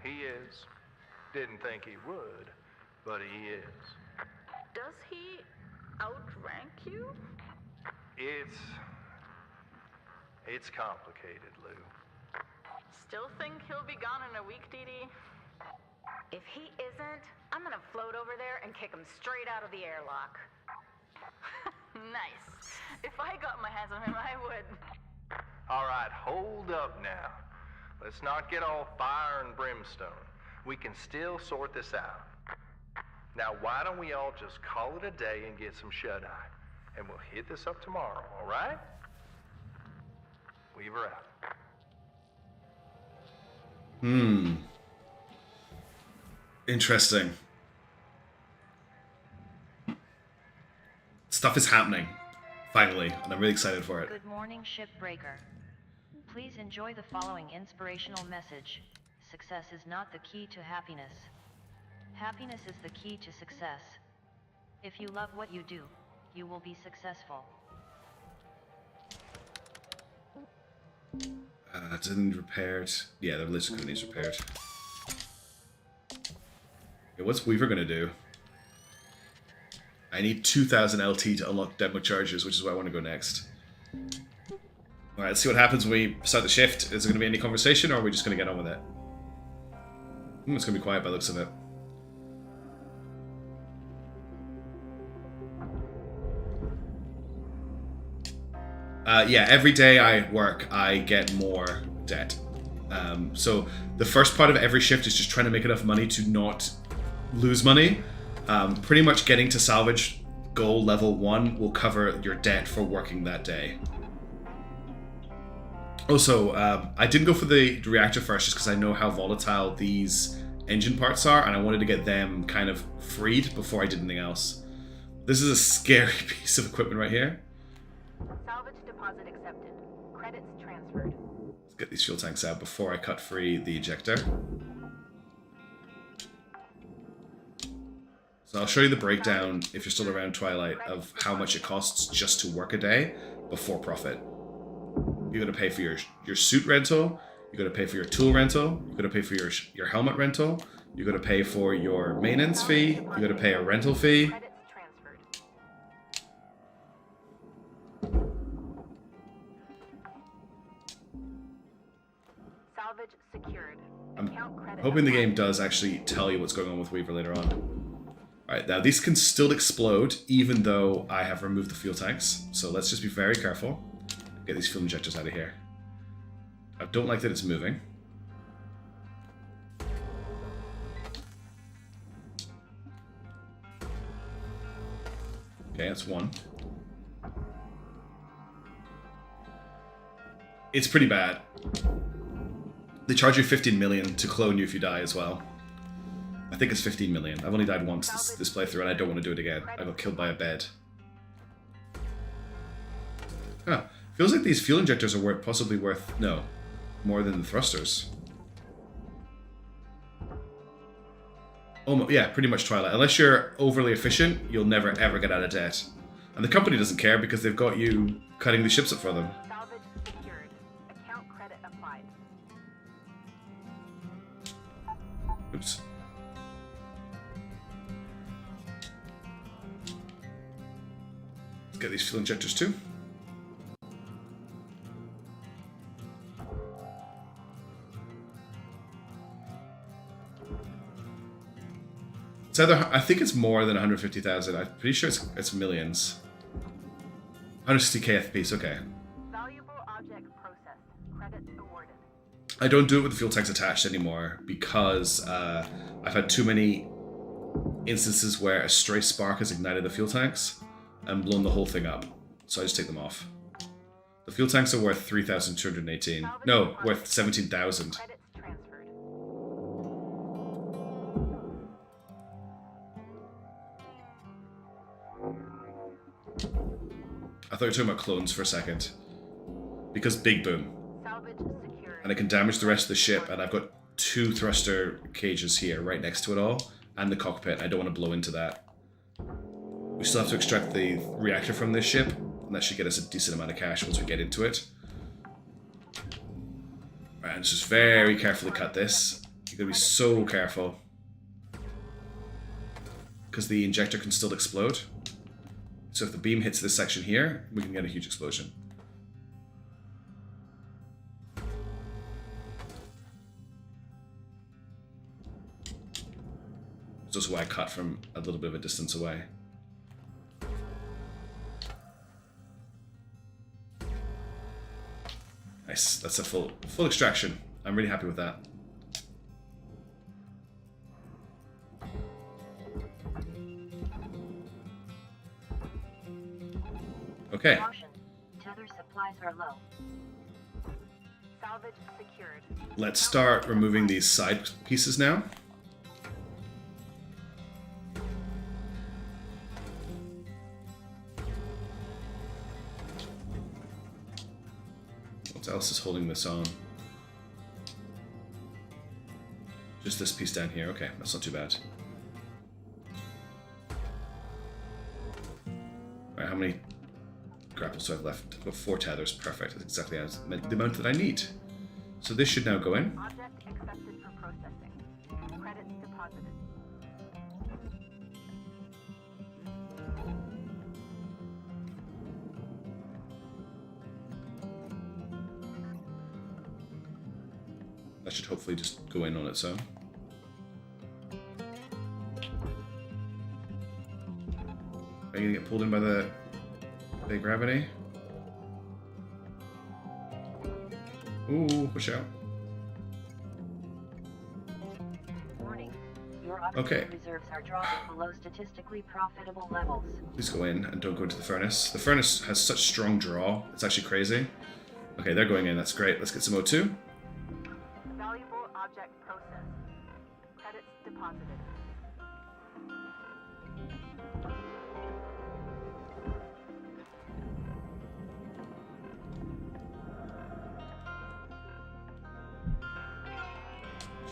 He is. Didn't think he would, but he is. Does he outrank you? It's complicated, Lou. Still think he'll be gone in a week, Dee Dee? If he isn't, I'm gonna float over there and kick him straight out of the airlock. Nice. If I got my hands on him, I would. All right, hold up now. Let's not get all fire and brimstone. We can still sort this out. Now, why don't we all just call it a day and get some shut-eye? And we'll hit this up tomorrow, all right? Weaver out. Interesting. Stuff is happening. Finally. And I'm really excited for it. Good morning, Shipbreaker. Please enjoy the following inspirational message. Success is not the key to happiness. Happiness is the key to success. If you love what you do, you will be successful. Didn't repaired. Yeah, the list needs repaired. Okay, what's Weaver gonna do? I need 2000 LT to unlock demo charges, which is where I want to go next. Alright, let's see what happens when we start the shift. Is there gonna be any conversation, or are we just gonna get on with it? It's gonna be quiet by the looks of it. Yeah, every day I work, I get more debt. So the first part of every shift is just trying to make enough money to not lose money. Pretty much getting to salvage goal level 1 will cover your debt for working that day. Also, I didn't go for the reactor first just because I know how volatile these engine parts are, and I wanted to get them kind of freed before I did anything else. This is a scary piece of equipment right here. Salvage deposit accepted. Credits transferred. Let's get these fuel tanks out before I cut free the ejector. So I'll show you the breakdown, if you're still around Twilight, of how much it costs just to work a day before profit. You're going to pay for your suit rental, you're going to pay for your tool rental, you're going to pay for your helmet rental, you're going to pay for your maintenance fee, you're going to pay a rental fee. Credits transferred. Salvage secured. Account credit Hoping the game applied. does actually tell you what's going on with Weaver later on. Alright, now these can still explode even though I have removed the fuel tanks. So let's just be very careful. Get these fuel injectors out of here. I don't like that it's moving. Okay, that's one. It's pretty bad. They charge you 15 million to clone you if you die as well. I think it's 15 million. I've only died once this playthrough and I don't want to do it again. I got killed by a bed. Huh. Feels like these fuel injectors are possibly worth, no, more than the thrusters. Yeah, pretty much Twilight. Unless you're overly efficient, you'll never ever get out of debt. And the company doesn't care because they've got you cutting the ships up for them. Salvage secured. Account credit applied. Oops. Let's get these fuel injectors too. It's either, I think it's more than 150,000. I'm pretty sure it's millions. 160k FPs, okay. Valuable object processed. Credits awarded. I don't do it with the fuel tanks attached anymore because I've had too many instances where a stray spark has ignited the fuel tanks and blown the whole thing up. So I just take them off. The fuel tanks are worth 3,218. No, worth 17,000. Credits transferred. I thought you were talking about clones for a second. Because big boom. Salvage secured. And it can damage the rest of the ship, and I've got 2 thruster cages here right next to it all, and the cockpit. I don't want to blow into that. We still have to extract the reactor from this ship, and that should get us a decent amount of cash once we get into it. Alright, let's just very carefully cut this. You're going to be so careful. Because the injector can still explode. So if the beam hits this section here, we can get a huge explosion. It's also why I cut from a little bit of a distance away. Nice, that's a full extraction. I'm really happy with that. Okay. Caution. Tether supplies are low. Salvage secured. Let's start removing these side pieces now. What else is holding this on? Just this piece down here. Okay, that's not too bad. Alright, how many grapples do I have left? I've got 4 tethers. Perfect. That's exactly the amount that I need. So this should now go in. Object accepted for processing. Credits deposited. That should hopefully just go in on its own. Are you gonna get pulled in by the gravity? Ooh, watch out. Warning. Your oxygen Okay. reserves are dropping below statistically profitable levels. Please go in and don't go into the furnace. The furnace has such strong draw. It's actually crazy. Okay, they're going in. That's great. Let's get some O2. Valuable object processed. Credits deposited.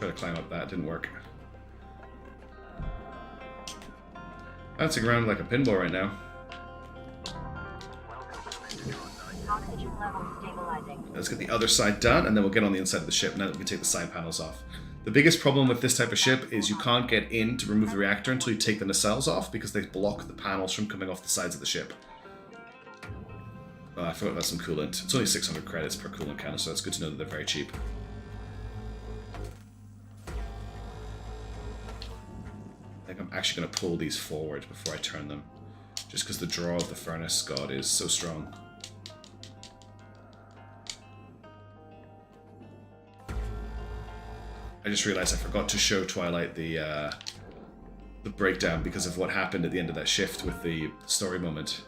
Try to climb up that, didn't work. Bouncing around like a pinball right now. Oxygen levels stabilizing. Let's get the other side done, and then we'll get on the inside of the ship, now that we can take the side panels off. The biggest problem with this type of ship is you can't get in to remove the reactor until you take the nacelles off, because they block the panels from coming off the sides of the ship. Oh, I forgot about some coolant. It's only 600 credits per coolant canister, so it's good to know that they're very cheap. I think I'm actually going to pull these forward before I turn them, just because the draw of the furnace god is so strong. I just realized I forgot to show Twilight the breakdown because of what happened at the end of that shift with the story moment.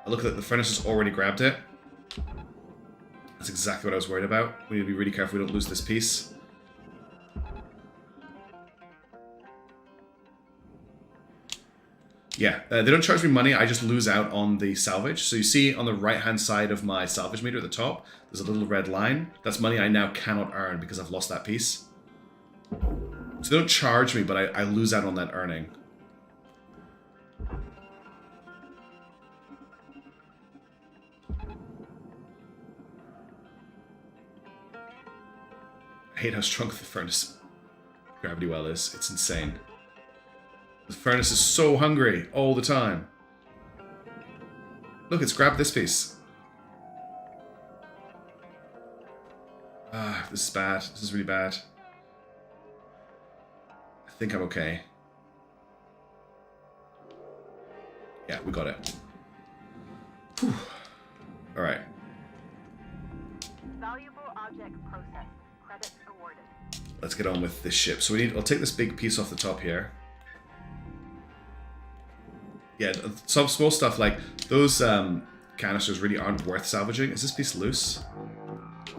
I look at the furnace has already grabbed it. That's exactly what I was worried about. We need to be really careful we don't lose this piece. Yeah, they don't charge me money, I just lose out on the salvage. So you see on the right-hand side of my salvage meter at the top, there's a little red line. That's money I now cannot earn because I've lost that piece. So they don't charge me, but I lose out on that earning. I hate how strong the furnace gravity well is. It's insane. The furnace is so hungry all the time. Look, it's grabbed this piece. Ah, this is bad. This is really bad. I think I'm okay. Yeah, we got it. Whew. All right. Valuable object processed. Credits awarded. Let's get on with this ship. So I'll take this big piece off the top here. Yeah, some small stuff like those canisters really aren't worth salvaging. Is this piece loose?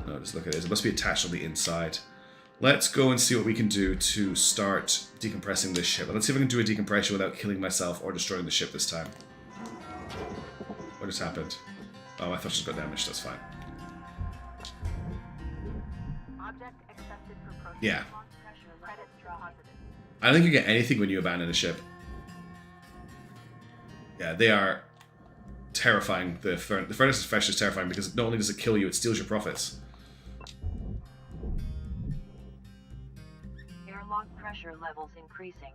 No, just look at it. It must be attached on the inside. Let's go and see what we can do to start decompressing this ship. Let's see if I can do a decompression without killing myself or destroying the ship this time. What just happened? Oh, I thought she got damaged. That's fine. Object accepted for processing. Yeah. Credits positive. I don't think you get anything when you abandon a ship. Yeah, they are terrifying. The furnace especially is terrifying because not only does it kill you, it steals your profits. Airlock pressure levels increasing.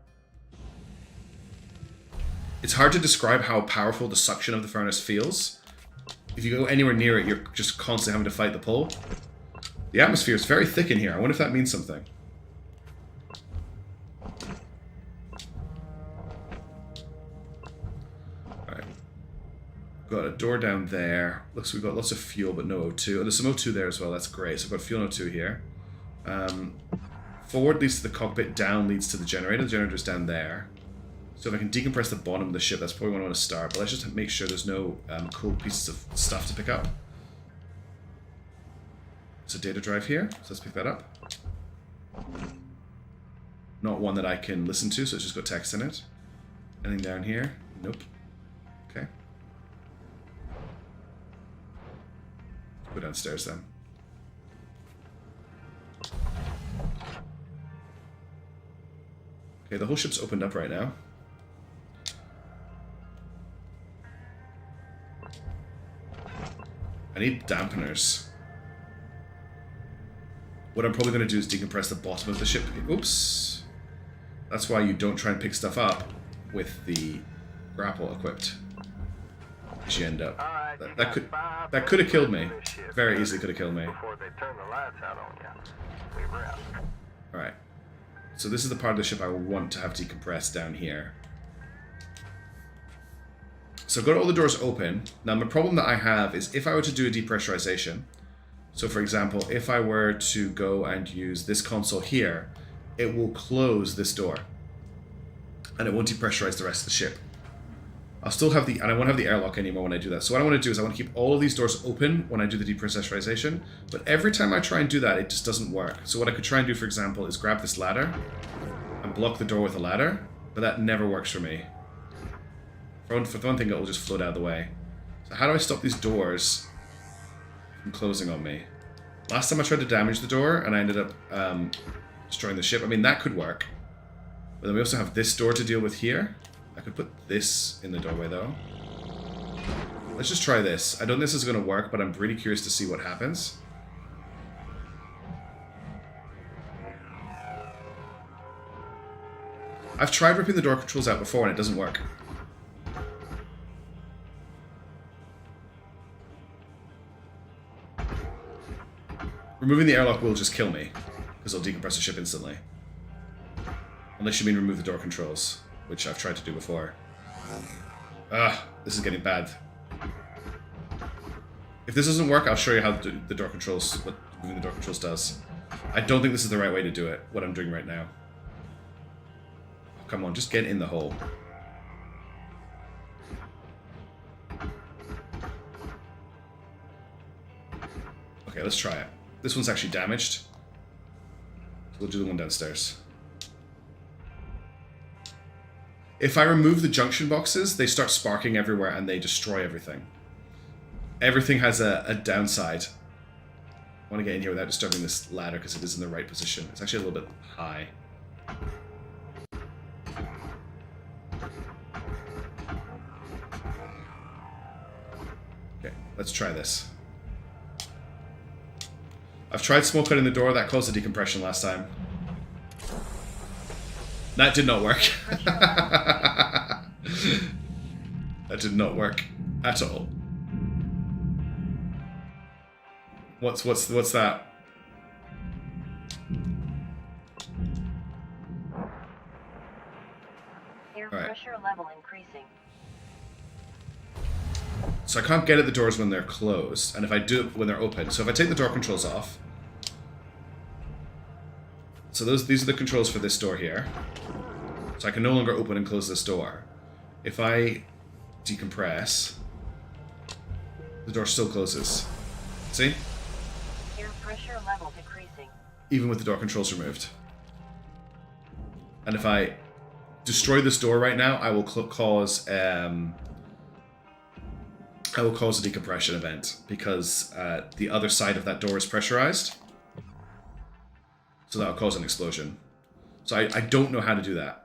It's hard to describe how powerful the suction of the furnace feels. If you go anywhere near it, you're just constantly having to fight the pull. The atmosphere is very thick in here. I wonder if that means something. Got a door down there. Looks like we've got lots of fuel, but no O2. Oh, there's some O2 there as well. That's great. So I've got fuel and O2 here. Forward leads to the cockpit. Down leads to the generator. The generator's down there. So if I can decompress the bottom of the ship, that's probably where I want to start. But let's just make sure there's no cool pieces of stuff to pick up. There's a data drive here. So let's pick that up. Not one that I can listen to, so it's just got text in it. Anything down here? Nope. Okay. Go downstairs then. Okay, the whole ship's opened up right now. I need dampeners. What I'm probably going to do is decompress the bottom of the ship. Oops. That's why you don't try and pick stuff up with the grapple equipped. Because you end up... That could have killed me. Very easily could have killed me. Before they turn the lights out on you. We were out. Alright. So this is the part of the ship I will want to have decompressed down here. So I've got all the doors open. Now the problem that I have is if I were to do a depressurization, so for example, if I were to go and use this console here, it will close this door. And it won't depressurize the rest of the ship. I'll still have and I won't have the airlock anymore when I do that. So what I want to do is I want to keep all of these doors open when I do the depressurization, but every time I try and do that, it just doesn't work. So what I could try and do, for example, is grab this ladder and block the door with a ladder, but that never works for me. For one thing, it will just float out of the way. So how do I stop these doors from closing on me? Last time I tried to damage the door and I ended up destroying the ship. I mean, that could work. But then we also have this door to deal with here. I could put this in the doorway, though. Let's just try this. I don't think this is going to work, but I'm really curious to see what happens. I've tried ripping the door controls out before and it doesn't work. Removing the airlock will just kill me, because it'll decompress the ship instantly. Unless you mean remove the door controls, which I've tried to do before. This is getting bad. If this doesn't work, I'll show you how the door controls, what moving the door controls does. I don't think this is the right way to do it, what I'm doing right now. Oh, come on, just get in the hole. Okay, let's try it. This one's actually damaged. We'll do the one downstairs. If I remove the junction boxes, they start sparking everywhere and they destroy everything. Everything has a downside. I want to get in here without disturbing this ladder because it is in the right position. It's actually a little bit high. Okay, let's try this. I've tried smoke cutting the door, that caused a decompression last time. That did not work. That did not work at all. What's that? Air All right. pressure level increasing. So I can't get at the doors when they're closed, and if I do when they're open. So if I take the door controls off. So these are the controls for this door here. So I can no longer open and close this door. If I decompress, the door still closes. See? Air pressure level decreasing. Even with the door controls removed. And if I destroy this door right now, I will cause a decompression event because the other side of that door is pressurized. So that will cause an explosion. So I don't know how to do that.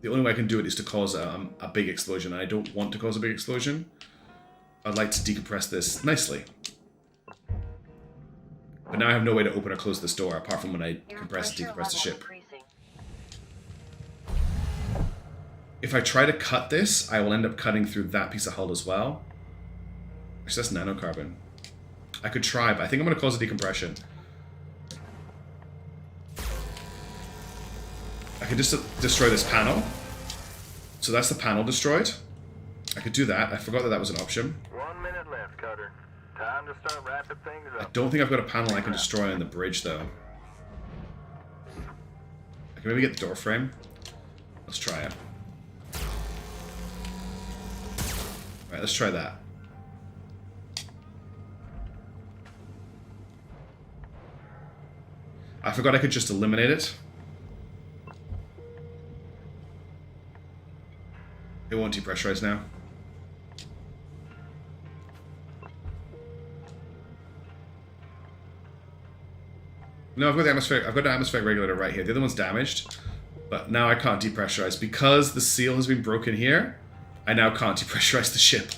The only way I can do it is to cause a big explosion, and I don't want to cause a big explosion. I'd like to decompress this nicely. But now I have no way to open or close this door apart from when I compress and decompress the ship. Increasing. If I try to cut this, I will end up cutting through that piece of hull as well. Actually, that's nanocarbon. I could try, but I think I'm going to cause a decompression. I could just destroy this panel. So that's the panel destroyed. I could do that. I forgot that that was an option. 1 minute left, Cutter. Time to start wrapping things I up. don't think I've got a panel I can destroy on the bridge, though. I can maybe get the door frame. Let's try it. Alright, let's try that. I forgot I could just eliminate it. It won't depressurize now. No, I've got the atmospheric regulator right here. The other one's damaged, but now I can't depressurize because the seal has been broken here. I now can't depressurize the ship.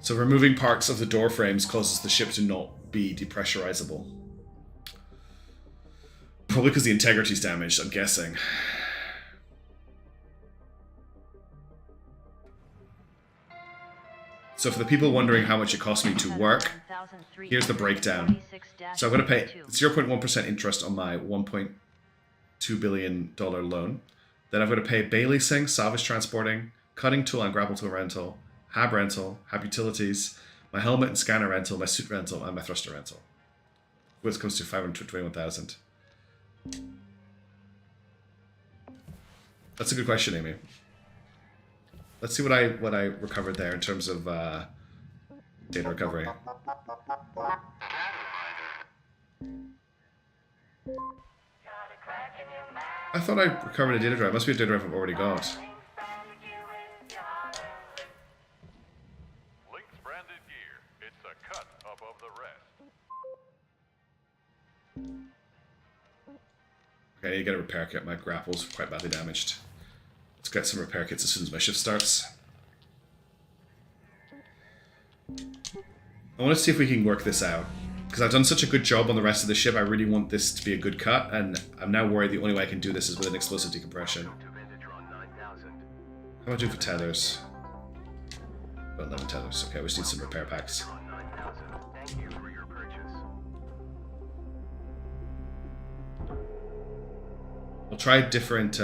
So removing parts of the door frames causes the ship to not be depressurizable. Probably because the integrity's damaged, I'm guessing. So for the people wondering how much it cost me to work, here's the breakdown. So I'm going to pay 0.1% interest on my $1.2 billion loan. Then I'm going to pay bay leasing, salvage transporting, cutting tool and grapple tool rental, hab rental, hab utilities, my helmet and scanner rental, my suit rental, and my thruster rental. Which comes to $521,000. That's a good question, Amy. Let's see what I recovered there in terms of data recovery. I thought I recovered a data drive. Must be a data drive I've already got. Link's branded gear. It's a cut above the rest. Okay, I need to get a repair kit. My grapple's quite badly damaged. Let's get some repair kits as soon as my shift starts. I want to see if we can work this out. Because I've done such a good job on the rest of the ship, I really want this to be a good cut, and I'm now worried the only way I can do this is with an explosive decompression. How am I doing for tethers? About 11 tethers. Okay, we just need some repair packs. We'll try a different,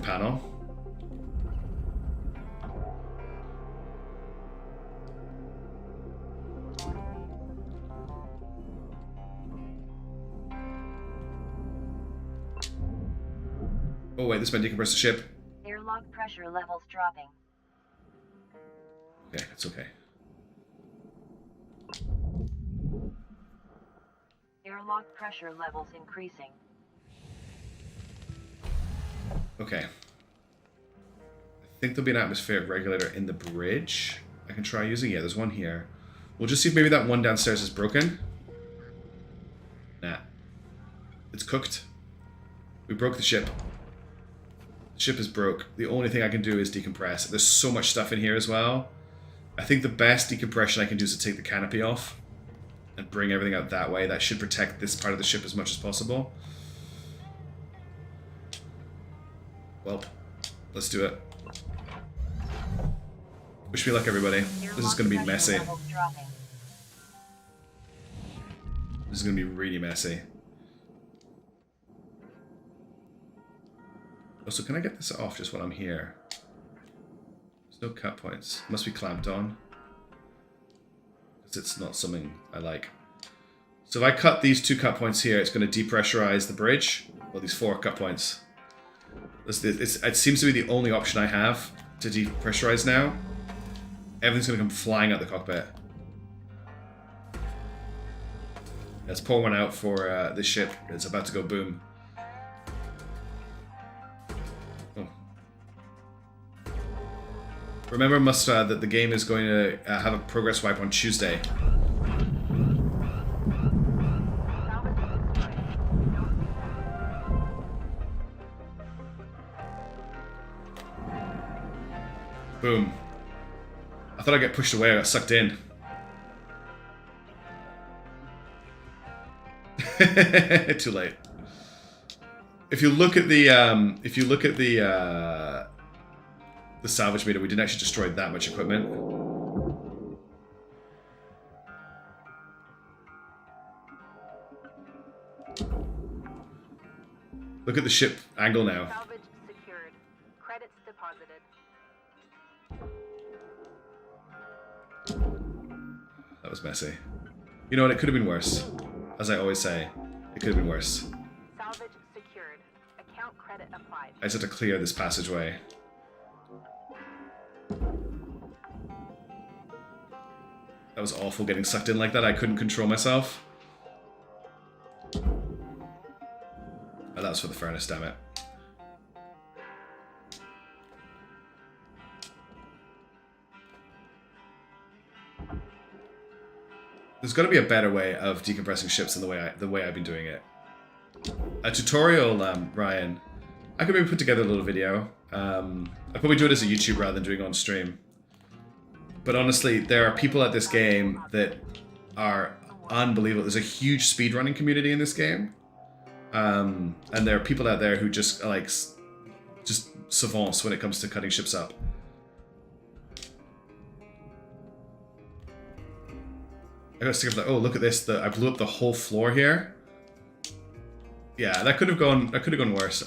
panel. Oh wait, this might decompress the ship. Airlock pressure levels dropping. Okay, it's okay. Airlock pressure levels increasing. Okay. I think there'll be an atmospheric regulator in the bridge. I can try using. Yeah, there's one here. We'll just see if maybe that one downstairs is broken. Nah. It's cooked. We broke the ship. The ship is broke. The only thing I can do is decompress. There's so much stuff in here as well. I think the best decompression I can do is to take the canopy off and bring everything out that way. That should protect this part of the ship as much as possible. Well, let's do it. Wish me luck, everybody. This is going to be messy. This is going to be really messy. Also, can I get this off just while I'm here? There's no cut points. It must be clamped on. Because it's not something I like. So if I cut these 2 cut points here, it's going to depressurize the bridge. Well, these 4 cut points. It seems to be the only option I have to depressurize now. Everything's going to come flying out the cockpit. Let's pour one out for this ship. It's about to go boom. Oh. Remember, that the game is going to have a progress wipe on Tuesday. Boom. I thought I'd get pushed away, I got sucked in. Too late. If you look at the salvage meter, we didn't actually destroy that much equipment. Look at the ship angle now. Salvage secured. Credits deposited. That was messy. You know what? It could have been worse. As I always say, it could have been worse. Salvage secured. Account credit applied. I just had to clear this passageway. That was awful getting sucked in like that. I couldn't control myself. Oh, that was for the furnace, damn it. There's got to be a better way of decompressing ships than the way I've been doing it. A tutorial, Ryan. I could maybe put together a little video. I'd probably do it as a YouTube rather than doing it on stream. But honestly, there are people at this game that are unbelievable. There's a huge speedrunning community in this game. And there are people out there who just are like, just savants when it comes to cutting ships up. I got sick of that. Oh, look at this! I blew up the whole floor here. Yeah, that could have gone worse.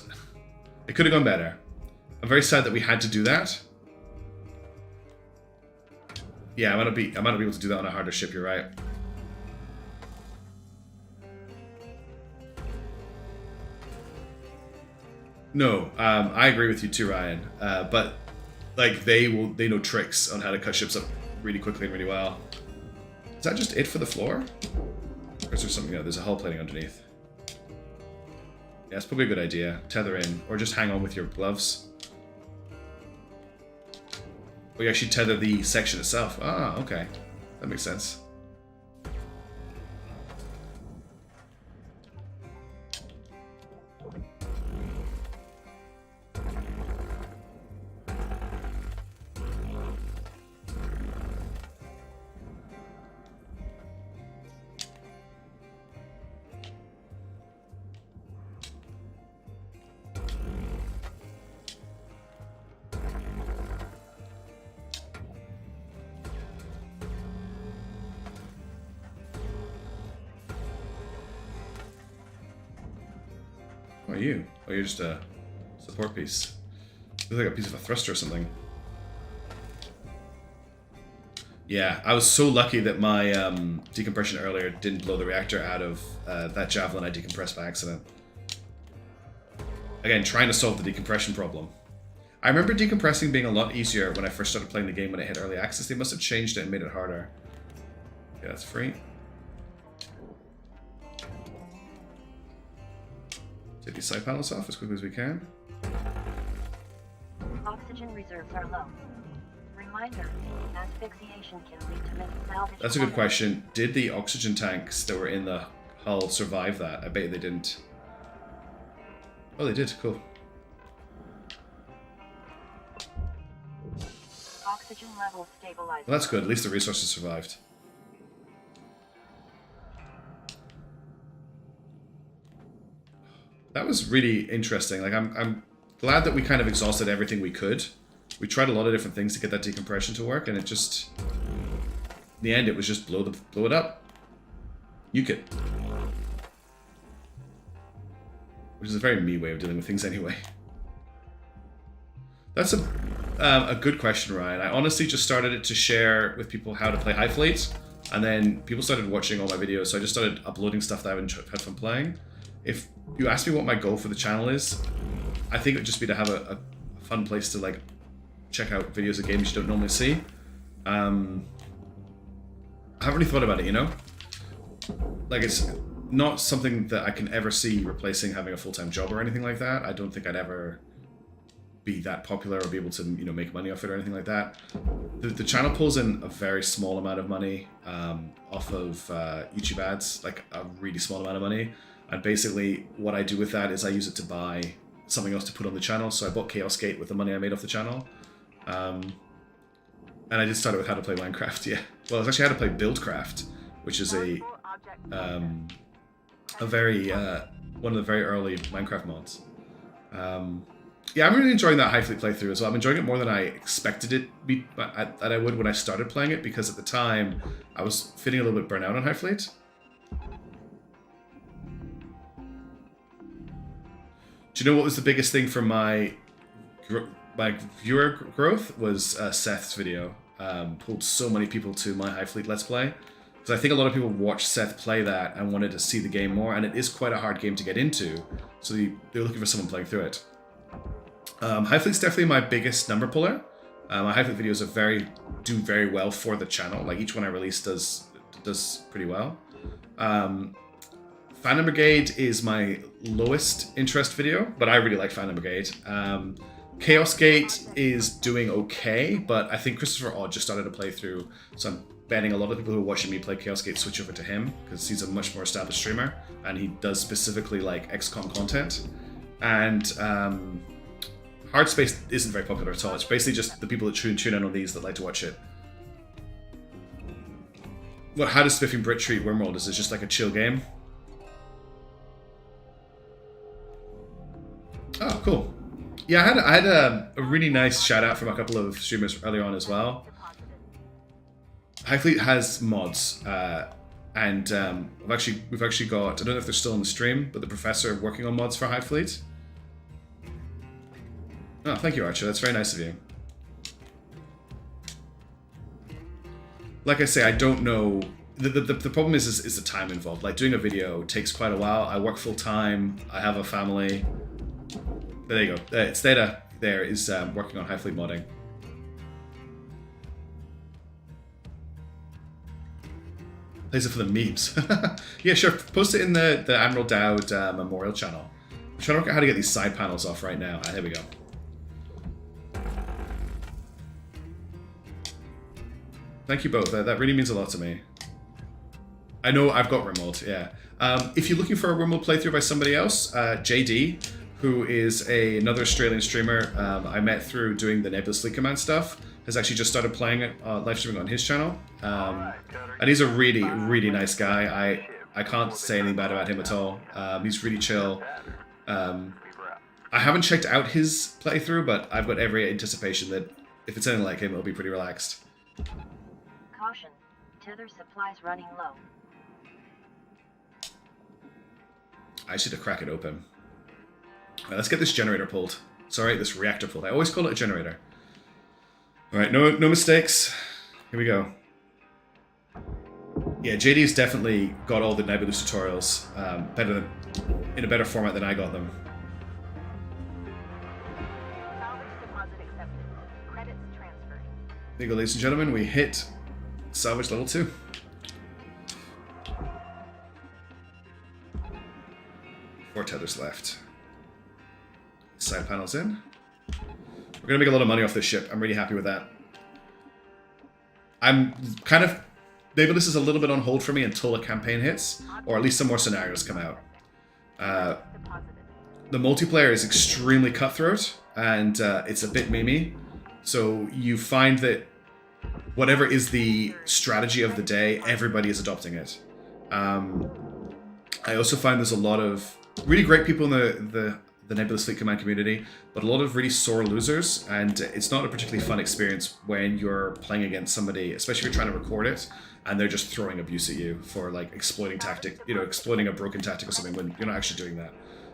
It could have gone better. I'm very sad that we had to do that. Yeah, I might not be able to do that on a harder ship. You're right. No, I agree with you too, Ryan. But like they know tricks on how to cut ships up really quickly and really well. Is that just it for the floor? Or is there something? No, there's a hull plating underneath. Yeah, it's probably a good idea. Tether in, or just hang on with your gloves. Or you actually tether the section itself. Ah, okay. That makes sense. Who are you? Oh, you're just a support piece. You look like a piece of a thruster or something. Yeah, I was so lucky that my decompression earlier didn't blow the reactor out of that Javelin I decompressed by accident. Again, trying to solve the decompression problem. I remember decompressing being a lot easier when I first started playing the game when it hit early access. They must have changed it and made it harder. Yeah, that's free. Take these side panels off as quickly as we can. Oxygen reserves are low. Reminder, asphyxiation can lead to missed salvage. That's a good question. Did the oxygen tanks that were in the hull survive that? I bet they didn't. Oh, they did. Cool. Oxygen levels stabilized. Well, that's good. At least the resources survived. That was really interesting. Like, I'm glad that we kind of exhausted everything we could. We tried a lot of different things to get that decompression to work, and it just... In the end, it was just blow it up. Nuke it. Which is a very me way of dealing with things anyway. That's a good question, Ryan. I honestly just started it to share with people how to play Hive Fleet, and then people started watching all my videos, so I just started uploading stuff that I haven't had fun playing. If you ask me what my goal for the channel is, I think it would just be to have a fun place to like check out videos of games you don't normally see. I haven't really thought about it, you know? Like, it's not something that I can ever see replacing having a full-time job or anything like that. I don't think I'd ever be that popular or be able to, you know, make money off it or anything like that. The channel pulls in a very small amount of money off of YouTube ads, like a really small amount of money. And basically what I do with that is I use it to buy something else to put on the channel. So I bought Chaos Gate with the money I made off the channel. And I just started with how to play Minecraft, yeah. Well, it's actually how to play Buildcraft, which is a very, one of the very early Minecraft mods. Yeah, I'm really enjoying that Hive Fleet playthrough as well. I'm enjoying it more than I expected it that I would when I started playing it, because at the time I was feeling a little bit burnt out on Hive Fleet. Do you know what was the biggest thing for my viewer growth? Was Seth's video. Pulled so many people to my Hive Fleet Let's Play. Because I think a lot of people watched Seth play that and wanted to see the game more, and it is quite a hard game to get into, so they were looking for someone playing through it. Hive Fleet's definitely my biggest number puller. My Hive Fleet videos do very well for the channel. Like, each one I release does pretty well. Phantom Brigade is my lowest interest video, but I really like Phantom Brigade. Chaos Gate is doing okay, but I think Christopher Odd just started a playthrough, so I'm betting a lot of people who are watching me play Chaos Gate switch over to him, because he's a much more established streamer, and he does specifically like XCOM content. And Hardspace isn't very popular at all. It's basically just the people that tune in on these that like to watch it. Well, how does Spiffing Brit treat Wormworld? Is it just like a chill game? Oh, cool. Yeah, I had a really nice shout out from a couple of streamers earlier on as well. Hive Fleet has mods, and we've actually got, I don't know if they're still on the stream, but the professor working on mods for Hive Fleet. Oh, thank you, Archer. That's very nice of you. Like I say, I don't know. The problem is the time involved. Like, doing a video takes quite a while. I work full time. I have a family. There you go. It's Theta there is working on Hive Fleet modding. Plays it for the memes. Yeah, sure. Post it in the Admiral Dowd Memorial channel. I'm trying to work out how to get these side panels off right now. Here we go. Thank you both. That really means a lot to me. I know I've got Rimworld, yeah. If you're looking for a Rimworld playthrough by somebody else, JD, who is another Australian streamer I met through doing the Nebulous Fleet Command stuff, has actually just started playing it, live streaming on his channel. And he's a really, really nice guy. I can't say anything bad about him at all. He's really chill. I haven't checked out his playthrough, but I've got every anticipation that if it's anything like him, it'll be pretty relaxed. Caution. Tether supplies running low. I should have cracked it open. Alright, let's get this generator pulled. Sorry, this reactor pulled. I always call it a generator. Alright, no mistakes. Here we go. Yeah, JD's definitely got all the Nebulous tutorials in a better format than I got them. Salvage deposit accepted. Credits transferred. There you go, ladies and gentlemen. We hit salvage level 2. 4 tethers left. Side panels in. We're gonna make a lot of money off this ship. I'm really happy with that. I'm kind of... Nebulous is a little bit on hold for me until a campaign hits, or at least some more scenarios come out. The multiplayer is extremely cutthroat, and it's a bit memey. So you find that whatever is the strategy of the day, everybody is adopting it. I also find there's a lot of really great people in the Nebulous Fleet Command community, but a lot of really sore losers, and it's not a particularly fun experience when you're playing against somebody, especially if you're trying to record it, and they're just throwing abuse at you for like exploiting a broken tactic or something when you're not actually doing that.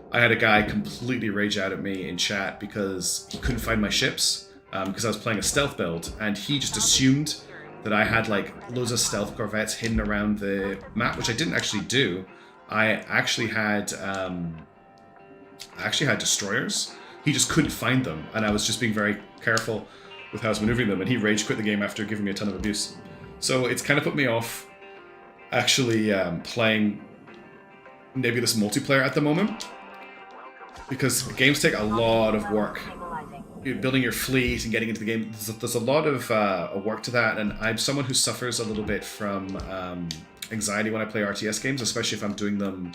I had a guy completely rage out at me in chat because he couldn't find my ships, because I was playing a stealth build, and he just assumed that I had like loads of stealth corvettes hidden around the map, which I didn't actually do. I actually had destroyers. He just couldn't find them, and I was just being very careful with how I was maneuvering them, and he rage quit the game after giving me a ton of abuse. So it's kind of put me off actually playing Nebulous multiplayer at the moment, because games take a lot of work. Building your fleet and getting into the game, there's a lot of work to that, and I'm someone who suffers a little bit from anxiety when I play RTS games, especially if I'm doing them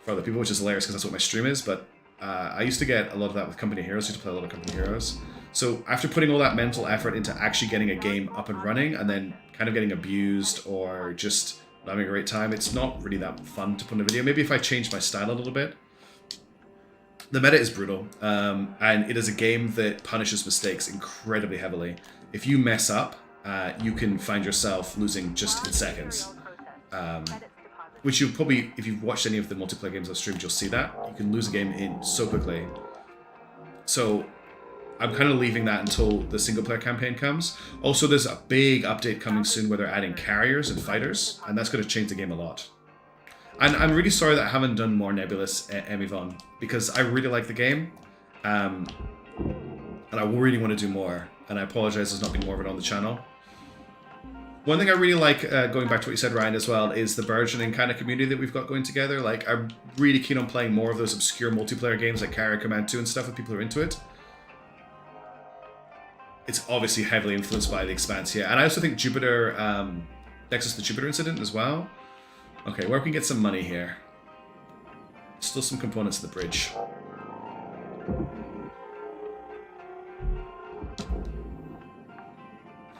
for other people, which is hilarious because that's what my stream is, but I used to get a lot of that with Company Heroes. I used to play a lot of Company Heroes. So after putting all that mental effort into actually getting a game up and running and then kind of getting abused or just not having a great time, it's not really that fun to put in a video. Maybe if I change my style a little bit. The meta is brutal, and it is a game that punishes mistakes incredibly heavily. If you mess up, you can find yourself losing just in seconds. Which you'll probably, if you've watched any of the multiplayer games I've streamed, you'll see that. You can lose a game in so quickly. So I'm kind of leaving that until the single player campaign comes. Also, there's a big update coming soon where they're adding carriers and fighters, and that's going to change the game a lot. And I'm really sorry that I haven't done more Nebulous Emivon, because I really like the game, and I really want to do more, and I apologize there's not been more of it on the channel. One thing I really like, going back to what you said, Ryan, as well, is the burgeoning kind of community that we've got going together. Like, I'm really keen on playing more of those obscure multiplayer games like Carrier Command 2 and stuff with people who are into it. It's obviously heavily influenced by The Expanse here. And I also think Jupiter, Nexus the Jupiter incident as well. Okay, where can we get some money here? Still some components of the bridge.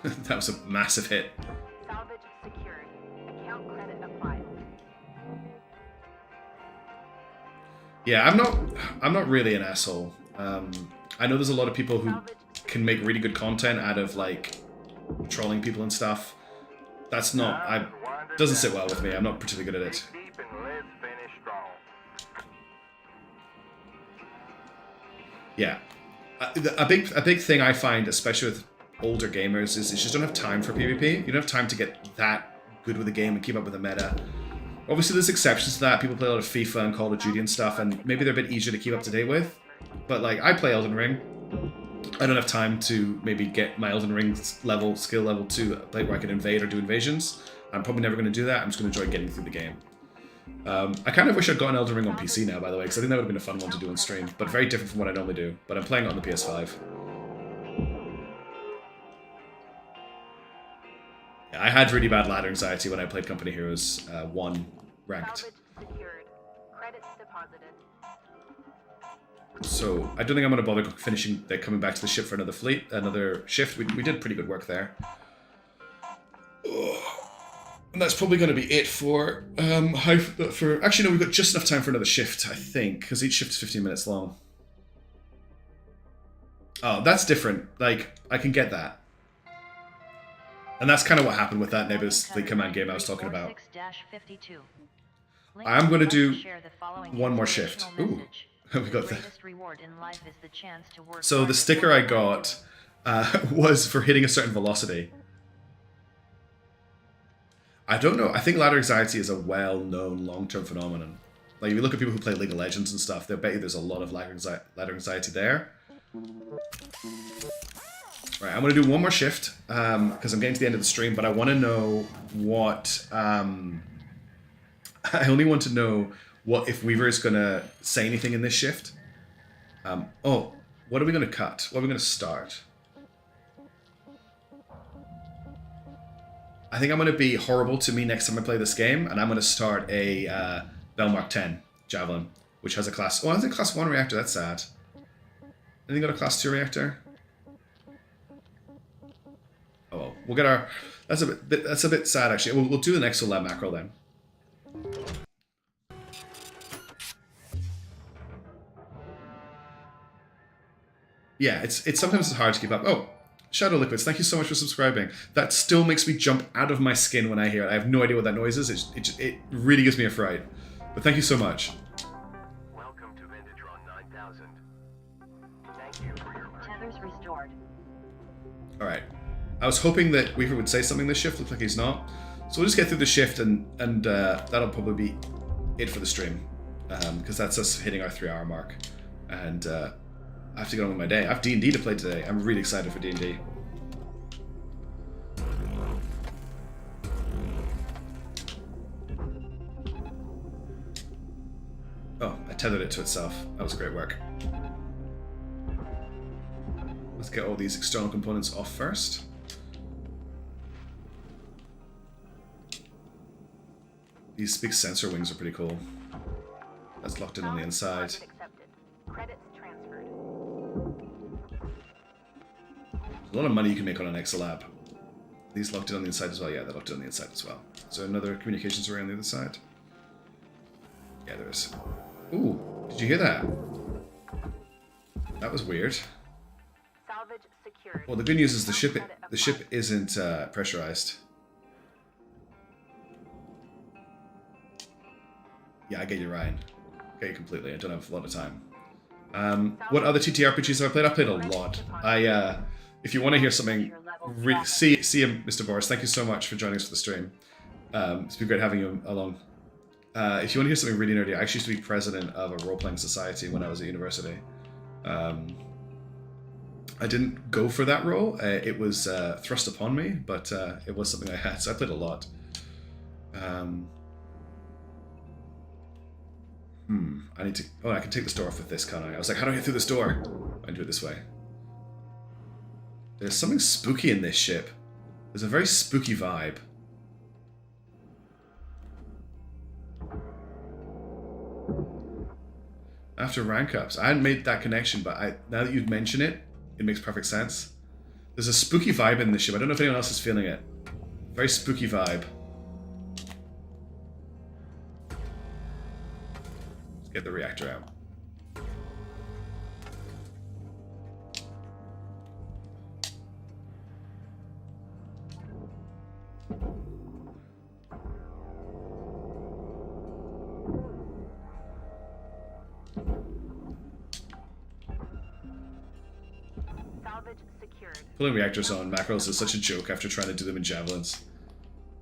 That was a massive hit. Salvage secured. Account credit applied. Yeah, I'm not really an asshole. I know there's a lot of people who can make really good content out of like trolling people and stuff. That's not, doesn't sit well with me. I'm not particularly good at it. Yeah, a big thing I find, especially with older gamers, is you just don't have time for PvP. You don't have time to get that good with the game and keep up with the meta. Obviously, there's exceptions to that. People play a lot of FIFA and Call of Duty and stuff, and maybe they're a bit easier to keep up to date with. But like, I play Elden Ring. I don't have time to maybe get my Elden Ring skill level to a place where I can invade or do invasions. I'm probably never going to do that. I'm just going to enjoy getting through the game. I kind of wish I'd gotten Elden Ring on PC now, by the way, because I think that would have been a fun one to do on stream, but very different from what I normally do. But I'm playing it on the PS5. Yeah, I had really bad ladder anxiety when I played Company Heroes 1 ranked. Salvage secured. Credits deposited. So I don't think I'm going to bother finishing, coming back to the ship for another shift. We did pretty good work there. And that's probably going to be it for actually no, we've got just enough time for another shift, I think, because each shift is 15 minutes long. Oh, that's different. Like, I can get that. And that's kind of what happened with that Neighbors, the command game I was talking about. I'm going to do one more shift. Ooh, we got that. So the sticker I got was for hitting a certain velocity. I don't know. I think ladder anxiety is a well-known long-term phenomenon. Like, if you look at people who play League of Legends and stuff, they'll bet you there's a lot of ladder anxiety there. Right, I'm going to do one more shift, because I'm getting to the end of the stream, but I want to know what... I only want to know what if Weaver is going to say anything in this shift. Oh, what are we going to cut? What are we going to start? I think I'm going to be horrible to me next time I play this game, and I'm going to start a Bell Mark 10 Javelin, which has a class... Oh, I think class 1 reactor. That's sad. Anything got a class 2 reactor? Oh, well, we'll get our... That's a bit sad, actually. We'll do the Exolab macro then. Yeah, it's sometimes hard to keep up. Oh, Shadow Liquids, thank you so much for subscribing. That still makes me jump out of my skin when I hear it. I have no idea what that noise is. It really gives me a fright. But thank you so much. Welcome to Vintatron 9000. Thank you for your Tethers restored. Alright. I was hoping that Weaver would say something this shift. Looks like he's not. So we'll just get through the shift and that'll probably be it for the stream. Because that's us hitting our 3-hour mark. And I have to get on with my day. I have D&D to play today. I'm really excited for D&D. Oh, I tethered it to itself. That was great work. Let's get all these external components off first. These big sensor wings are pretty cool. That's locked in on the inside. Credits transferred. There's a lot of money you can make on an Exolab. These locked in on the inside as well? Yeah, they're locked in on the inside as well. Is there another communications array on the other side? Yeah, there is. Ooh, did you hear that? That was weird. Salvage secured. Well, the good news is the ship isn't pressurized. Yeah, I get you, Ryan. I get you completely. I don't have a lot of time. What other TTRPGs have I played? I played a lot. If you want to hear something, see him, Mr. Boris. Thank you so much for joining us for the stream. It's been great having you along. If you want to hear something really nerdy, I actually used to be president of a role-playing society when I was at university. I didn't go for that role. It was thrust upon me, but it was something I had, so I played a lot. I need to... Oh, I can take this door off with this, can't I? I was like, how do I get through this door? I can do it this way. There's something spooky in this ship. There's a very spooky vibe. After rank ups. I hadn't made that connection, but now that you'd mention it, it makes perfect sense. There's a spooky vibe in this ship. I don't know if anyone else is feeling it. Very spooky vibe. Let's get the reactor out. Pulling reactors on macros is such a joke after trying to do them in javelins.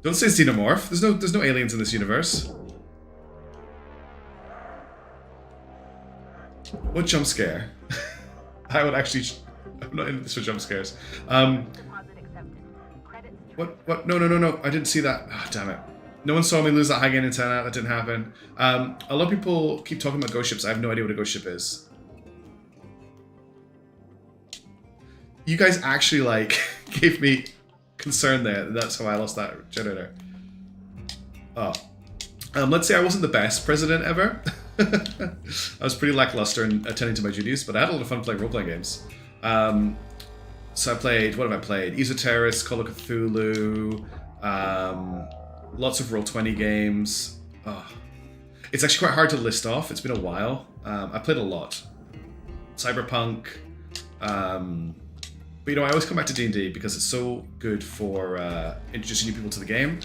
Don't say xenomorph. There's no aliens in this universe. What jump scare? I would actually I'm not in this for jump scares. Deposit accepted. Credits. What? No. I didn't see that. Ah, damn it. No one saw me lose that high gain antenna. That didn't happen. A lot of people keep talking about ghost ships. I have no idea what a ghost ship is. You guys actually, like, gave me concern there. That's how I lost that generator. Oh. Let's say I wasn't the best president ever. I was pretty lackluster in attending to my duties, but I had a lot of fun playing role-playing games. So I played, what have I played? Esoterrorist, Call of Cthulhu, lots of Roll20 games. Oh. It's actually quite hard to list off. It's been a while. I played a lot. Cyberpunk. But you know, I always come back to D&D because it's so good for introducing new people to the game.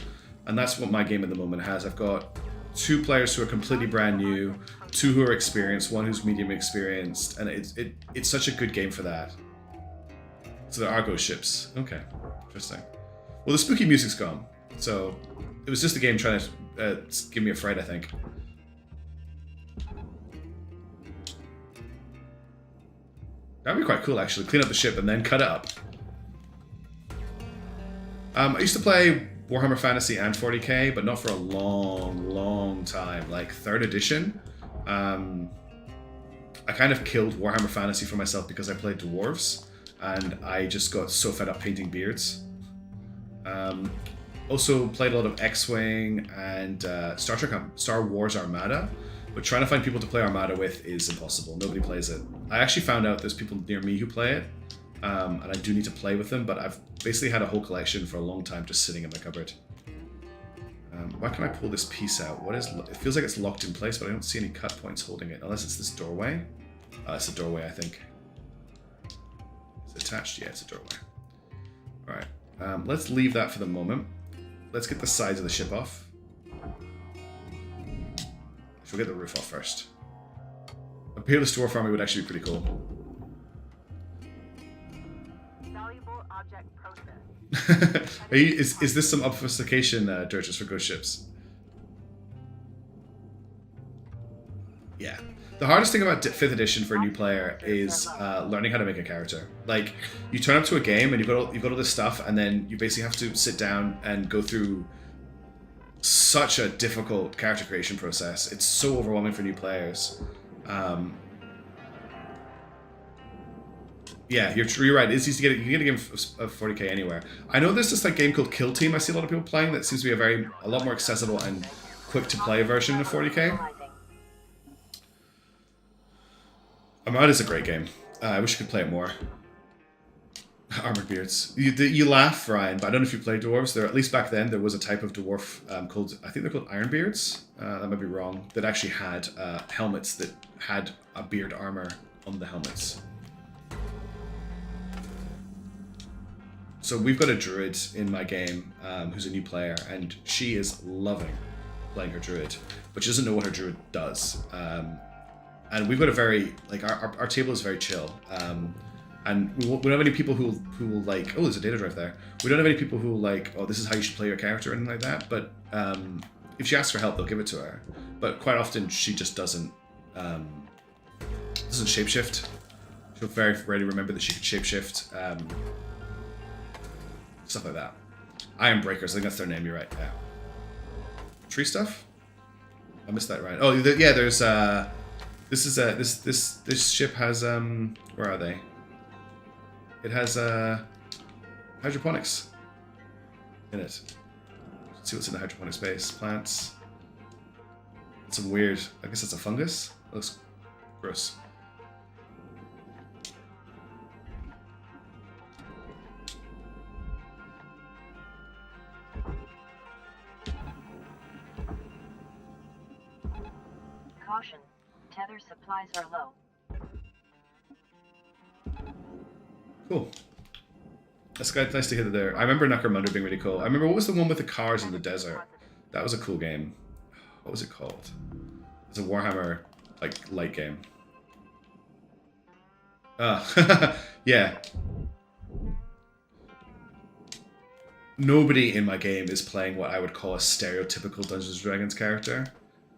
And that's what my game at the moment has. I've got 2 players who are completely brand new, 2 who are experienced, 1 who's medium experienced, and it's such a good game for that. So there are ghost ships. Okay, interesting. Well, the spooky music's gone, so it was just the game trying to give me a fright, I think. That'd be quite cool, actually. Clean up the ship and then cut it up. I used to play Warhammer Fantasy and 40k, but not for a long time. Like 3rd edition. I kind of killed Warhammer Fantasy for myself because I played dwarves, and I just got so fed up painting beards. Also played a lot of X-Wing and Star Wars Armada, but trying to find people to play Armada with is impossible. Nobody plays it. I actually found out there's people near me who play it, and I do need to play with them, but I've basically had a whole collection for a long time just sitting in my cupboard. Why can I pull this piece out? What is? It feels like it's locked in place, but I don't see any cut points holding it, unless it's this doorway. It's a doorway, I think. Is it attached? Yeah, it's a doorway. All right, let's leave that for the moment. Let's get the sides of the ship off. We'll get the roof off first. A peerless dwarf army would actually be pretty cool. Valuable object processed. Is this some obfuscation, Dirges, for ghost ships? Yeah. The hardest thing about 5th edition for a new player is learning how to make a character. Like, you turn up to a game and you've got all this stuff, and then you basically have to sit down and go through such a difficult character creation process. It's so overwhelming for new players. Yeah, you're right. It's easy to get. You can get a game of 40k anywhere. I know there's this like game called Kill Team. I see a lot of people playing. That seems to be a lot more accessible and quick to play version of 40k. Armada is a great game. I wish I could play it more. Armored beards. You laugh, Ryan, but I don't know if you play dwarves. There, at least back then, there was a type of dwarf called, I think they're called Ironbeards. That might be wrong. That actually had helmets that had a beard armor on the helmets. So we've got a druid in my game who's a new player, and she is loving playing her druid, but she doesn't know what her druid does. And we've got a very, like, our table is very chill. And we don't have any people who will like, oh, there's a data drive there. We don't have any people who like, oh, this is how you should play your character or anything like that. But if she asks for help, they'll give it to her. But quite often she just doesn't shapeshift. She'll very rarely remember that she could shapeshift. Stuff like that. Iron Breakers, I think that's their name. You're right. Yeah. Tree stuff. I missed that. Right. Oh, yeah. There's this ship has where are they? It has hydroponics in it. Let's see what's in the hydroponic space. Plants. Some weird, I guess it's a fungus. It looks gross. Caution. Tether supplies are low. Cool. That's nice to hear that there. I remember Necromunda being really cool. I remember, what was the one with the cars in the desert? That was a cool game. What was it called? It's a Warhammer, like, light game. Yeah. Nobody in my game is playing what I would call a stereotypical Dungeons & Dragons character.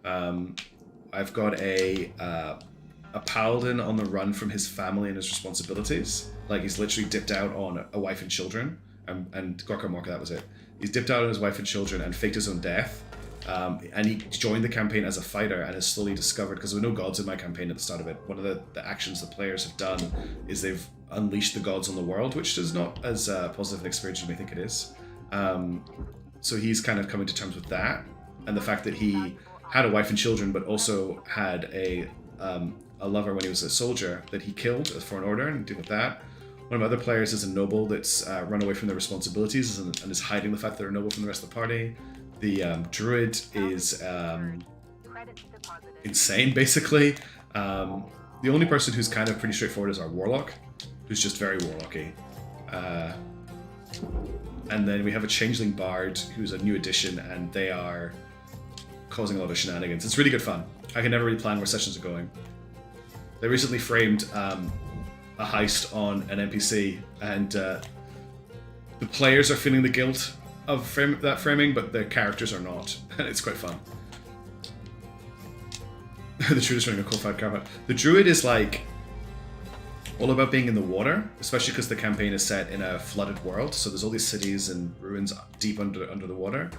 I've got a a paladin on the run from his family and his responsibilities. Like, he's literally dipped out on a wife and children, and Gorka Morka, that was it. He's dipped out on his wife and children and faked his own death. And he joined the campaign as a fighter and has slowly discovered, because there were no gods in my campaign at the start of it, one of the actions the players have done is they've unleashed the gods on the world, which is not as positive an experience as you may think it is. So he's kind of coming to terms with that, and the fact that he had a wife and children, but also had a lover when he was a soldier that he killed for an order, and deal with that. One of my other players is a noble that's run away from their responsibilities and is hiding the fact that they're a noble from the rest of the party. The druid is insane, basically. The only person who's kind of pretty straightforward is our warlock, who's just very warlocky. And then we have a changeling bard who's a new addition, and they are causing a lot of shenanigans. It's really good fun. I can never really plan where sessions are going. They recently framed a heist on an NPC, and the players are feeling the guilt of that framing, but the characters are not. And it's quite fun. The druid is running a coal-fired caravan. The druid is like all about being in the water, especially because the campaign is set in a flooded world. So there's all these cities and ruins deep under the water.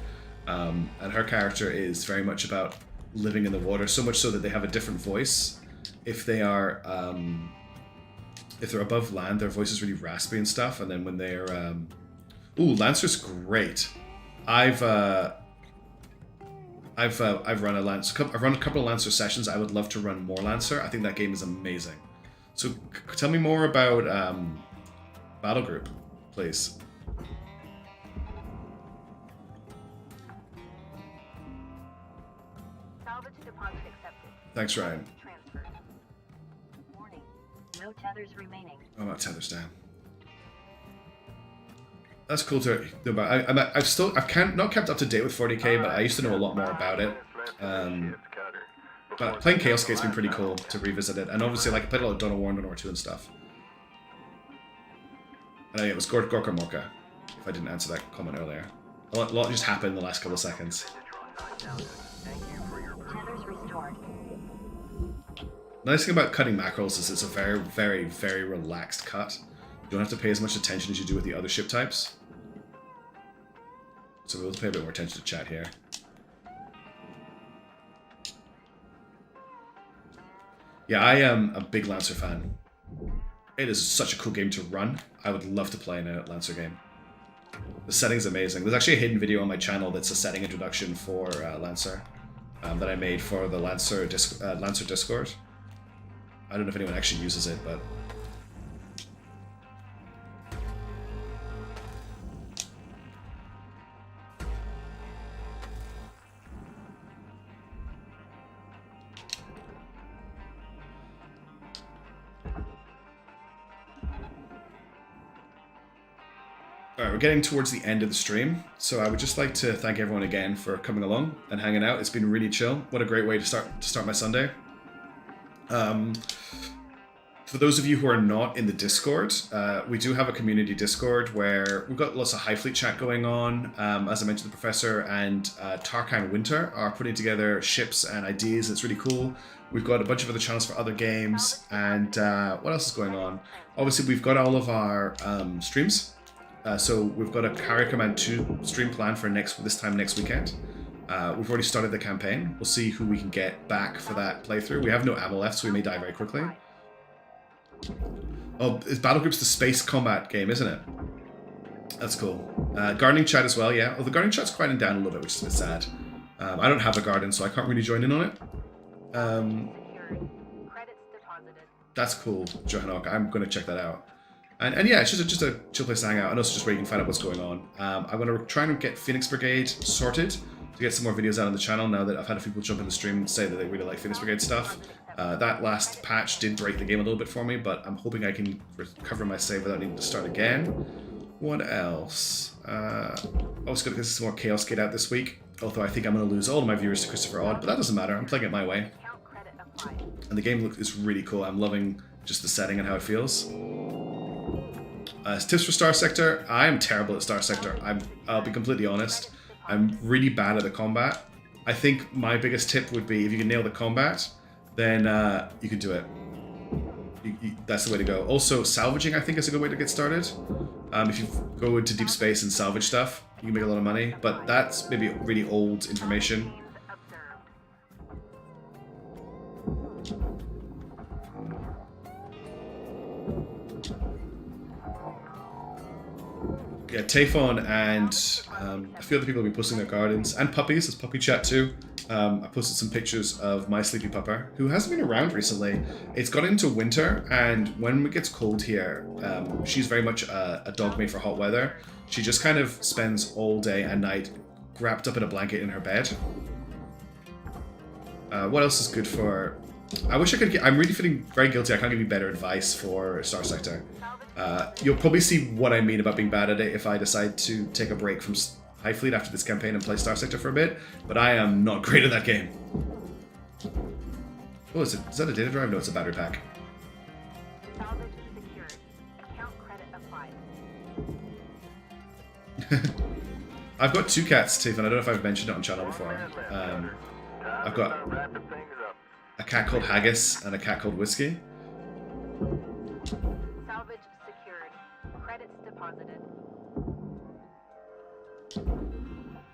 And her character is very much about living in the water, so much so that they have a different voice. If they are, if they're above land, their voice is really raspy and stuff. And then when they're, ooh, Lancer's great. I've run a Lancer. I've run a couple of Lancer sessions. I would love to run more Lancer. I think that game is amazing. So tell me more about Battle Group, please. Salvage deposit accepted. Thanks, Ryan. Transferred. Warning. No tethers remaining. Oh, my tether's down. That's cool to know about. I've not kept up to date with 40k, but I used to know a lot more about it. But playing Chaos Gate's been pretty cool to revisit it, and obviously, like, I played a lot of Dawn of War and Dawn of War 2 and stuff. And I think it was Gorka Morka, if I didn't answer that comment earlier. A lot just happened in the last couple of seconds. Tethers restored. Nice thing about cutting mackerels is it's a very, very, very relaxed cut. You don't have to pay as much attention as you do with the other ship types. So we'll pay a bit more attention to chat here. Yeah, I am a big Lancer fan. It is such a cool game to run. I would love to play in a Lancer game. The setting's amazing. There's actually a hidden video on my channel that's a setting introduction for Lancer that I made for the Lancer Discord. I don't know if anyone actually uses it, but... Alright, we're getting towards the end of the stream, so I would just like to thank everyone again for coming along and hanging out. It's been really chill. What a great way to start my Sunday. For those of you who are not in the Discord, we do have a community Discord where we've got lots of High Fleet chat going on. As I mentioned, the Professor and Tarkan Winter are putting together ships and ideas. It's really cool. We've got a bunch of other channels for other games, and what else is going on? Obviously, we've got all of our streams. So we've got a Carrier Command 2 stream planned for this time next weekend. We've already started the campaign. We'll see who we can get back for that playthrough. We have no ammo left, so we may die very quickly. Oh, Battle Group's the space combat game, isn't it? That's cool. Gardening chat as well, yeah. Oh, the gardening chat's quieting down a little bit, which is a bit sad. I don't have a garden, so I can't really join in on it. Credits deposited. That's cool, Johanok. I'm going to check that out. And yeah, it's just a chill place to hang out, and also just where you can find out what's going on. I'm going to try and get Phoenix Brigade sorted to get some more videos out on the channel now that I've had a few people jump in the stream and say that they really like Phoenix Brigade stuff. That last patch did break the game a little bit for me, but I'm hoping I can recover my save without needing to start again. What else? I was going to get some more Chaos Gate out this week, although I think I'm going to lose all of my viewers to Christopher Odd, but that doesn't matter. I'm playing it my way. Count credit applied. And the game is really cool. I'm loving just the setting and how it feels. Tips for Star Sector. I am terrible at Star Sector. I'll be completely honest. I'm really bad at the combat. I think my biggest tip would be if you can nail the combat, then you can do it. that's the way to go. Also, salvaging I think is a good way to get started. If you go into deep space and salvage stuff, you can make a lot of money. But that's maybe really old information. Yeah, Tayphon and a few other people have been posting their gardens and puppies. There's puppy chat too. I posted some pictures of my sleepy pupper, who hasn't been around recently. It's got into winter, and when it gets cold here, she's very much a dog made for hot weather. She just kind of spends all day and night wrapped up in a blanket in her bed. What else is good for... I wish I could get... I'm really feeling very guilty. I can't give you better advice for Star Sector. You'll probably see what I mean about being bad at it if I decide to take a break from High Fleet after this campaign and play Star Sector for a bit, but I am not great at that game. Oh, is that a data drive? No, it's a battery pack. Salvage secured. Account credit applied. I've got 2 cats, Tiff, and I don't know if I've mentioned it on channel before. I've got a cat called Haggis and a cat called Whiskey. Salvage secured. Credits deposited.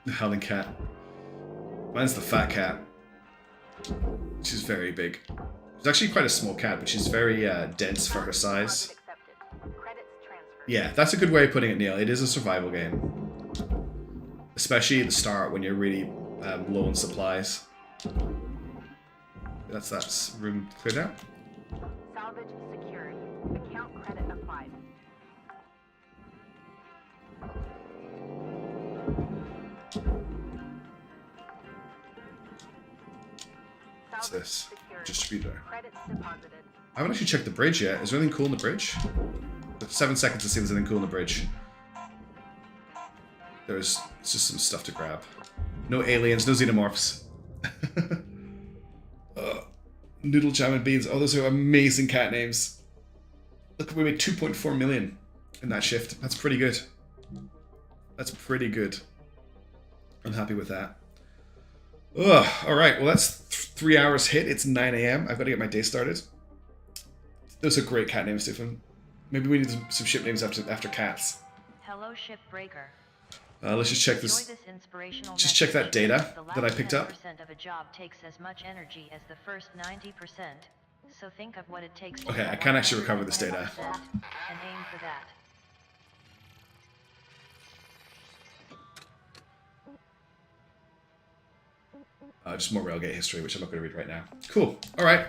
The howling cat. Mine's the fat cat. She's very big. She's actually quite a small cat, but she's very dense for her size. Credits transferred. Yeah, that's a good way of putting it, Neil. It is a survival game. Especially at the start when you're really low on supplies. That's room cleared out. Salvage secured. Account credit applied. What's this? Secured. Distributor. Credits deposited. I haven't actually checked the bridge yet. Is there anything cool in the bridge? 7 seconds to see if there's anything cool in the bridge. It's just some stuff to grab. No aliens, no xenomorphs. Noodle Jam and Beans. Oh, those are amazing cat names. Look, we made 2.4 million in that shift. That's pretty good. That's pretty good. I'm happy with that. Ugh, alright, well that's 3 hours hit. It's 9 AM. I've got to get my day started. Those are great cat names, Stephen. Maybe we need some ship names after cats. Hello, Shipbreaker. Let's just check this. Enjoy this inspirational Just check that message. data The that I last picked up. 10% of a job takes as much energy as the first 90%. So think of what it takes to Okay, get I can't actually recover this data. 100% and aim for that. Just more Railgate history, which I'm not going to read right now. Cool. All right.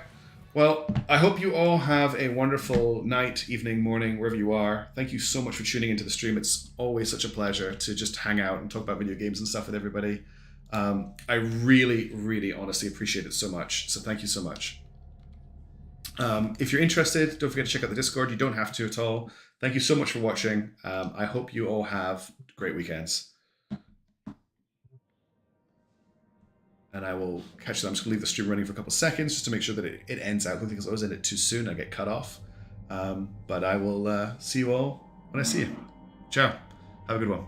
Well, I hope you all have a wonderful night, evening, morning, wherever you are. Thank you so much for tuning into the stream. It's always such a pleasure to just hang out and talk about video games and stuff with everybody. I really, really honestly appreciate it so much. So thank you so much. If you're interested, don't forget to check out the Discord. You don't have to at all. Thank you so much for watching. I hope you all have great weekends. And I will catch them. I'm just going to leave the stream running for a couple seconds just to make sure that it ends out quickly because I always end it too soon. I get cut off. But I will see you all when I see you. Ciao. Have a good one.